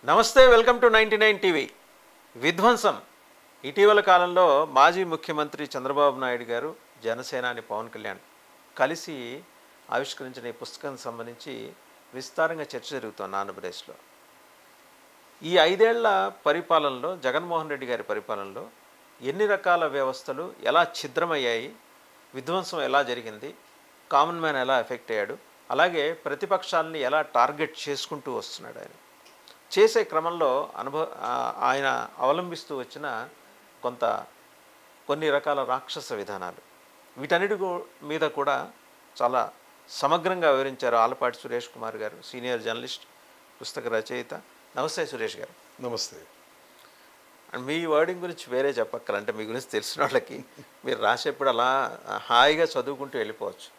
నమస్తే, welcome to 99 TV. విధ్వంసం ఇటీవల కాలంలో మాజీ ముఖ్యమంత్రి చంద్రబాబు నాయుడు గారు, జనసేనాని పవన్ కళ్యాణ్ కలిసి ఆవిష్కరించిన ఈ పుస్తకానికి సంబంధించి విస్తారంగా చర్చ జరుగుతోంది ఆంధ్రప్రదేశ్లో. ఈ 5 ఏళ్ల పరిపాలనలో, జగన్మోహన్ రెడ్డి గారి పరిపాలనలో ఎన్ని రకాల వ్యవస్థలు ఎలా ఛిద్రమయ్యాయి, విధ్వంసం ఎలా జరిగింది, కామన్ మ్యాన్ ఎలా ఎఫెక్ట్ అయ్యాడు, అలాగే ప్రతిపక్షాలని ఎలా టార్గెట్ చేసుకుంటూ వస్తున్నాడు ఆయన. చేసే క్రమంలో ఆయన అవలంబిస్తూ వచ్చిన కొన్ని రకాల రాక్షస విధానాలు, వీటన్నిటి మీద కూడా చాలా సమగ్రంగా వివరించారు ఆలపాటి సురేష్ కుమార్ గారు, సీనియర్ జర్నలిస్ట్, పుస్తక రచయిత. నమస్తే సురేష్ గారు. నమస్తే. అండ్ మీ వర్డింగ్ గురించి వేరే చెప్పక్కరంటే మీ గురించి తెలిసిన వాళ్ళకి మీరు రాసేప్పుడు అలా హాయిగా చదువుకుంటూ వెళ్ళిపోవచ్చు.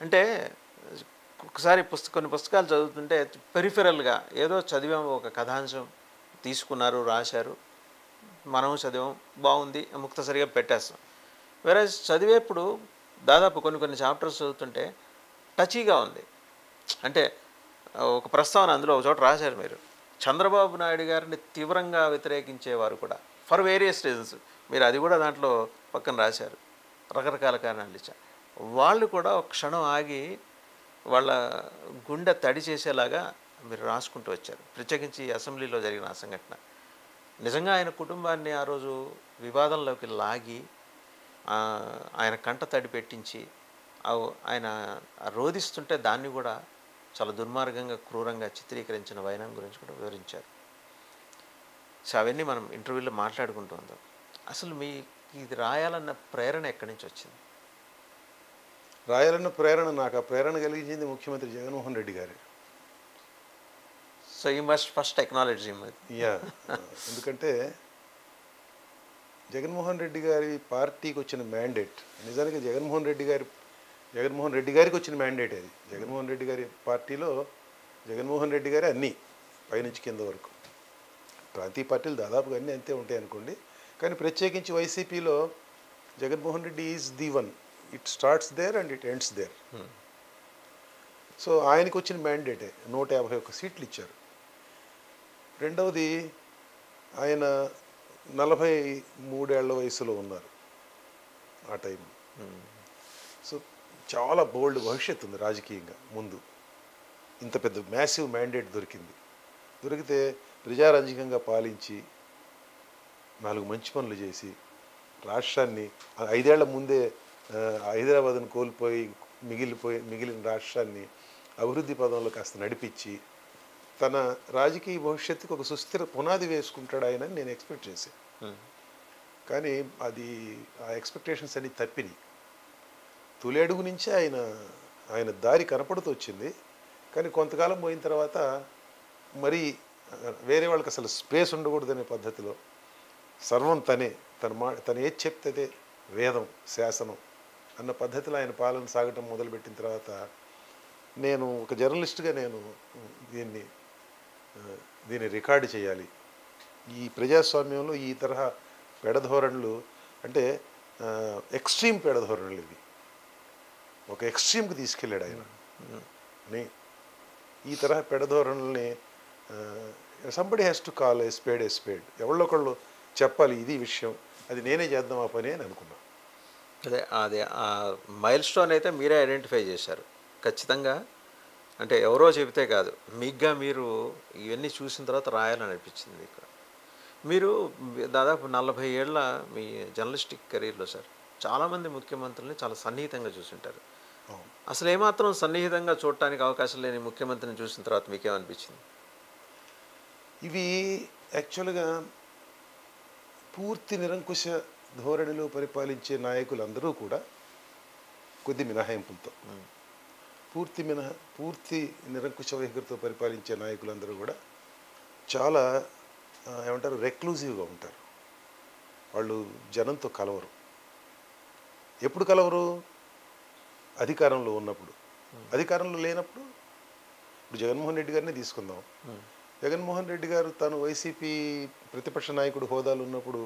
అంటే ఒకసారి కొన్ని పుస్తకాలు చదువుతుంటే పెరిఫెరల్గా ఏదో చదివాము, ఒక కథాంశం తీసుకున్నారు, రాశారు, మనము చదివాం, బాగుంది, ముక్తసరిగా పెట్టేస్తాం. వేరే చదివేప్పుడు దాదాపు కొన్ని చాప్టర్స్ చదువుతుంటే టచీగా ఉంది. అంటే ఒక ప్రస్తావన అందులో ఒక చోట రాశారు మీరు, చంద్రబాబు నాయుడు గారిని తీవ్రంగా వ్యతిరేకించేవారు కూడా ఫర్ వేరియస్ రీజన్స్, మీరు అది కూడా దాంట్లో పక్కన రాశారు, రకరకాల కారణాలు ఇచ్చారు. వాళ్ళు కూడా ఒక క్షణం ఆగి వాళ్ళ గుండె తడి చేసేలాగా మీరు రాసుకుంటూ వచ్చారు. ప్రత్యేకించి అసెంబ్లీలో జరిగిన ఆ సంఘటన నిజంగా ఆయన కుటుంబాన్ని ఆ రోజు వివాదంలోకి లాగి ఆయన కంట తడి పెట్టించి ఆయన రోధిస్తుంటే దాన్ని కూడా చాలా దుర్మార్గంగా, క్రూరంగా చిత్రీకరించిన వైనం గురించి కూడా వివరించారు. సో అవన్నీ మనం ఇంటర్వ్యూలో మాట్లాడుకుంటూ ఉందాం. అసలు మీకు ఇది రాయాలన్న ప్రేరణ ఎక్కడి నుంచి వచ్చింది? రాయాలన్న ప్రేరణ, నాకు ఆ ప్రేరణ కలిగించింది ముఖ్యమంత్రి జగన్మోహన్ రెడ్డి గారు. So you must first acknowledge him. Yeah, ఎందుకంటే జగన్మోహన్ రెడ్డి గారి పార్టీకి వచ్చిన మ్యాండేట్, నిజానికి జగన్మోహన్ రెడ్డి గారికి వచ్చిన మ్యాండేట్ అది. జగన్మోహన్ రెడ్డి గారి పార్టీలో జగన్మోహన్ రెడ్డి గారే అన్నీ, పైనుంచి కింద వరకు. ప్రాంతీయ పార్టీలు దాదాపుగా అన్నీ అంతే ఉంటాయి అనుకోండి, కానీ ప్రత్యేకించి వైసీపీలో Jaganmohan Reddy is the one. It starts there and it ends there. So ఆయనకు వచ్చిన మ్యాండేటే 151 సీట్లు ఇచ్చారు. రెండవది, ఆయన 43 ఏళ్ల వయసులో ఉన్నారు ఆ టైం. సో చాలా బోల్డ్ భవిష్యత్తు ఉంది రాజకీయంగా ముందు. ఇంత పెద్ద మ్యాసివ్ మ్యాండేట్ దొరికితే ప్రజారంజకంగా పాలించి 4 మంచి పనులు చేసి రాష్ట్రాన్ని 5 ఏళ్ల ముందే హైదరాబాద్ను కోల్పోయి మిగిలిన రాష్ట్రాన్ని అభివృద్ధి పదంలో కాస్త నడిపించి తన రాజకీయ భవిష్యత్తుకు ఒక సుస్థిర పునాది వేసుకుంటాడు ఆయన అని నేను ఎక్స్పెక్ట్ చేశాను. కానీ ఆ ఎక్స్పెక్టేషన్స్ అన్ని తప్పినాయి. తొలి అడుగు నుంచే ఆయన దారి కనపడుతూ వచ్చింది. కానీ కొంతకాలం పోయిన తర్వాత మరి వేరే వాళ్ళకి అసలు స్పేస్ ఉండకూడదనే పద్ధతిలో సర్వం తను ఏది చెప్తే వేదం, శాసనం అన్న పద్ధతిలో ఆయన పాలన సాగటం మొదలుపెట్టిన తర్వాత నేను ఒక జర్నలిస్ట్గా దీన్ని రికార్డు చేయాలి. ఈ ప్రజాస్వామ్యంలో ఈ తరహా పెడధోరణులు, అంటే ఎక్స్ట్రీమ్ పెడధోరణులు, ఇవి ఒక ఎక్స్ట్రీమ్కి తీసుకెళ్ళాడు ఆయన అని. ఈ తరహా పెడధోరణుల్ని somebody has to call a spade. ఎవళ్ళొకళ్ళు చెప్పాలి ఇది విషయం, అది నేనే చేద్దాం ఆ పని అని అనుకున్నాను. అదే ఆ మైల్ స్టోన్ అయితే మీరే ఐడెంటిఫై చేశారు ఖచ్చితంగా. అంటే ఎవరో చెబితే కాదు, మీగ్గా మీరు ఇవన్నీ చూసిన తర్వాత రాయాలని అనిపించింది. ఇక్కడ మీరు దాదాపు 40 ఏళ్ల మీ జర్నలిస్టిక్ కెరీర్లో సార్ చాలామంది ముఖ్యమంత్రుల్ని చాలా సన్నిహితంగా చూసుంటారు. అసలు ఏమాత్రం సన్నిహితంగా చూడటానికి అవకాశం లేని ముఖ్యమంత్రిని చూసిన తర్వాత మీకేమనిపించింది? ఇవి యాక్చువల్గా పూర్తి నిరంకుశ ధోరణిలో పరిపాలించే నాయకులందరూ కూడా కొద్ది మినహాయింపులతో, పూర్తి నిరంకుశ వైఖరితో పరిపాలించే నాయకులందరూ కూడా చాలా ఏమంటారు, రెక్లూజివ్గా ఉంటారు. వాళ్ళు జనంతో కలవరు. ఎప్పుడు కలవరు? అధికారంలో ఉన్నప్పుడు. అధికారంలో లేనప్పుడు ఇప్పుడు జగన్మోహన్ రెడ్డి గారిని తీసుకుందాం. జగన్మోహన్ రెడ్డి గారు తను వైసీపీ ప్రతిపక్ష నాయకుడు హోదాలో ఉన్నప్పుడు,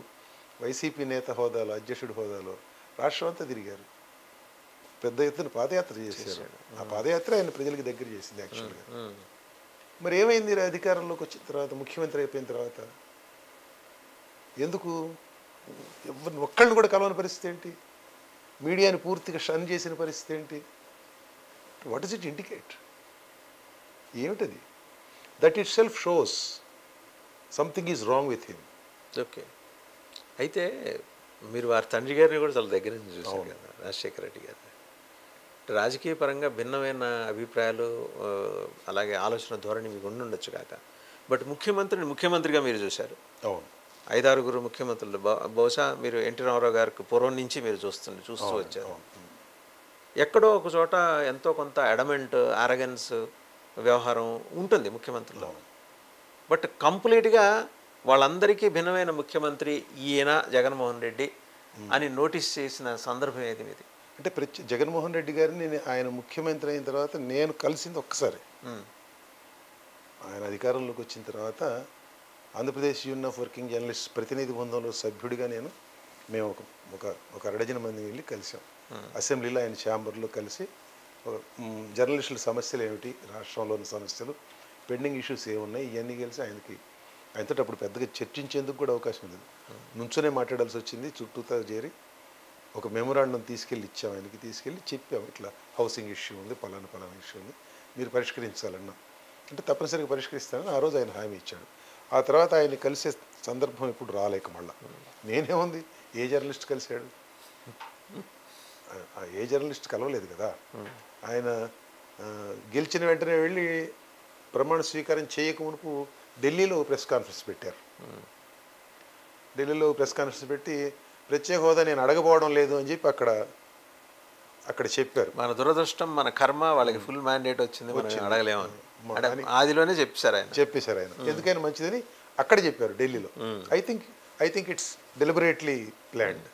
వైసీపీ నేత హోదాలో, అధ్యక్షుడి హోదాలో రాష్ట్రం అంతా తిరిగారు. పెద్ద ఎత్తున పాదయాత్ర చేశారు. ఆ పాదయాత్ర ఆయన ప్రజలకి దగ్గర చేసింది యాక్చువల్గా. మరి ఏమైంది అధికారంలోకి వచ్చిన తర్వాత, ముఖ్యమంత్రి అయిపోయిన తర్వాత? ఎందుకు ఎవరిని ఒక్కళ్ళని కూడా కలవని పరిస్థితి ఏంటి? మీడియాని పూర్తిగా షన్ చేసిన పరిస్థితి ఏంటి? What is it indicate? ఏమిటది? That itself shows something is wrong with him. Okay. అయితే మీరు వారి తండ్రి గారిని కూడా చాలా దగ్గర నుంచి చూశారు కదా, రాజశేఖర రెడ్డి గారు. రాజకీయ పరంగా భిన్నమైన అభిప్రాయాలు అలాగే ఆలోచన ధోరణి మీకు ఉండుండొచ్చు కాక, బట్ ముఖ్యమంత్రిగా మీరు చూశారు. అవును. 5-6 ముఖ్యమంత్రులు బహుశా మీరు ఎన్టీ రామారావు గారికి పూర్వం నుంచి మీరు చూస్తూ వచ్చారు. ఎక్కడో ఒక చోట ఎంతో కొంత అడమెంట్, ఆరగెన్స్ వ్యవహారం ఉంటుంది ముఖ్యమంత్రిలో. బట్ కంప్లీట్గా వాళ్ళందరికీ భిన్నమైన ముఖ్యమంత్రి ఈయన జగన్మోహన్ రెడ్డి అని నోటీస్ చేసిన సందర్భం ఏది మీది? అంటే జగన్మోహన్ రెడ్డి గారిని ఆయన ముఖ్యమంత్రి అయిన తర్వాత నేను కలిసింది ఒక్కసారి. ఆయన అధికారంలోకి వచ్చిన తర్వాత Andhra Pradesh union of working journalist ప్రతినిధి బృందంలో సభ్యుడిగా మేము ఒక 2 మంది వెళ్ళి కలిసాం. అసెంబ్లీలో ఆయన ఛాంబర్లో కలిసి జర్నలిస్టుల సమస్యలు ఏమిటి, రాష్ట్రంలోని సమస్యలు, పెండింగ్ ఇష్యూస్ ఏమున్నాయి, ఇవన్నీ కలిసి ఆయనతో అప్పుడు పెద్దగా చర్చించేందుకు కూడా అవకాశం లేదు. నుంచోనే మాట్లాడాల్సి వచ్చింది. చుట్టూతా చేరి ఒక మెమొరాండం తీసుకెళ్ళి ఇచ్చాం. ఆయనకి తీసుకెళ్ళి చెప్పాం, ఇట్లా హౌసింగ్ ఇష్యూ ఉంది, పలానా ఇష్యూ ఉంది, మీరు పరిష్కరించాలన్నా. అంటే తప్పనిసరిగా పరిష్కరిస్తానని ఆ రోజు ఆయన హామీ ఇచ్చాడు. ఆ తర్వాత ఆయన కలిసే సందర్భం ఇప్పుడు రాలేక మళ్ళా నేనేముంది, ఏ జర్నలిస్ట్ కలిశాడు? ఏ జర్నలిస్ట్ కలవలేదు కదా. ఆయన గెలిచిన వెంటనే వెళ్ళి ప్రమాణ స్వీకారం చేయక మునుపు ఢిల్లీలో ప్రెస్ కాన్ఫరెన్స్ పెట్టారు. ఢిల్లీలో ప్రెస్ కాన్ఫరెన్స్ పెట్టి ప్రత్యేక హోదా నేను అడగబోవడం లేదు అని చెప్పి అక్కడ చెప్పారు. మన దురదృష్టం, మన కర్మ, వాళ్ళకి ఫుల్ మ్యాండేట్ వచ్చింది, అడగలేమని ఆదిలోనే చెప్పేశారు ఆయన. ఎందుకైనా మంచిదని అక్కడ చెప్పారు ఢిల్లీలో. I think it's deliberately planned.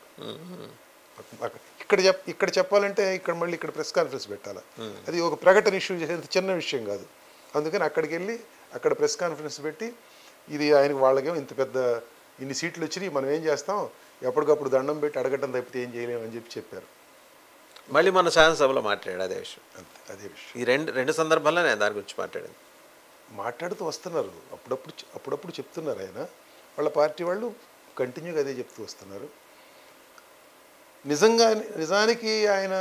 ఇక్కడ చెప్పాలంటే ఇక్కడ ప్రెస్ కాన్ఫరెన్స్ పెట్టాలి. అది ఒక ప్రకటన ఇష్యూ చేసేంత చిన్న విషయం కాదు. అందుకని అక్కడికి వెళ్ళి అక్కడ ప్రెస్ కాన్ఫరెన్స్ పెట్టి ఇది ఆయనకి వాళ్ళకేమో ఇంత పెద్ద ఇన్ని సీట్లు వచ్చినాయి, మనం ఏం చేస్తాం, ఎప్పటికప్పుడు దండం పెట్టి అడగటం తప్పితే ఏం చేయలేము అని చెప్పారు. మళ్ళీ మన శాసనసభలో మాట్లాడాడు అదే విషయం. ఈ రెండు సందర్భాల్లో నేను దాని గురించి మాట్లాడుతూ వస్తున్నారు. అప్పుడప్పుడు చెప్తున్నారు ఆయన. వాళ్ళ పార్టీ వాళ్ళు కంటిన్యూగా అదే చెప్తూ వస్తున్నారు. నిజానికి ఆయన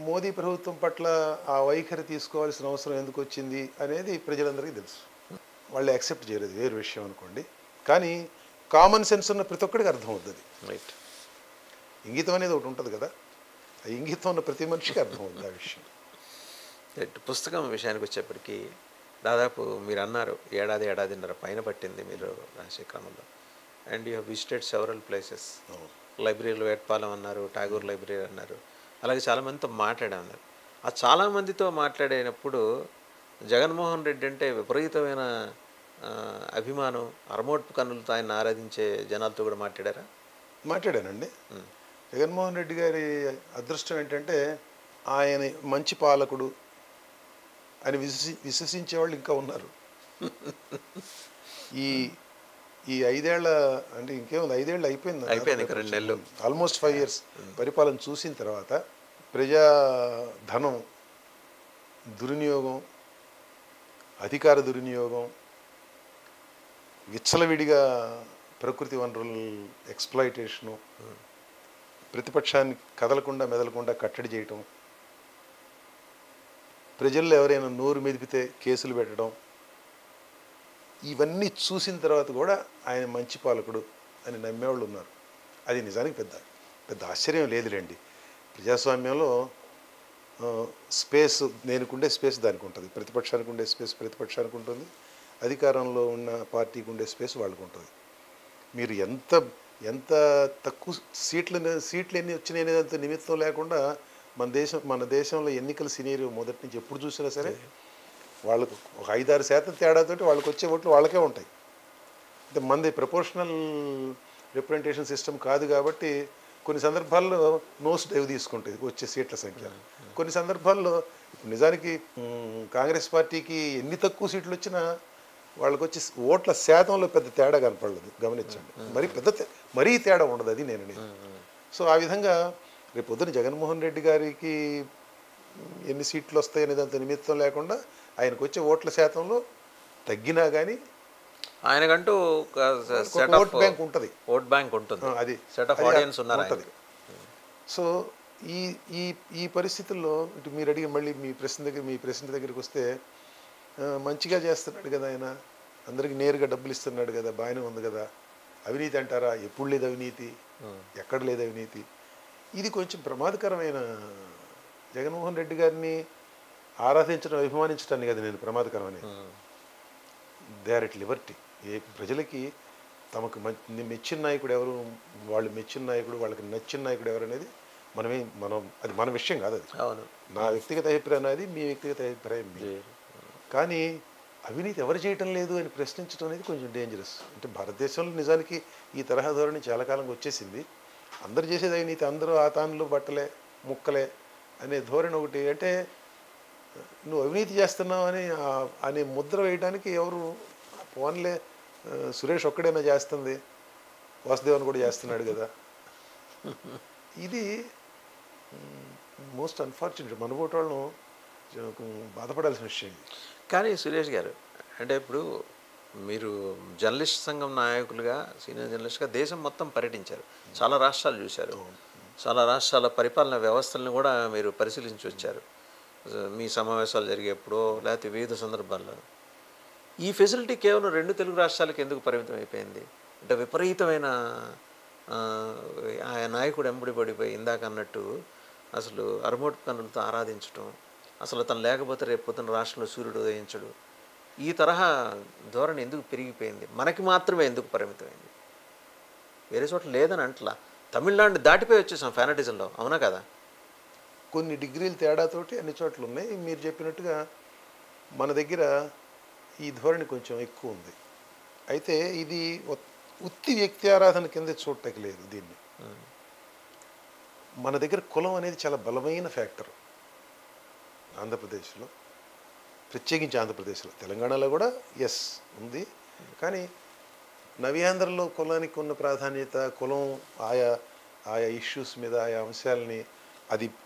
మోదీ ప్రభుత్వం పట్ల ఆ వైఖరి తీసుకోవాల్సిన అవసరం ఎందుకు వచ్చింది అనేది ప్రజలందరికీ తెలుసు. వాళ్ళు యాక్సెప్ట్ చేయలేదు, వేరు విషయం అనుకోండి. కానీ కామన్ సెన్స్ ఉన్న ప్రతి ఒక్కడికి అర్థం అవుతుంది. రైట్. ఇంగితం అనేది ఒకటి ఉంటుంది కదా, ఆ ఇంగితం ఉన్న ప్రతి మనిషికి అర్థం అవుతుంది ఆ విషయం. పుస్తకం విషయానికి వచ్చేప్పటికీ దాదాపు మీరు అన్నారు ఏడాదిన్నర పైన పట్టింది మీరు రాసే క్రమంలో. And you have visited several places. లైబ్రరీలో వేట్పాలెం అన్నారు, ఠాగూర్ లైబ్రరీ అన్నారు, అలాగే చాలామందితో మాట్లాడారు. ఆ చాలామందితో మాట్లాడినప్పుడు జగన్మోహన్ రెడ్డి అంటే విపరీతమైన అభిమానం, అరమోట్పు కన్నులతో ఆయన ఆరాధించే జనాలతో కూడా మాట్లాడారా? మాట్లాడానండి. జగన్మోహన్ రెడ్డి గారి అదృష్టం ఏంటంటే ఆయన మంచి పాలకుడు అని విశ్వసించే వాళ్ళు ఇంకా ఉన్నారు. ఈ 5 ఏళ్ల అంటే ఇంకేముంది, 5 ఏళ్ళు అయిపోయింది, 2 నెలలు, ఆల్మోస్ట్ 5 years పరిపాలన చూసిన తర్వాత ప్రజా ధనం దుర్వినియోగం, అధికార దుర్వినియోగం, విచ్చలవిడిగా ప్రకృతి వనరుల ఎక్స్ప్లాయిటేషను, ప్రతిపక్షాన్ని కదలకుండా మెదలకుండా కట్టడి చేయటం, ప్రజల్లో ఎవరైనా నోరు మెదిపితే కేసులు పెట్టడం, ఇవన్నీ చూసిన తర్వాత కూడా ఆయన మంచి పాలకుడు అని నమ్మేవాళ్ళు ఉన్నారు. అది నిజానికి పెద్ద ఆశ్చర్యం లేదులేండి. ప్రజాస్వామ్యంలో స్పేస్, నేనుకుండే స్పేస్ దానికి ఉంటుంది, ప్రతిపక్షానికి ఉండే స్పేస్ ప్రతిపక్షానికి ఉంటుంది, అధికారంలో ఉన్న పార్టీకి ఉండే స్పేస్ వాళ్ళకు ఉంటుంది. మీరు ఎంత తక్కువ సీట్లు ఎన్ని వచ్చినాయి అనేదంత నిమిత్తం లేకుండా మన దేశంలో ఎన్నికల సినీరియో మొదటి నుంచి ఎప్పుడు చూసినా సరే వాళ్ళకు ఒక 5-6% తేడాతోటి వాళ్ళకి వచ్చే ఓట్లు వాళ్ళకే ఉంటాయి. అంటే మనది ప్రపోర్షనల్ రిప్రజెంటేషన్ సిస్టమ్ కాదు కాబట్టి కొన్ని సందర్భాల్లో నోస్ డైవ్ తీసుకుంటుంది వచ్చే సీట్ల సంఖ్య. కొన్ని సందర్భాల్లో నిజానికి కాంగ్రెస్ పార్టీకి ఎన్ని తక్కువ సీట్లు వచ్చినా వాళ్ళకి వచ్చి ఓట్ల శాతంలో పెద్ద తేడా కనపడలేదు, గమనించండి. మరీ తేడా ఉండదు, అది నేను. సో ఆ విధంగా రేపు పొద్దున జగన్మోహన్ రెడ్డి గారికి ఎన్ని సీట్లు వస్తాయి అనే దాంతో నిమిత్తం లేకుండా ఆయనకు వచ్చే ఓట్ల శాతంలో తగ్గినా కానీ ఆయనకంటూ ఒక సెట్ ఓట్ ఆఫ్ బ్యాంక్ ఉంటుంది. ఓట్ బ్యాంక్ ఉంటుంది, అది సెట్ ఆఫ్ అది ఆడియన్స్ ఉన్నారు ఉంటుంది. ఆయనకి. సో ఈ ఈ ఈ పరిస్థితుల్లో ఇటు మీరు అడిగి మళ్ళీ మీ ప్రశ్న దగ్గరికి వస్తే మంచిగా చేస్తున్నాడు కదా ఆయన, అందరికి నేరుగా డబ్బులు ఇస్తున్నాడు కదా, బాగానే ఉంది కదా. అవినీతి అంటారా? ఎప్పుడు లేదు అవినీతి, ఎక్కడ లేదు అవినీతి. ఇది కొంచెం ప్రమాదకరమైన, జగన్మోహన్ రెడ్డి గారిని ఆరాధించడం అభిమానించడాన్ని కదా నేను ప్రమాదకరం అనేది. They are at liberty. ఏ ప్రజలకి తమకు మెచ్చిన నాయకుడు ఎవరు, వాళ్ళు మెచ్చిన నాయకుడు, వాళ్ళకి నచ్చిన నాయకుడు ఎవరు అనేది అది మన విషయం కాదు. అది అవును, నా వ్యక్తిగత అభిప్రాయం, అది మీ వ్యక్తిగత అభిప్రాయం మీ. కానీ అవినీతి ఎవరు చేయటం లేదు అని ప్రశ్నించడం అనేది కొంచెం డేంజరస్. అంటే భారతదేశంలో నిజానికి ఈ తరహా ధోరణి చాలా కాలంగా వచ్చేసింది. అందరు చేసేది అవినీతి, అందరూ ఆ తానులు బట్టలే ముక్కలే అనే ధోరణి ఒకటి. అంటే నువ్వు అవినీతి చేస్తున్నావు అనే ముద్ర వేయడానికి ఎవరు, పోన్లే సురేష్ ఒక్కడైనా చేస్తుంది, వాసుదేవన్ కూడా చేస్తున్నాడు కదా. ఇది మోస్ట్ అన్ఫార్చునేట్, మనబోటి వాళ్ళను బాధపడాల్సిన విషయం. కానీ సురేష్ గారు, అంటే ఇప్పుడు మీరు జర్నలిస్ట్ సంఘం నాయకులుగా, సీనియర్ జర్నలిస్ట్గా దేశం మొత్తం పర్యటించారు, చాలా రాష్ట్రాలు చూశారు, చాలా రాష్ట్రాల పరిపాలన వ్యవస్థలను కూడా మీరు పరిశీలించి వచ్చారు మీ సమావేశాలు జరిగేప్పుడు లేకపోతే వివిధ సందర్భాల్లో. ఈ ఫెసిలిటీ కేవలం 2 తెలుగు రాష్ట్రాలకు ఎందుకు పరిమితం అయిపోయింది? అంటే విపరీతమైన ఆ నాయకుడు ఎంబడి పడిపోయి ఇందాక అన్నట్టు అసలు అరమోటి పనులతో ఆరాధించడం, అసలు తను లేకపోతే రేపు పొద్దున రాష్ట్రంలో సూర్యుడు ఉదయించడు, ఈ తరహా ధోరణి ఎందుకు పెరిగిపోయింది? మనకి మాత్రమే ఎందుకు పరిమితమైంది? వేరే చోట్ల లేదని అంటలా, తమిళనాడు దాటిపోయి వచ్చేసాం ఫానటిజంలో, అవునా కదా? కొన్ని డిగ్రీలు తేడాతోటి అన్ని చోట్ల ఉన్నాయి. మీరు చెప్పినట్టుగా మన దగ్గర ఈ ధోరణి కొంచెం ఎక్కువ ఉంది. అయితే ఇది ఉత్తి వ్యక్తి ఆరాధన కింద చూడటం లేదు దీన్ని. మన దగ్గర కులం అనేది చాలా బలమైన ఫ్యాక్టర్ ఆంధ్రప్రదేశ్లో, ప్రత్యేకించి ఆంధ్రప్రదేశ్లో. తెలంగాణలో కూడా ఎస్ ఉంది, కానీ నవ్యాంధ్రలో కులానికి ఉన్న ప్రాధాన్యత, కులం ఆయా ఇష్యూస్ మీద, ఆయా అంశాలని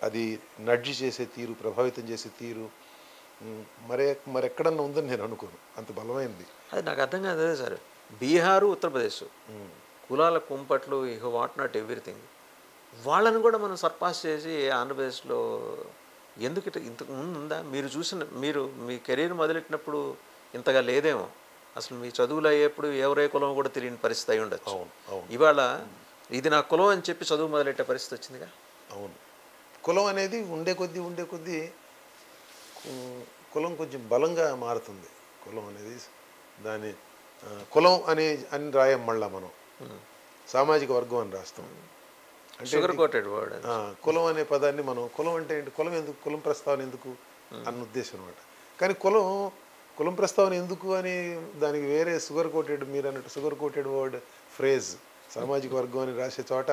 అది నడ్జి చేసే తీరు, ప్రభావితం చేసే తీరు మరెక్కడన్నా ఉందని నేను అనుకోను, అంత బలమైంది. అది నాకు అర్థం కాదు సార్. బీహారు, ఉత్తరప్రదేశ్ కులాల కుంపట్లు, ఇక వాట్ నాట్ ఎవ్రీథింగ్, వాళ్ళని కూడా మనం సర్పాస్ చేసి ఆంధ్రప్రదేశ్లో ఎందుకు ఇంతకు ముందు ఉందా? మీరు మీ కెరీర్ మొదలెట్టినప్పుడు ఇంతగా లేదేమో, అసలు మీ చదువులు అయ్యేప్పుడు ఎవరే కులం కూడా తెలియని పరిస్థితి అయి ఉండొచ్చు. ఇవాళ ఇది నా కులం అని చెప్పి చదువు మొదలెట్టే పరిస్థితి వచ్చిందిగా. అవును, కులం అనేది ఉండే కొద్దీ కులం కొంచెం బలంగా మారుతుంది. కులం అనేది దాని కులం అని రాయం, మళ్ళా మనం సామాజిక వర్గం అని రాస్తాం. అంటే షుగర్ కోటెడ్ వర్డ్. కులం అనే పదాన్ని మనం, కులం అంటే ఏంటి, కులం ఎందుకు, కులం ప్రస్తావన ఎందుకు అన్న ఉద్దేశం అనమాట. కానీ కులం ప్రస్తావన ఎందుకు అని దానికి వేరే షుగర్ కోటెడ్, మీరు అన్నట్టు షుగర్ కోటెడ్ వర్డ్ ఫ్రేజ్ సామాజిక వర్గం అని రాసే చోట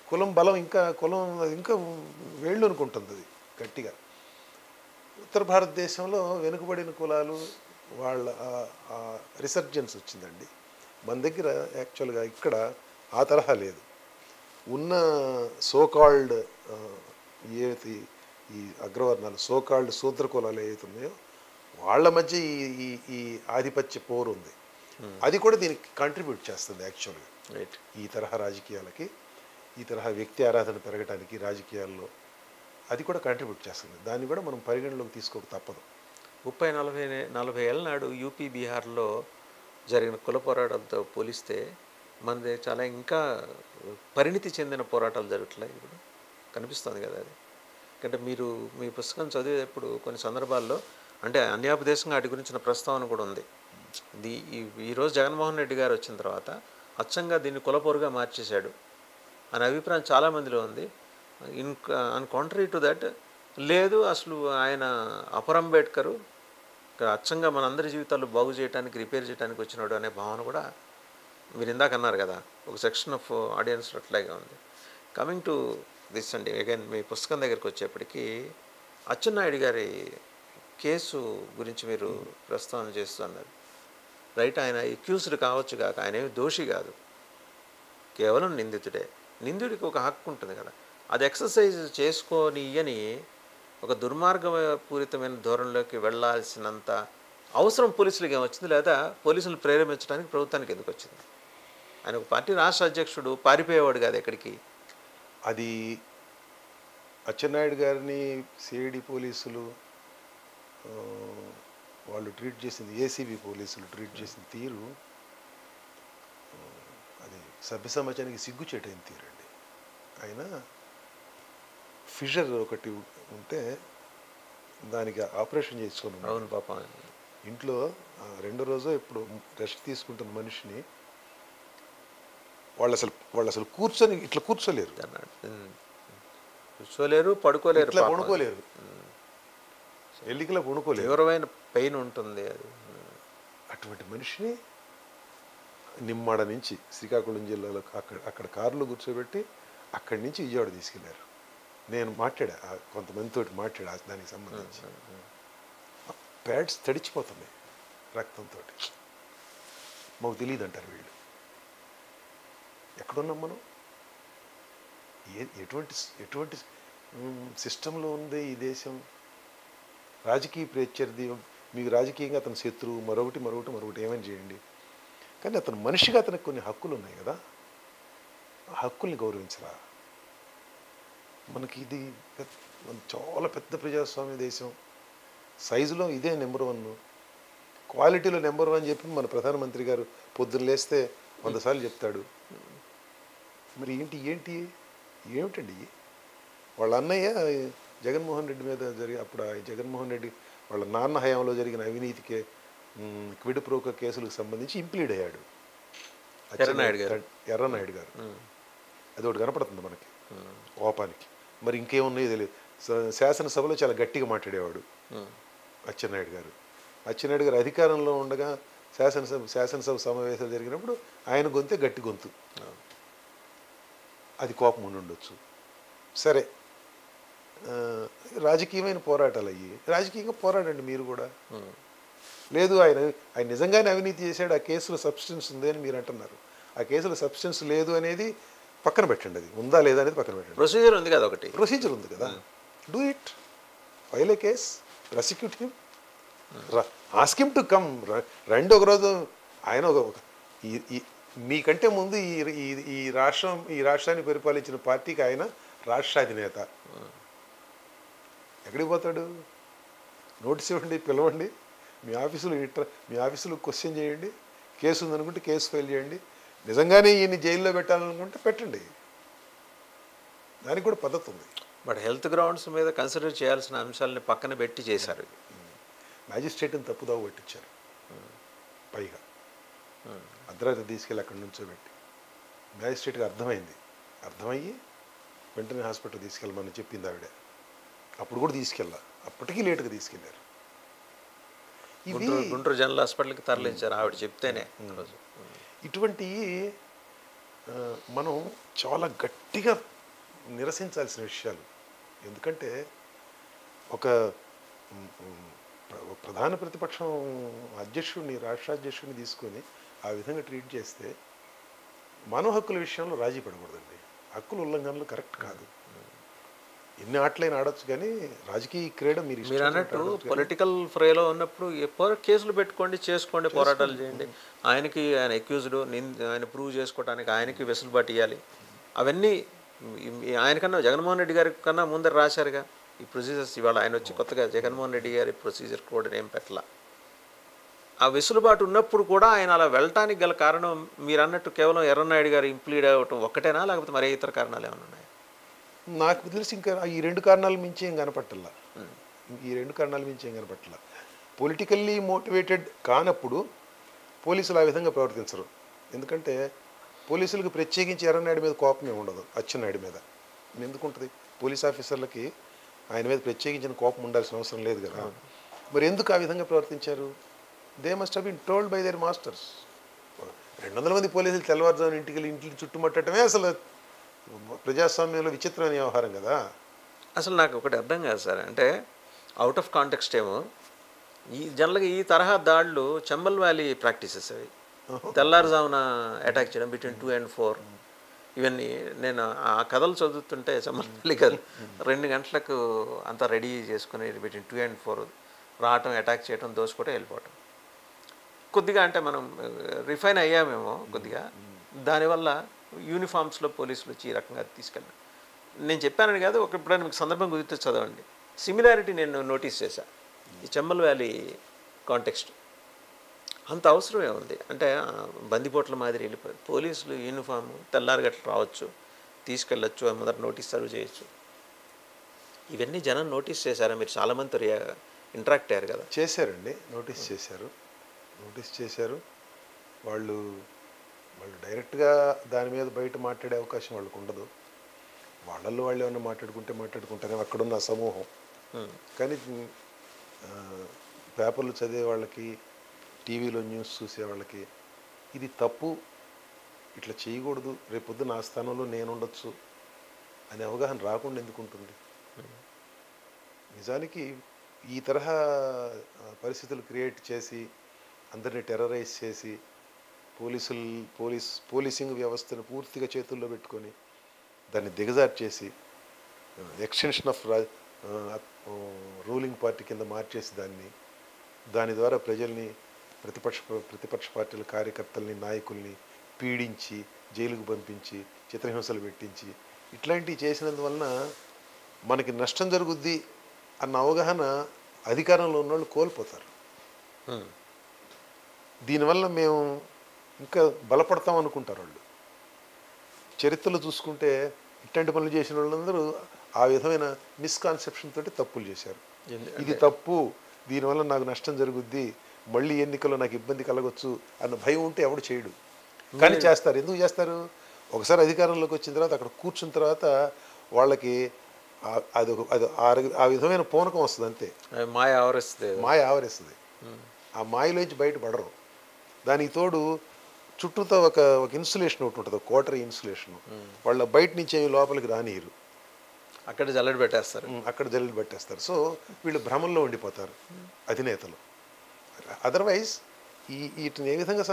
కులం బలం ఇంకా వేళ్ళు అనుకుంటుంది అది గట్టిగా. ఉత్తర భారతదేశంలో వెనుకబడిన కులాలు వాళ్ళ రిసర్జెన్స్ వచ్చిందండి. మన దగ్గర యాక్చువల్గా ఇక్కడ ఆ తరహా లేదు. ఉన్న సోకాల్డ్ ఈ అగ్రవర్ణాలు, సోకాల్డ్ శూద్ర కులాలు ఏవైతే ఉన్నాయో వాళ్ళ మధ్య ఈ ఆధిపత్య పోరు ఉంది. అది కూడా దీనికి కంట్రిబ్యూట్ చేస్తుంది యాక్చువల్గా. ఈ తరహా రాజకీయాలకి, ఈ తరహా వ్యక్తి ఆరాధన పెరగడానికి రాజకీయాల్లో అది కూడా కంట్రిబ్యూట్ చేస్తుంది. దాన్ని కూడా మనం పరిగణలోకి తీసుకోక తప్పదు. 30-40 ఏళ్ళ నాడు యూపీ, బీహార్లో జరిగిన కుల పోరాటాలతో పోలిస్తే మనది చాలా ఇంకా పరిణితి చెందిన పోరాటాలు జరుగుతున్నాయి ఇప్పుడు కనిపిస్తుంది కదా. అది ఎందుకంటే మీరు మీ పుస్తకం చదివేటప్పుడు కొన్ని సందర్భాల్లో అంటే అన్యాపదేశంగా వాటి గురించిన ప్రస్తావన కూడా ఉంది. ఈరోజు జగన్మోహన్ రెడ్డి గారు వచ్చిన తర్వాత అచ్చంగా దీన్ని కులపోరుగా మార్చేశాడు అనే అభిప్రాయం చాలామందిలో ఉంది. అన్ కాంట్రీ టు దట్ లేదు, అసలు ఆయన అపర్ అంబేద్కరు అచ్చంగా మనందరి జీవితాలు బాగు చేయడానికి, రిపేర్ చేయడానికి వచ్చినాడు అనే భావన కూడా మీరు ఇందాక అన్నారు కదా, ఒక సెక్షన్ ఆఫ్ ఆడియన్స్ అట్లాగే ఉంది. కమింగ్ టు దిస్ అండి, అగైన్ మీ పుస్తకం దగ్గరికి వచ్చేప్పటికీ అచ్చెన్నాయుడు గారి కేసు గురించి మీరు ప్రస్తావన చేస్తున్నారు. రైట్, ఆయన అక్యూజ్డ్ కావచ్చు కాక ఆయన ఏమి దోషి కాదు, కేవలం నిందితుడే. నిందితుడికి ఒక హక్కు ఉంటుంది కదా, అది ఎక్సర్సైజ్ చేసుకొని అని ఒక దుర్మార్గపూరితమైన ధోరణిలోకి వెళ్లాల్సినంత అవసరం పోలీసులకి ఏమొచ్చింది, లేదా పోలీసులు ప్రేరేపించడానికి ప్రభుత్వానికి ఎందుకు వచ్చింది? ఆయన ఒక పార్టీ రాష్ట్ర అధ్యక్షుడు, పారిపోయేవాడు కాదు ఎక్కడికి. అది అచ్చెన్నాయుడు గారిని సిఐడి పోలీసులు ఆ, వాళ్ళు ట్రీట్ చేసింది, ఏసీబీ పోలీసులు ట్రీట్ చేసిన తీరు అది సభ్య సమాజానికి సిగ్గుచేటైన తీరండి. ఆయన ఫిషర్ ఒకటి ఉంటే దానికి ఆపరేషన్ చేసుకుని ఉన్నాడు. అవును పాపం. ఇంట్లో రెండో రోజు ఇప్పుడు రెస్ట్ తీసుకుంటున్న మనిషిని వాళ్ళు అసలు కూర్చొని ఇట్లా కూర్చోలేరు, కూర్చోలేరు, పడుకోలేరు, ఇట్లా పడుకోలేరు, ఎల్లికలా పడుకోలేరు, తీవ్రమైన పెయిన్ ఉంటుంది అది. అటువంటి మనిషిని నిమ్మాడ నుంచి శ్రీకాకుళం జిల్లాలో అక్కడ కారులో కూర్చోబెట్టి అక్కడి నుంచి విజయవాడ తీసుకెళ్లారు. నేను మాట్లాడా కొంతమందితో మాట్లాడా దానికి సంబంధించి. ప్యాడ్స్ తడిచిపోతున్నాయి రక్తంతో. మాకు తెలియదు అంటారు వీళ్ళు. ఎక్కడున్నాం మనం? ఎటువంటి సిస్టంలో ఉంది ఈ దేశం? రాజకీయ ప్రత్యర్థి, మీకు రాజకీయంగా అతని శత్రువు, మరొకటి ఏమని చేయండి, కానీ అతను మనిషిగా అతనికి కొన్ని హక్కులు ఉన్నాయి కదా, ఆ హక్కుల్ని గౌరవించరా? మనకి ఇది చాలా పెద్ద ప్రజాస్వామ్య దేశం. సైజులో ఇదే నెంబర్ 1, క్వాలిటీలో నెంబర్ 1 చెప్పి మన ప్రధానమంత్రి గారు పొద్దున్న లేస్తే 100 సార్లు చెప్తాడు. మరి ఏమిటండి? వాళ్ళ అన్నయ్య జగన్మోహన్ రెడ్డి మీద అప్పుడు జగన్మోహన్ రెడ్డి వాళ్ళ నాన్న హయాంలో జరిగిన అవినీతికే క్విడ్ ప్రోకో కేసులకు సంబంధించి ఇంప్లీడ్ అయ్యాడు ఎర్రనాయుడు గారు. అది ఒకటి కనపడుతుంది మనకి కోపానికి. మరి ఇంకేమున్నాయో తెలియదు. శాసనసభలో చాలా గట్టిగా మాట్లాడేవాడు అచ్చెన్నాయుడు గారు అధికారంలో ఉండగా శాసనసభ సమావేశాలు జరిగినప్పుడు ఆయన గొంతే గట్టి గొంతు. అది కోపం ఉండొచ్చు. సరే, రాజకీయమైన పోరాటాలు అయ్యి రాజకీయంగా పోరాడండి మీరు కూడా. లేదు, ఆయన నిజంగానే అవినీతి చేశాడు, ఆ కేసులో సబ్స్టెన్స్ ఉంది అని మీరు అంటున్నారు. ఆ కేసులో సబ్స్టెన్స్ లేదు అనేది పక్కన పెట్టండి, అది ఉందా లేదా అనేది పక్కన పెట్టండి. ప్రొసీజర్ ఉంది కదా, ప్రొసీజర్ ఉంది కదా, do it, file A case, prosecute him, ask him to come. రండి ఒక రోజు. ఆయన మీకంటే ముందు ఈ రాష్ట్రాన్ని పరిపాలించిన పార్టీకి ఆయన రాష్ట్రాధినేత. ఎక్కడికి పోతాడు? నోటీస్ ఇవ్వండి, పిలవండి, మీ ఆఫీసులో క్వశ్చన్ చేయండి, కేసు ఉందనుకుంటే కేసు ఫైల్ చేయండి, నిజంగానే ఈయన్ని జైల్లో పెట్టాలనుకుంటే పెట్టండి. దానికి కూడా పద్ధతి ఉంది. బట్ హెల్త్ గ్రౌండ్స్ మీద కన్సిడర్ చేయాల్సిన అంశాలని పక్కన పెట్టి చేశారు. మ్యాజిస్ట్రేట్ని తప్పుదావ పట్టించారు. పైగా అర్ధరాత్రి తీసుకెళ్ళి అక్కడి నుంచో పెట్టి మ్యాజిస్ట్రేట్కి అర్థమయ్యి వెంటనే హాస్పిటల్ తీసుకెళ్ళమని చెప్పింది ఆవిడ. అప్పుడు కూడా అప్పటికీ లేటుగా తీసుకెళ్లారు. గుంటూరు జనరల్ హాస్పిటల్కి తరలించారు ఆవిడ చెప్తేనే. ఇటువంటి మనం చాలా గట్టిగా నిరసించాల్సిన విషయాలు. ఎందుకంటే ఒక ప్రధాన ప్రతిపక్షం అధ్యక్షుడిని, రాష్ట్ర అధ్యక్షుడిని తీసుకొని ఆ విధంగా ట్రీట్ చేస్తే మానవ హక్కుల విషయంలో రాజీ పడకూడదండి. హక్కుల ఉల్లంఘనలు కరెక్ట్ కాదు. ఎన్ని ఆటలైనా ఆడొచ్చు, కానీ రాజకీయ క్రీడ మీరు అన్నట్టు పొలిటికల్ ఫ్రేలో ఉన్నప్పుడు కేసులు పెట్టుకోండి, చేసుకోండి, పోరాటాలు చేయండి. ఆయన అక్యూజ్డ్, ఆయన ప్రూవ్ చేసుకోవడానికి ఆయనకి వెసులుబాటు ఇవ్వాలి. అవన్నీ ఆయనకన్నా జగన్మోహన్ రెడ్డి గారి కన్నా ముందర రాశారుగా ఈ ప్రొసీజర్స్. ఇవాళ ఆయన వచ్చి కొత్తగా జగన్మోహన్ రెడ్డి గారి ప్రొసీజర్ కోడ్ ఏం పెట్టలా. ఆ వెసులుబాటు ఉన్నప్పుడు కూడా ఆయన అలా వెళ్ళటానికి గల కారణం మీరు అన్నట్టు కేవలం ఎర్రనాయుడు గారు ఇంప్లీడ్ అవ్వటం ఒక్కటేనా, లేకపోతే మరే ఇతర కారణాలు ఏమైనా ఉన్నాయి? నాకు తెలిసి ఇంకా ఈ 2 కారణాల మించి ఏం కనపట్టల్లా. పొలిటికల్లీ మోటివేటెడ్ కానప్పుడు పోలీసులు ఆ విధంగా ప్రవర్తించరు. ఎందుకంటే పోలీసులకు ప్రత్యేకించి ఎర్రనాయుడు మీద కోపమే ఉండదు, అచ్చెన్నాయుడు మీద. ఎందుకు ఉంటుంది? పోలీస్ ఆఫీసర్లకి ఆయన మీద ప్రత్యేకించిన కోపం ఉండాల్సిన అవసరం లేదు కదా. మరి ఎందుకు ఆ విధంగా ప్రవర్తించారు? They must have been told by their masters. 200 మంది పోలీసులు తెల్లవారుజామున ఇంటిని చుట్టుముట్టడమే అసలు ప్రజాస్వామ్యంలో విచిత్రమైన వ్యవహారం కదా. అసలు నాకు ఒకటి అర్థం కాదు సార్, అంటే అవుట్ ఆఫ్ కాంటెక్స్ట్ ఏమో జనరల్గా ఈ తరహా దాడులు చంబల్ వ్యాలీ ప్రాక్టీసెస్ అవి. తెల్లారుజామున అటాక్ చేయడం బిట్వీన్ 2 and 4. ఇవన్నీ నేను ఆ కథలు చదువుతుంటే చంబల్ వ్యాలీ కథలు 2 గంటలకు అంతా రెడీ చేసుకుని బిట్వీన్ 2 and 4 రావటం, అటాక్ చేయడం, దోసుకోవటం, వెళ్ళిపోవటం. కొద్దిగా అంటే మనం రిఫైన్ అయ్యామేమో కొద్దిగా, దానివల్ల యూనిఫామ్స్లో పోలీసులు వచ్చి ఈ రకంగా తీసుకెళ్ళారు. నేను చెప్పానని కాదు, ఒక ఎప్పుడైనా మీకు సందర్భం కుదిరితే చదవండి. సిమిలారిటీ నేను నోటీస్ చేశా ఈ చెమ్మల్ వ్యాలీ కాంటెక్స్ట్. అంత అవసరమే ఉంది అంటే బందిపోట్ల మాదిరి వెళ్ళిపోయి పోలీసులు యూనిఫామ్ తెల్లారగట్ల రావచ్చు, తీసుకెళ్ళచ్చు, మొదట నోటీస్ సర్వ్ చేయొచ్చు. ఇవన్నీ జనం నోటీస్ చేశారా? మీరు చాలామందితో ఇంటరాక్ట్ అయ్యారు కదా. చేశారండి, నోటీస్ చేశారు. వాళ్ళు డైరెక్ట్గా దాని మీద బయట మాట్లాడే అవకాశం వాళ్ళకు ఉండదు. వాళ్ళు ఏమన్నా మాట్లాడుకుంటారే అక్కడున్న సమూహం. కానీ పేపర్లు చదివే వాళ్ళకి, టీవీలో న్యూస్ చూసే వాళ్ళకి ఇది తప్పు, ఇట్లా చేయకూడదు, రేపొద్దున ఆ స్థానంలో నేను ఉండొచ్చు అనే అవగాహన రాకుండా ఎందుకు ఉంటుంది? నిజానికి ఈ తరహా పరిస్థితులు క్రియేట్ చేసి అందరినీ టెర్రరైజ్ చేసి పోలీసింగ్ వ్యవస్థను పూర్తిగా చేతుల్లో పెట్టుకొని దాన్ని దిగజారు చేసి ఎక్స్టెన్షన్ ఆఫ్ రూలింగ్ పార్టీ కింద మార్చేసి దాని ద్వారా ప్రజల్ని, ప్రతిపక్ష పార్టీల కార్యకర్తల్ని, నాయకుల్ని పీడించి జైలుకు పంపించి చిత్రహింసలు పెట్టించి ఇట్లాంటివి చేసినందువలన మనకి నష్టం జరుగుద్ది అన్న అవగాహన అధికారంలో ఉన్నవాళ్ళు కోల్పోతారు. దీనివల్ల మేము ఇంకా బలపడతాం అనుకుంటారు వాళ్ళు. చరిత్రలో చూసుకుంటే ఇట్లాంటి పనులు చేసిన వాళ్ళందరూ ఆ విధమైన మిస్కాన్సెప్షన్ తోటి తప్పులు చేశారు. ఇది తప్పు, దీనివల్ల నాకు నష్టం జరుగుద్ది, మళ్ళీ ఎన్నికల్లో నాకు ఇబ్బంది కలగొచ్చు అన్న భయం ఉంటే ఎవడు చేయడు. కానీ చేస్తారు. ఎందుకు చేస్తారు? ఒకసారి అధికారంలోకి వచ్చిన తర్వాత అక్కడ కూర్చున్న తర్వాత వాళ్ళకి అది ఆ విధమైన పూనకం వస్తుంది, అంతే. మాయ ఆవరిస్తుంది. ఆ మాయలోంచి బయటపడరు. దానికి తోడు చుట్టూతో ఒక ఇన్సులేషన్ ఒకటి ఉంటుంది, కోటరీ ఇన్సులేషన్. వాళ్ళ బయట నుంచి ఏమి లోపలికి రానియరు, అక్కడ జల్లెడ పెట్టేస్తారు. సో వీళ్ళు భ్రమంలో ఉండిపోతారు అధినేతలు. అదర్వైజ్ వీటిని ఏ విధంగా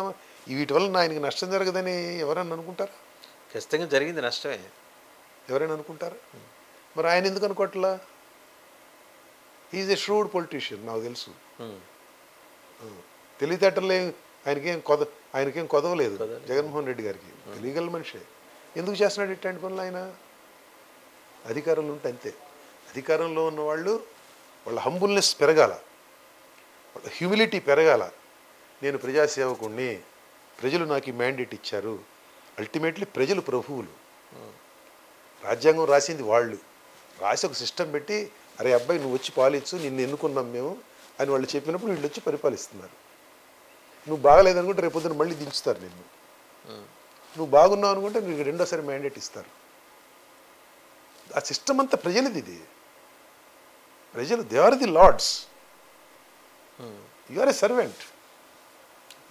వీటి వల్ల ఆయనకి నష్టం జరగదని ఎవరైనా అనుకుంటారా? ఖచ్చితంగా జరిగింది నష్టమే. ఎవరైనా అనుకుంటారా? మరి ఆయన ఎందుకు అనుకోవట్లా? హీఈస్ ఎ ష్రూడ్ పొలిటీషియన్, నాకు తెలుసు. తెలివితేటలే ఆయనకేం కొదవలేదు జగన్మోహన్ రెడ్డి గారికి. తెలియగల మనిషే. ఎందుకు చేస్తున్నాడు ఇట్లాంటి పనులు ఆయన? అధికారంలో ఉంటే అంతే. అధికారంలో ఉన్న వాళ్ళ హంబుల్నెస్ పెరగాల, వాళ్ళ హ్యూమిలిటీ పెరగాల. నేను ప్రజాసేవకుణ్ణి, ప్రజలు నాకు ఈ మ్యాండేట్ ఇచ్చారు. అల్టిమేట్లీ ప్రజలు ప్రభువులు. రాజ్యాంగం రాసింది వాళ్ళు. రాసి ఒక సిస్టమ్ పెట్టి, అరే అబ్బాయి నువ్వు వచ్చి పాలించు, నిన్ను ఎన్నుకున్నాం మేము అని వాళ్ళు చెప్పినప్పుడు వీళ్ళు వచ్చి పరిపాలిస్తున్నారు. నువ్వు బాగలేదనుకుంటే రేపొద్దున మళ్ళీ దించుతారు నిన్ను. నువ్వు బాగున్నావు అనుకుంటే నీకు రెండోసారి మ్యాండేట్ ఇస్తారు. ఆ సిస్టమ్ అంతా ప్రజలది. ఇది ప్రజలు, they are the lords, you are a servant.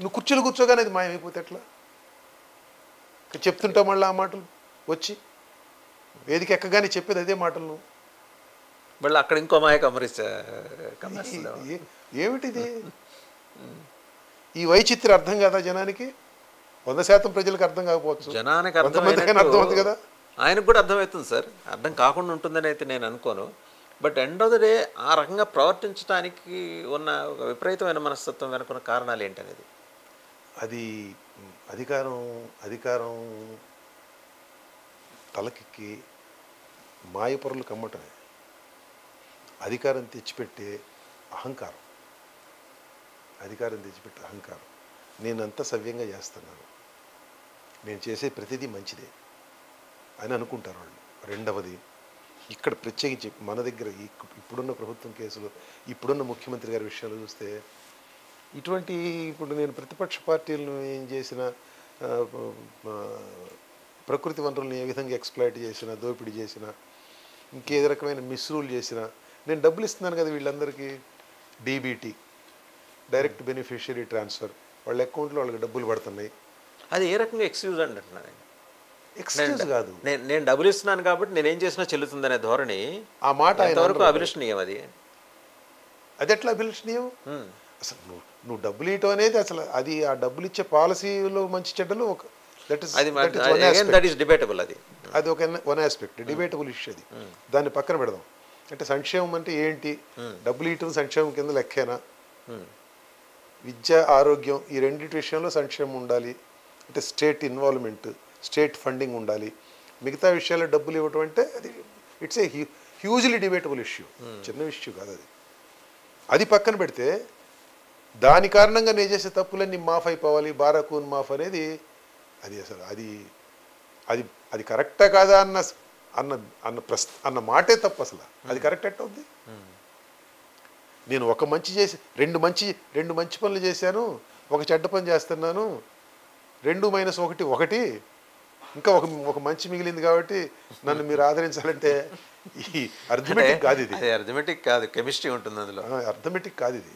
నువ్వు కుర్చీలు కూర్చోగానే అది మాయమైపోతే ఎట్లా? చెప్తుంటావు మళ్ళీ ఆ మాటలు వచ్చి వేదిక ఎక్కగానే చెప్పేది అదే మాటలు. నువ్వు మళ్ళీ అక్కడ ఇంకో మాయ ఏమిటిది? ఈ వైచిత్ర అర్థం కదా జనానికి. 100% ప్రజలకు అర్థం కాకపోవచ్చు, జనానికి అర్థం అవుతుంది కదా. ఆయనకు కూడా అర్థమవుతుంది సార్. అర్థం కాకుండా ఉంటుందని అయితే నేను అనుకోను. But end of the day ఆ రకంగా ప్రవర్తించడానికి ఉన్న ఒక విపరీతమైన మనస్తత్వం వెనుకున్న కారణాలు ఏంటనేది, అది అధికారం తలకెక్కి మాయపొరలు కమ్మటమే. అధికారం తెచ్చిపెట్టే అహంకారం. నేనంతా సవ్యంగా చేస్తున్నాను, నేను చేసే ప్రతిదీ మంచిదే అని అనుకుంటారు వాళ్ళు. రెండవది, ఇక్కడ ప్రత్యేకించి మన దగ్గర ఇప్పుడున్న ప్రభుత్వం కేసులు, ఇప్పుడున్న ముఖ్యమంత్రి గారి విషయాలు చూస్తే ఇప్పుడు నేను ప్రతిపక్ష పార్టీలను ఏం చేసిన, ప్రకృతి వనరులను ఏ విధంగా ఎక్స్ప్లాయిట్ చేసినా, దోపిడీ చేసినా, ఇంకే రకమైన మిస్రూల్ చేసినా నేను డబ్బులు ఇస్తున్నాను కదా వీళ్ళందరికీ. డీబీటీ, డైరెక్ట్ బెనిఫిషియరీ ట్రాన్స్ఫర్, వాళ్ళ అకౌంట్లో వాళ్ళకి డబ్బులు పడుతున్నాయి. అది ఏ రకంగా ఎక్స్క్యూజ్ అంటున్నాను? ఎక్స్క్యూజ్ కాదు. నేను డబ్బులు ఇస్తున్నాను కాబట్టి నేనేం చేసినా చెల్లుతుందనే ధోరణి, ఆ మాట ఎంతవరకు అభిలషణీయం? అది ఎట్లా అభిలషణీయం? అసలు నువ్వు డబ్బులు ఇవ్వటం అనేది అసలు అది ఆ డబ్బులు ఇచ్చే పాలసీలో మంచి చెడ్డలు ఒక డిబేటబుల్. అది ఒక వన్ ఆస్పెక్ట్, డిబేటబుల్ ఇష్యూ. అది దాన్ని పక్కన పెడదాం. అంటే సంక్షేమం అంటే ఏంటి? డబ్బులు ఇవ్వటం సంక్షేమం కింద లెక్కేనా? విద్య ఆరోగ్యం ఈ రెండింటి విషయంలో సంక్షేమం ఉండాలి, అంటే స్టేట్ ఇన్వాల్వ్మెంట్, స్టేట్ ఫండింగ్ ఉండాలి. మిగతా విషయాల్లో డబ్బులు ఇవ్వటం అంటే అది it's a hugely debatable issue, చిన్న ఇష్యూ కాదు అది. అది పక్కన పెడితే దాని కారణంగా నేను చేసే తప్పులన్నీ మాఫ్ అయిపోవాలి, బారాకూన్ మాఫ్ అనేది అది అసలు అది అది అది కరెక్టా కాదా అన్న అన్న అన్న అన్న మాటే తప్పు. అసలు అది కరెక్ట్ ఎట్ట ఉంది? నేను ఒక మంచి చేసి రెండు మంచి పనులు చేశాను, ఒక చెడ్డ పని చేస్తున్నాను, 2 - 1 1, ఇంకా ఒక మంచి మిగిలింది కాబట్టి నన్ను మీరు ఆదరించాలంటే ఈ అర్థమెటిక్ కాదు ఇది. అర్థమెటిక్ కాదు, కెమిస్ట్రీ ఉంటుంది అందులో. అర్థమెటిక్ కాదు ఇది.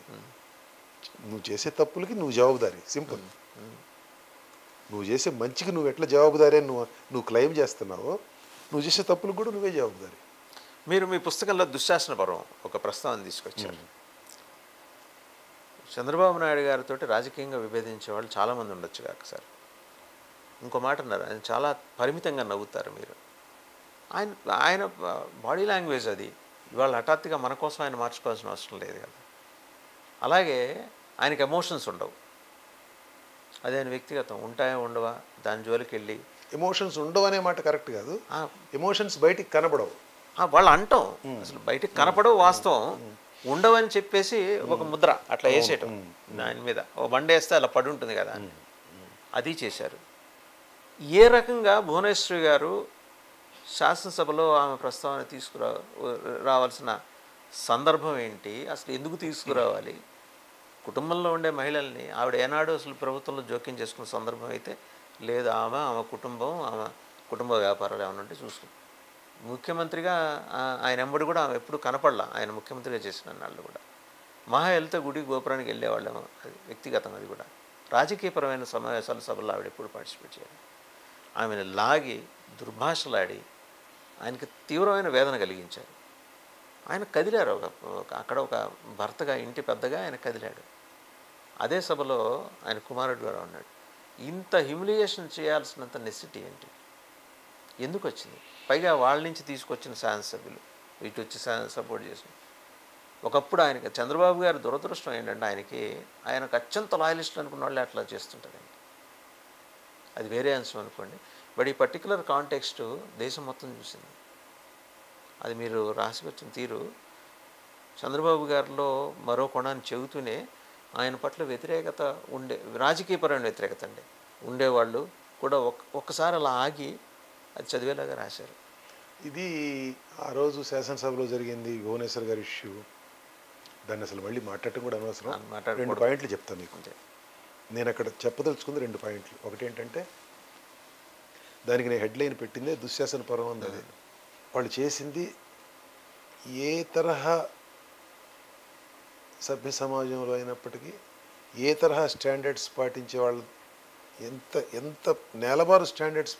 నువ్వు చేసే తప్పులకి నువ్వు జవాబుదారి, సింపుల్. నువ్వు చేసే మంచికి నువ్వు ఎట్లా జవాబుదారి అని నువ్వు క్లెయిమ్ చేస్తున్నావో, నువ్వు చేసే తప్పులకు కూడా నువ్వే జవాబుదారి. మీరు మీ పుస్తకంలో దుశ్శాసన పర్వం ఒక ప్రస్తావన తీసుకొచ్చారు. చంద్రబాబు నాయుడు గారితో రాజకీయంగా విభేదించే వాళ్ళు చాలామంది ఉండొచ్చు కాక సార్. ఇంకో మాట అన్నారు, ఆయన చాలా పరిమితంగా నవ్వుతారు మీరు. ఆయన బాడీ లాంగ్వేజ్ అది. ఇవాళ హఠాత్తుగా మన కోసం ఆయన మార్చుకోవాల్సిన అవసరం లేదు కదా. అలాగే ఆయనకి ఎమోషన్స్ ఉండవు, అదే ఆయన వ్యక్తిగతం. ఉంటాయా ఉండవా దాని జోలికి వెళ్ళి ఎమోషన్స్ ఉండవు అనే మాట కరెక్ట్ కాదు. ఎమోషన్స్ బయటికి కనబడవు, వాళ్ళు అంటాం, అసలు బయటికి కనపడవు. వాస్తవం ఉండవని చెప్పేసి ఒక ముద్ర అట్లా వేసేయటం ఆయన మీద, ఓ బండేస్తే అలా పడి ఉంటుంది కదా, అది చేశారు. ఏ రకంగా భువనేశ్వరి గారు శాసనసభలో ఆమె ప్రస్తావన రావాల్సిన సందర్భం ఏంటి, అసలు ఎందుకు తీసుకురావాలి? కుటుంబంలో ఉండే మహిళల్ని ఆవిడ ఏనాడు అసలు ప్రభుత్వంలో జోక్యం చేసుకున్న సందర్భం అయితే లేదు. ఆమె కుటుంబం, ఆమె కుటుంబ వ్యాపారాలు ఏమైనా ఉంటే చూసుకుంది. ముఖ్యమంత్రిగా ఆయన ఎంబడి కూడా ఆమె ఎప్పుడు కనపడలా, ఆయన ముఖ్యమంత్రిగా చేసిన నాళ్ళు కూడా. మహా వెళ్తే గుడి గోపురానికి వెళ్ళేవాళ్ళేమో, అది వ్యక్తిగతం. అది కూడా రాజకీయపరమైన సమావేశాల సభల్లో ఆవిడ ఎప్పుడు పార్టిసిపేట్ చేయాలి. ఆమెను లాగి దుర్భాషలాడి ఆయనకి తీవ్రమైన వేదన కలిగించారు. ఆయన కదిలారు, అక్కడ ఒక భర్తగా, ఇంటి పెద్దగా ఆయన కదిలాడు. అదే సభలో ఆయన కుమారుడు గారు ఉన్నాడు. ఇంత హ్యూమిలియేషన్ చేయాల్సినంత నెసిటీ ఏంటి, ఎందుకు వచ్చింది? పైగా వాళ్ళ నుంచి తీసుకొచ్చిన శాసనసభ్యులు ఇటు వచ్చి సపోర్ట్ చేసిన. ఒకప్పుడు ఆయనకి చంద్రబాబు గారి దురదృష్టం ఏంటంటే ఆయనకు అత్యంత లాయలిస్ట్ అనుకున్న వాళ్ళే అట్లా చేస్తుంటారండి. అది వేరే అంశం అనుకోండి. బట్ ఈ పర్టికులర్ కాంటెక్స్ట్ దేశం మొత్తం చూసింది. అది మీరు రాసి వచ్చిన తీరు చంద్రబాబు గారిలో మరో కోణాన్ని చెబుతూనే ఆయన పట్ల వ్యతిరేకత రాజకీయపరమైన వ్యతిరేకత ఉండేవాళ్ళు కూడా ఒక్కసారి అలా ఆగి అది చదివేలాగా రాశారు. ఇది ఆ రోజు శాసనసభలో జరిగింది భువనేశ్వర్ గారి ఇష్యూ. దాన్ని అసలు మళ్ళీ మాట్లాడటం కూడా అనవసరం. 2 పాయింట్లు చెప్తాను మీకు. నేను అక్కడ చెప్పదలుచుకుంది 2 పాయింట్లు. ఒకటి ఏంటంటే, దానికి నేను హెడ్లైన్ పెట్టిందే దుశ్శాసన పర్వం ఉంది. అదే వాళ్ళు చేసింది ఏ తరహా సభ్య సమాజంలో అయినప్పటికీ, ఏ తరహా స్టాండర్డ్స్ పాటించే వాళ్ళు, ఎంత నేలబారు స్టాండర్డ్స్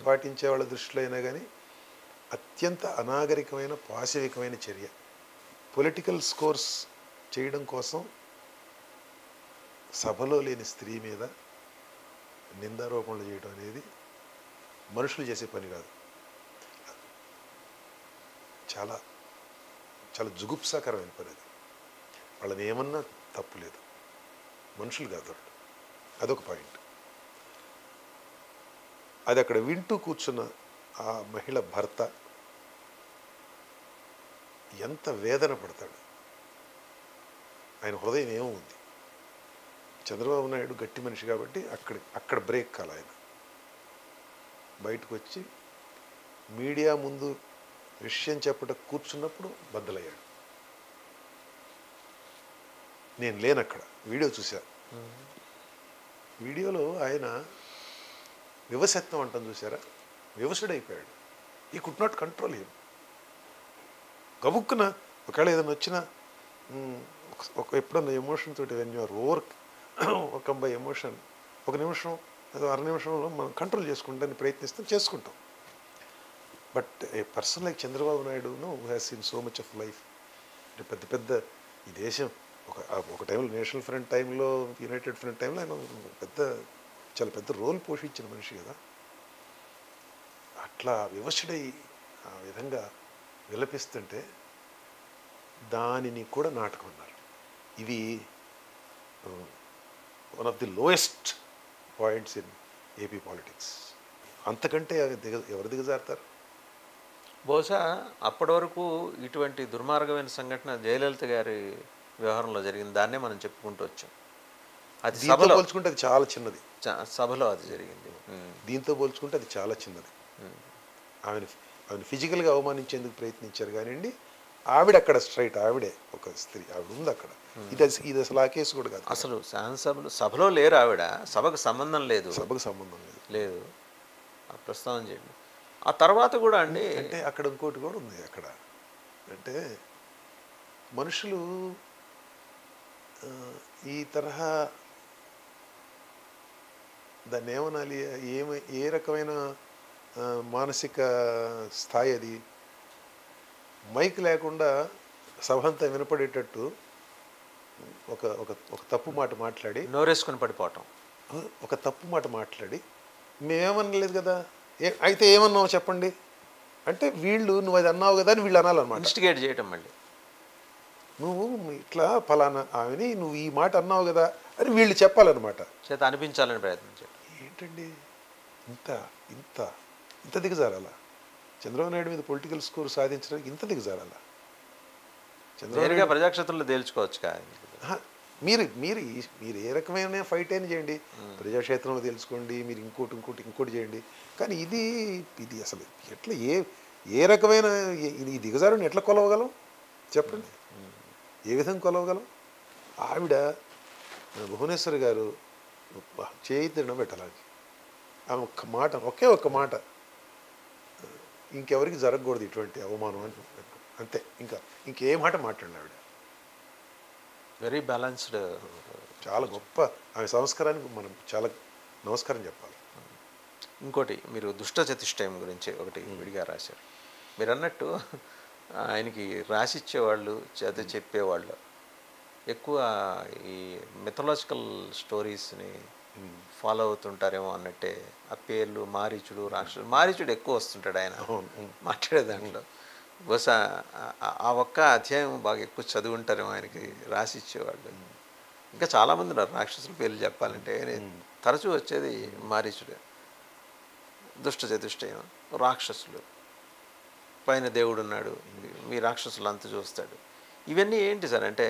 పాటించే వాళ్ళ దృష్టిలో అయినా కానీ అత్యంత అనాగరికమైన, పాశవికమైన చర్య. పొలిటికల్ స్కోర్స్ చేయడం కోసం సభలో లేని స్త్రీ మీద నిందారోపణలు చేయడం అనేది మనుషులు చేసే పని కాదు. చాలా చాలా జుగుప్సాకరమైన పని అది. వాళ్ళని ఏమన్నా తప్పు లేదు, మనుషులు కాదు వాళ్ళు. అదొక పాయింట్. అది అక్కడ వింటూ కూర్చున్న ఆ మహిళ భర్త ఎంత వేదన పడతాడు. ఆయన హృదయం ఏమో ఉంది. చంద్రబాబు నాయుడు గట్టి మనిషి కాబట్టి అక్కడ బ్రేక్ కాల. ఆయన బయటకు వచ్చి మీడియా ముందు విషయం చెప్పడం కూర్చున్నప్పుడు బద్దలయ్యాడు. నేను లేనక్కడ, వీడియో చూశాను. వీడియోలో ఆయన వివసత్వం అంటాం చూసారా, వివసుడైపోయాడు. ఈ కుడ్ నాట్ కంట్రోల్ హిమ్. గబుక్కున ఒకవేళ ఏదైనా వచ్చినా ఎప్పుడన్నా ఎమోషన్ తోటి when you're overcome by emotion, 1 నిమిషం ఏదో 1/2 నిమిషంలో మనం కంట్రోల్ చేసుకుంటానికి చేసుకుంటాం. But a person like Chandrababu Naidu who has seen so much of life, అంటే పెద్ద ఈ దేశం ఒక టైంలో నేషనల్ ఫ్రంట్ టైంలో, యునైటెడ్ ఫ్రంట్ టైంలో ఆయన చాలా పెద్ద రోల్ పోషించిన మనిషి కదా. అట్లా వివశుడై ఆ విధంగా విలపిస్తుంటే దానిని కూడా నాటకం అన్నారు. ఇది one of the lowest points in AP politics. అంతకంటే ఎవరు దిగజారుతారు? బహుశా అప్పటి వరకు ఇటువంటి దుర్మార్గమైన సంఘటన జయలలిత గారి వ్యవహారంలో జరిగింది, దాన్నే మనం చెప్పుకుంటూ వచ్చాం. అది దీంతో సభలో పోల్చుకుంటే అది చాలా చిన్నది. సభలో అది జరిగింది. దీంతో పోల్చుకుంటే అది చాలా చిన్నది. ఆమెను ఫిజికల్గా అవమానించేందుకు ప్రయత్నించారు కానివ్వండి, ఆవిడ అక్కడ స్ట్రైట్, ఆవిడే ఒక స్త్రీ, ఆవిడ ఉంది అక్కడ. ఇది అసలు ఆ కేసు కూడా కాదు. అసలు శాసనసభలో సభలో లేరు ఆవిడ, సభకు సంబంధం లేదు, సభకు సంబంధం లేదు. లేదు ప్రస్తావన చేయండి. ఆ తర్వాత కూడా అండి, అంటే అక్కడ ఇంకోటి కూడా ఉంది. అక్కడ అంటే మనుషులు ఈ తరహా దాన్ని ఏమనాలి, ఏ రకమైన మానసిక స్థాయి అది, మైక్ లేకుండా సభ అంతా వినపడేటట్టు ఒక ఒక ఒక తప్పు మాట మాట్లాడి, నోరేసుకుని పడిపోవటం, ఒక తప్పు మాట మాట్లాడి, మేమేమనలేదు కదా, అయితే ఏమన్నావు చెప్పండి అంటే, వీళ్ళు నువ్వు అది అన్నావు కదా అని వీళ్ళు అనాలన్నమాట. ఇన్స్టిగేట్ చేయటం, మళ్ళీ నువ్వు ఇట్లా ఫలానా ఆమెని నువ్వు ఈ మాట అన్నావు కదా అని వీళ్ళు చెప్పాలన్నమాట. చేత అనిపించాలని ప్రయత్నించాడు. ఏంటండి ఇంత ఇంత ఇంత దిగజారాలా? చంద్రబాబు నాయుడు మీద పొలిటికల్ స్కోర్ సాధించడానికి ఇంత దిగజారాలా? నేరుగా ప్రజాక్షేత్రంలో తేల్చుకోవచ్చు కాదు. మీరు మీరు మీరు ఏ రకమైన ఫైట్ అయినా చేయండి, ప్రజాక్షేత్రంలో తెలుసుకోండి, మీరు ఇంకోటి చేయండి. కానీ ఇది అసలు ఎట్లా ఏ రకమైన ఈ దిగజారుని ఎట్లా కొలవగలం చెప్పండి? ఏ విధంగా కొలవగలం? ఆవిడ భువనేశ్వర్ గారు చేయి తినడం పెట్టాలి. ఆమె ఒకే ఒక్క మాట, ఇంకెవరికి జరగకూడదు ఇటువంటి అవమానం అని, అంతే. ఇంకే మాట మాట్లాడిన ఆవిడ వెరీ బ్యాలెన్స్డ్. చాలా గొప్ప ఆమె సంస్కారానికి మనం చాలా నమస్కారం చెప్పాలి. ఇంకోటి, మీరు దుష్ట చతుష్టయం గురించి ఒకటి విడిగా రాశారు. మీరు అన్నట్టు ఆయనకి రాసిచ్చేవాళ్ళు, చెప్పేవాళ్ళు ఎక్కువ ఈ మిథలాజికల్ స్టోరీస్ని ఫాలో అవుతుంటారేమో అన్నట్టే. ఆ పేర్లు మారీచుడు, రాక్షసుడు, మారీచుడు ఎక్కువ వస్తుంటాడు ఆయన మాట్లాడే దాంట్లో. బహుశా ఆ ఒక్క అధ్యాయం బాగా ఎక్కువ చదువుంటారేమో ఆయనకి రాసిచ్చేవాళ్ళు. ఇంకా చాలామంది ఉన్నారు రాక్షసుల పేర్లు చెప్పాలంటే, తరచూ వచ్చేది మారీచుడు, దుష్ట చతుష్టయం, రాక్షసులు, పైన దేవుడు ఉన్నాడు, మీ రాక్షసులు అంత చూస్తాడు. ఇవన్నీ ఏంటి సార్ అంటే,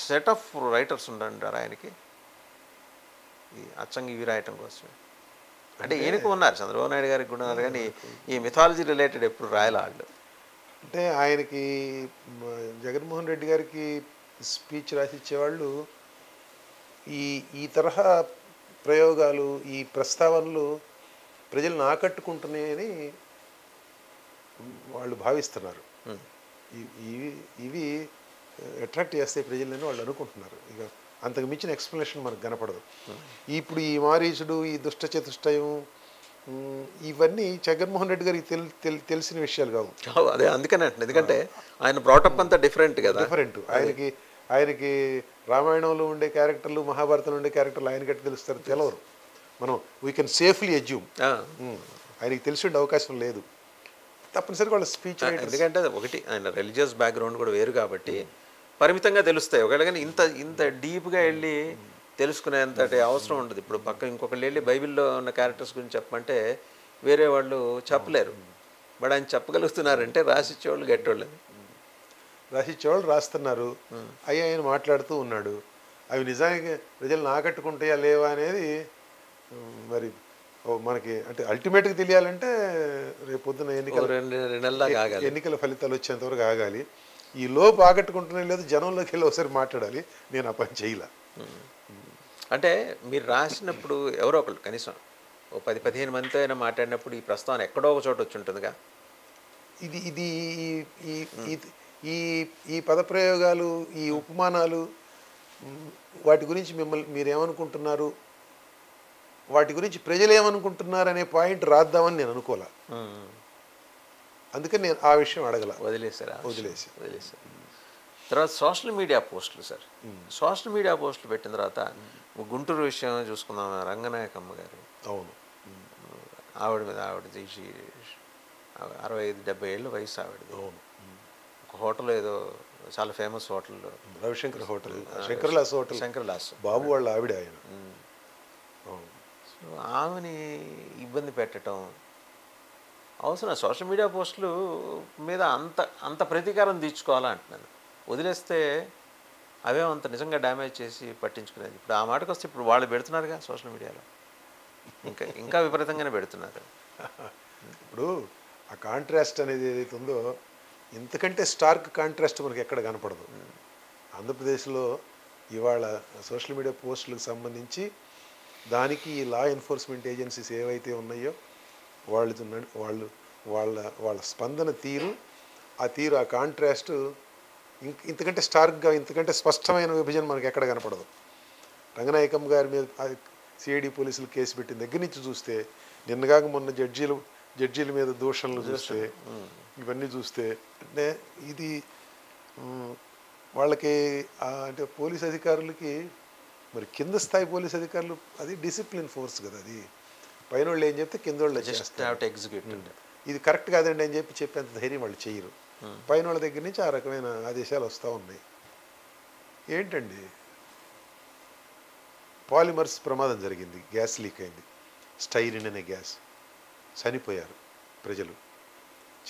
సెట్ ఆఫ్ రైటర్స్ ఉండంటారు ఆయనకి అచ్చంగా ఇవి రాయటం కోసమే? అంటే ఈయనకు ఉన్నారు, చంద్రబాబు నాయుడు గారికి కూడా ఉన్నారు, కానీ ఈ మిథాలజీ రిలేటెడ్ ఎప్పుడు రాయాలి వాళ్ళు. అంటే ఆయనకి జగన్మోహన్ రెడ్డి గారికి స్పీచ్ రాసిచ్చేవాళ్ళు ఈ తరహా ప్రయోగాలు, ఈ ప్రస్తావనలు ప్రజలను ఆకట్టుకుంటున్నాయని వాళ్ళు భావిస్తున్నారు. ఇవి అట్రాక్ట్ చేస్తే ప్రజలని వాళ్ళు అనుకుంటున్నారు. ఇక అంతకు మించిన ఎక్స్ప్లెనేషన్ మనకు కనపడదు. ఇప్పుడు ఈ మారీచుడు, ఈ దుష్ట చతుష్టయం, ఇవన్నీ జగన్మోహన్ రెడ్డి గారికి తెలిసిన విషయాలు కావు. అదే అందుకనే అంటున్నాను, ఎందుకంటే ఆయన బ్రాటప్ అంతా డిఫరెంట్ కదా. డిఫరెంట్. ఆయనకి రామాయణంలో ఉండే క్యారెక్టర్లు, మహాభారతంలో ఉండే క్యారెక్టర్లు ఆయనకట్టు తెలుస్తారు, తెలవరు. మనం వీ కెన్ సేఫ్లీ అజ్యూమ్ ఆయనకి తెలిసి ఉండే అవకాశం లేదు. తప్పనిసరిగా వాళ్ళ స్పీచ్, ఎందుకంటే ఒకటి ఆయన రిలీజియస్ బ్యాక్గ్రౌండ్ కూడా వేరు కాబట్టి పరిమితంగా తెలుస్తాయి. ఒకవేళ కానీ ఇంత డీప్గా వెళ్ళి తెలుసుకునేంతటి అవసరం ఉండదు. ఇప్పుడు పక్క ఇంకొకళ్ళు వెళ్ళి బైబిల్లో ఉన్న క్యారెక్టర్స్ గురించి చెప్పమంటే వేరే వాళ్ళు చెప్పలేరు. బట్ ఆయన చెప్పగలుగుతున్నారంటే రాసిచ్చేవాళ్ళు గట్టోళ్ళు, రాసిచ్చేవాళ్ళు రాస్తున్నారు. ఆయన మాట్లాడుతూ ఉన్నాడు. అవి నిజానికి ప్రజలను ఆకట్టుకుంటాయా లేవా అనేది మరి మనకి అంటే అల్టిమేట్గా తెలియాలంటే రేపు పొద్దున ఎన్నికల ఫలితాలు వచ్చేంతవరకు ఆగాలి. ఈ లోపు ఆకట్టుకుంటున్నా లేదు, జనంలోకి వెళ్ళి ఒకసారి మాట్లాడాలి. నేను ఆ పని చేయలే. అంటే మీరు రాసినప్పుడు ఎవరో ఒకళ్ళు కనీసం 10-15 మందితో అయినా మాట్లాడినప్పుడు ఈ ప్రస్తావన ఎక్కడో ఒక చోట వచ్చి ఉంటుందిగా. ఇది ఈ పదప్రయోగాలు, ఈ ఉపమానాలు, వాటి గురించి మీరేమనుకుంటున్నారు, వాటి గురించి ప్రజలు ఏమనుకుంటున్నారు అనే పాయింట్ రాద్దామని నేను అనుకోలే. అందుకని నేను ఆ విషయం అడగల, వదిలేసి. తర్వాత సోషల్ మీడియా పోస్టులు సార్, సోషల్ మీడియా పోస్టులు పెట్టిన తర్వాత గుంటూరు విషయం చూసుకుందాం. రంగనాయకమ్మ గారు, అవును, ఆవిడ తీసి 65-70 ఏళ్ళ వయసు ఆవిడది. అవును. ఒక హోటల్ ఏదో చాలా ఫేమస్ హోటల్, రవిశంకర్ హోటల్, శంకర్లాస్ హోటల్, శంకర్లాస్. బాబు వాళ్ళ ఆవిడ ఆయన. సో ఆమెని ఇబ్బంది పెట్టడం అవసరం. సోషల్ మీడియా పోస్టులు మీద అంత అంత ప్రతీకారం తీర్చుకోవాలా అంటున్నాను. వదిలేస్తే అవే అంత నిజంగా డ్యామేజ్ చేసి పట్టించుకునేది. ఇప్పుడు ఆ మాటకు వస్తే ఇప్పుడు వాళ్ళు పెడుతున్నారుగా సోషల్ మీడియాలో, ఇంకా ఇంకా విపరీతంగానే పెడుతున్నారు. ఇప్పుడు ఆ కాంట్రాస్ట్ అనేది ఏదైతే ఉందో, ఇంతకంటే స్టార్క్ కాంట్రాస్ట్ మనకి ఎక్కడ కనపడదు. ఆంధ్రప్రదేశ్లో ఇవాళ సోషల్ మీడియా పోస్టులకు సంబంధించి దానికి లా ఎన్ఫోర్స్మెంట్ ఏజెన్సీస్ ఏవైతే ఉన్నాయో వాళ్ళు వాళ్ళ స్పందన తీరు, ఆ కాంట్రాస్ట్ ఇంతకంటే స్టార్క్గా, ఇంతకంటే స్పష్టమైన విభజన మనకి ఎక్కడ కనపడదు. రంగనాయకమ్మ గారి మీద సిఐడి పోలీసులు కేసు పెట్టిన దగ్గర నుంచి చూస్తే, నిన్నగాక మొన్న జడ్జీల మీద దూషణలు చూస్తే, ఇవన్నీ చూస్తే, అంటే ఇది వాళ్ళకి అంటే పోలీస్ అధికారులకి, మరి కింద స్థాయి పోలీస్ అధికారులు, అది డిసిప్లిన్ ఫోర్స్ కదా, అది పైన వాళ్ళు ఏం చెప్తే కింద వాళ్ళు చేస్తారు. ఇది కరెక్ట్ కాదండి అని చెప్పేంత ధైర్యం వాళ్ళు చేయరు. పైన వాళ్ళ దగ్గర నుంచి ఆ రకమైన ఆదేశాలు వస్తూ ఉన్నాయి. ఏంటండి, పాలిమర్స్ ప్రమాదం జరిగింది, గ్యాస్ లీక్ అయింది, స్టైరిన్ అనే గ్యాస్, చనిపోయారు ప్రజలు,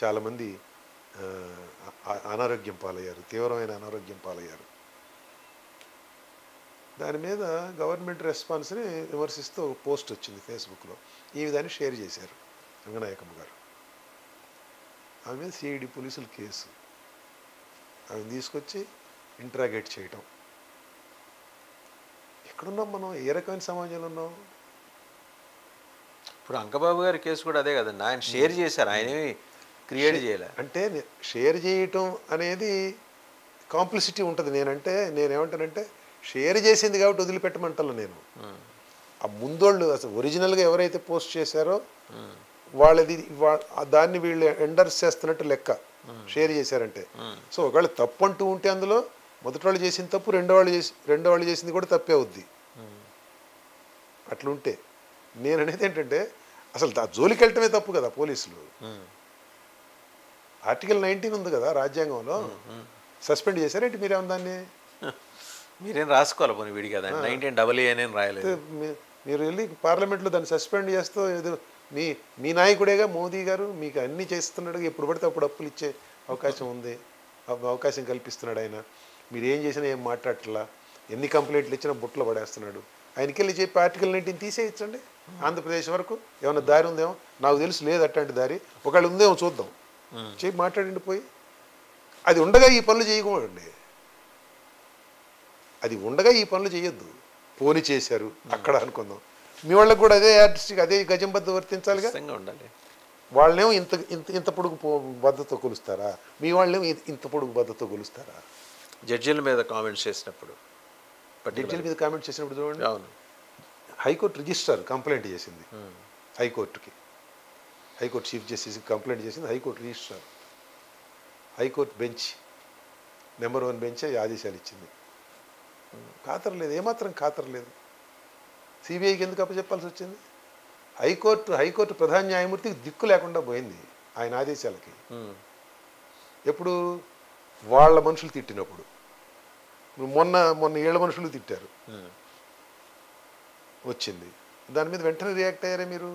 చాలామంది అనారోగ్యం పాలయ్యారు, తీవ్రమైన అనారోగ్యం పాలయ్యారు. దాని మీద గవర్నమెంట్ రెస్పాన్స్ని విమర్శిస్తూ పోస్ట్ వచ్చింది ఫేస్బుక్లో. ఈ విధాన్ని షేర్ చేశారు రంగనాయకమ్మ గారు. ఆమె మీద సిఐడి పోలీసులు కేసు, ఆమెను తీసుకొచ్చి ఇంట్రాగేట్ చేయటం. ఎక్కడున్నాం మనం, ఏ రకమైన సమాజంలో ఉన్నాం? ఇప్పుడు అంకబాబు గారి కేసు కూడా అదే కదండి, ఆయన షేర్ చేశారు, ఆయన క్రియేట్ చేయలే. అంటే షేర్ చేయటం అనేది కాంప్లిసిటీ ఉంటుంది. నేనేమంటానంటే షేర్ చేసింది కాబట్టి వదిలిపెట్టమంటాను నేను. ఆ ముందోళ్ళు అసలు ఒరిజినల్గా ఎవరైతే పోస్ట్ చేశారో వాళ్ళది దాన్ని వీళ్ళు ఎండర్స్ చేస్తున్నట్టు లెక్క, షేర్ చేశారంటే. సో ఒకవేళ తప్పు అంటూ ఉంటే అందులో మొదటి వాళ్ళు చేసిన తప్పు రెండో వాళ్ళు చేసింది కూడా తప్పే అవుద్ది. అట్లుంటే నేను అనేది ఏంటంటే, అసలు జోలికి వెళ్ళటమే తప్పు కదా. పోలీసులు ఆర్టికల్ 19 ఉంది కదా రాజ్యాంగంలో, సస్పెండ్ చేశారేంటి మీరేమో దాన్ని? మీరేం రాసుకోవాలి పోనీ విడి కదా, 19AA అని రాయలేదు. మీరు వెళ్ళి పార్లమెంట్లో దాన్ని సస్పెండ్ చేస్తూ, ఏదో మీ నాయకుడేగా మోదీ గారు, మీకు అన్నీ చేస్తున్నాడు, ఎప్పుడు పడితే అప్పుడు అప్పులు ఇచ్చే అవకాశం ఉంది, అవకాశం కల్పిస్తున్నాడు ఆయన. మీరు ఏం చేసినా ఏం మాట్లాడట్లా, ఎన్ని కంప్లైంట్లు ఇచ్చినా బుట్టలో పడేస్తున్నాడు. ఆయనకి వెళ్ళి చెప్పి ఆర్టికల్ 19 తీసేయచ్చండి. ఆంధ్రప్రదేశ్ వరకు ఏమైనా దారి ఉందేమో, నాకు తెలుసు లేదు అట్లాంటి దారి, ఒకవేళ ఉందేమో చూద్దాం, చెప్పి మాట్లాడండి పోయి. అది ఉండగా ఈ పనులు చేయకూడదండి, అది ఉండగా ఈ పనులు చేయొద్దు. పోని చేశారు అక్కడ అనుకుందాం, మీ వాళ్ళకి కూడా అదే ఆర్టిస్ట్కి అదే గజంబద్ద వర్తించాలిగా ఉండాలి. వాళ్ళేమో ఇంత పొడుగు బద్దతో కొలుస్తారా, మీ వాళ్ళేమో ఇంత పొడుగు బద్దతో కొలుస్తారా? జడ్జీల మీద కామెంట్స్ చేసినప్పుడు, జడ్జీల మీద కామెంట్ చేసినప్పుడు చూడండి, అవును, హైకోర్టు రిజిస్ట్రార్ కంప్లైంట్ చేసింది హైకోర్టుకి, హైకోర్టు చీఫ్ జస్టిస్కి కంప్లైంట్ చేసింది high court registrar. High court bench, number 1 bench ఆదేశాలు ఇచ్చింది. ఖాతరలేదు, ఏమాత్రం ఖాతరలేదు. సిబిఐకి ఎందుకు అప్పచెప్పాల్సి వచ్చింది? హైకోర్టు ప్రధాన న్యాయమూర్తికి దిక్కు లేకుండా పోయింది ఆయన ఆదేశాలకి. ఎప్పుడు వాళ్ళ మనుషులు తిట్టినప్పుడు, మొన్న ఏళ్ళ మనుషులు తిట్టారు, వచ్చింది. దాని మీద వెంటనే రియాక్ట్ అయ్యారే మీరు?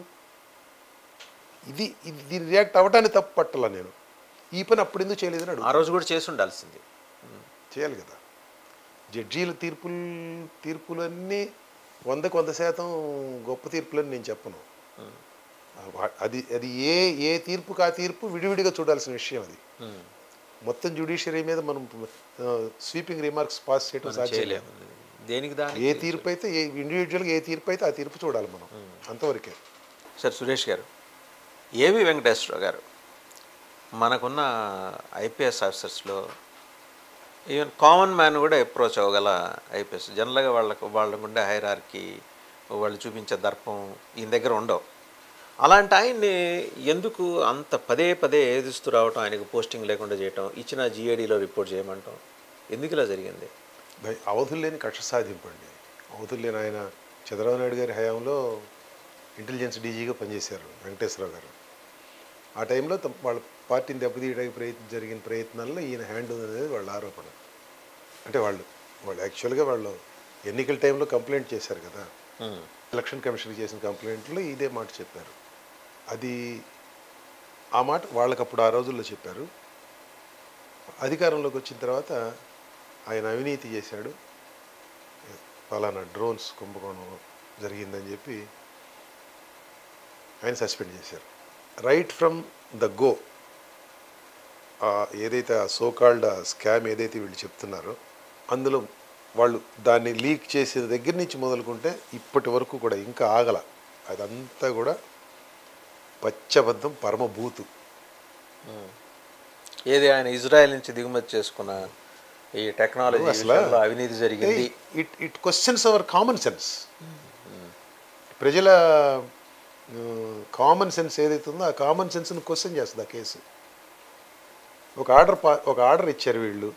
దీన్ని రియాక్ట్ అవ్వటాన్ని తప్పు పట్టాల నేను. ఈ పని అప్పుడు ఎందుకు చేయలేదని అడుగు. ఆ రోజు కూడా చేసి ఉండాల్సింది, చేయాలి కదా. జడ్జీల తీర్పులన్నీ 100% గొప్ప తీర్పులని నేను చెప్పను. అది ఏ తీర్పుకి ఆ తీర్పు విడివిడిగా చూడాల్సిన విషయం. అది మొత్తం జ్యుడిషియరీ మీద మనం స్వీపింగ్ రిమార్క్స్ పాస్ చేయడం సాధ్యలేదు. ఏ తీర్పు అయితే, ఇండివిజువల్గా ఏ తీర్పు అయితే ఆ తీర్పు చూడాలి మనం, అంతవరకే. సార్ సురేష్ గారు, ఏవి వెంకటేశ్వరరావు గారు మనకున్న ఐపీఎస్ ఆఫీసర్స్లో ఈవెన్ కామన్ మ్యాన్ కూడా అప్రోచ్ అవ్వగల ఐపీఎస్. జనరల్గా వాళ్ళకు ఉండే హైరార్కీ, వాళ్ళు చూపించే దర్పం ఈయన దగ్గర ఉండవు. అలాంటి ఆయన్ని ఎందుకు అంత పదే ఏదిస్తూ రావటం, ఆయనకు పోస్టింగ్ లేకుండా చేయటం, ఇచ్చిన జిఏడీలో రిపోర్ట్ చేయమంటాం, ఎందుకు ఇలా జరిగింది? అవధులు లేని కక్ష సాధింపు అండి. అవధులు లేని ఆయన చంద్రబాబు నాయుడు గారి హయాంలో ఇంటెలిజెన్స్ డీజీగా పనిచేశారు వెంకటేశ్వరరావు గారు. ఆ టైంలో వాళ్ళ పార్టీని దెబ్బతీయడానికి జరిగిన ప్రయత్నాల్లో ఈయన హ్యాండ్ ఉంది అనేది వాళ్ళ ఆరోపణ. అంటే వాళ్ళు యాక్చువల్గా వాళ్ళు ఎన్నికల టైంలో కంప్లైంట్ చేశారు కదా, ఎలక్షన్ కమిషన్కి చేసిన కంప్లైంట్లో ఇదే మాట చెప్పారు. అది ఆ మాట వాళ్ళకప్పుడు ఆ రోజుల్లో చెప్పారు. అధికారంలోకి వచ్చిన తర్వాత ఆయన అవినీతి చేశాడు, పలానా డ్రోన్స్ కుంభకోణం జరిగిందని చెప్పి ఆయన సస్పెండ్ చేశారు. రైట్ ఫ్రమ్ ద గో ఏదైతే ఆ సోకాల్డ్ స్కామ్ ఏదైతే వీళ్ళు చెప్తున్నారో అందులో వాళ్ళు దాన్ని లీక్ చేసే దగ్గర నుంచి మొదలుకుంటే ఇప్పటి వరకు కూడా ఇంకా ఆగల. అదంతా కూడా పచ్చబద్ధం, పరమభూతు. ఏది ఆయన ఇజ్రాయెల్ నుంచి దిగుమతి చేసుకున్న ఈ టెక్నాలజీ అసలు అవినీతి జరిగింది. It questions our common sense. ప్రజల కామన్ సెన్స్ ఏదైతే ఉందో ఆ కామన్ సెన్స్ని క్వశ్చన్ చేస్తుంది ఆ కేసు. ఒక ఆర్డర్ ఇచ్చారు వీళ్ళు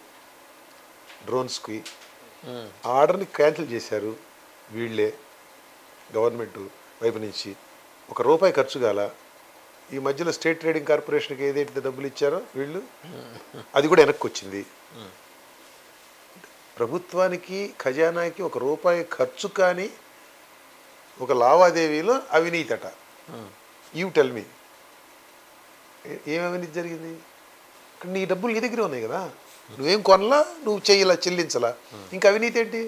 డ్రోన్స్కి, ఆ ఆర్డర్ని క్యాన్సిల్ చేశారు వీళ్ళే, గవర్నమెంట్ వైపు నుంచి. ₹1 ఖర్చు కాల. ఈ మధ్యలో స్టేట్ ట్రేడింగ్ కార్పొరేషన్కి ఏదైతే డబ్బులు ఇచ్చారో వీళ్ళు, అది కూడా వెనక్కి వచ్చింది. ప్రభుత్వానికి ఖజానాకి ₹1 ఖర్చు కానీ ఒక లావాదేవీలో అవినీతి అట. యూ టెల్ మీ, ఏం అవినీతి జరిగింది? నీ డబ్బులు నీ దగ్గరే ఉన్నాయి కదా, నువ్వేం కొనలా, నువ్వు చెల్లించలా, ఇంకా అవినీతి ఏంటి?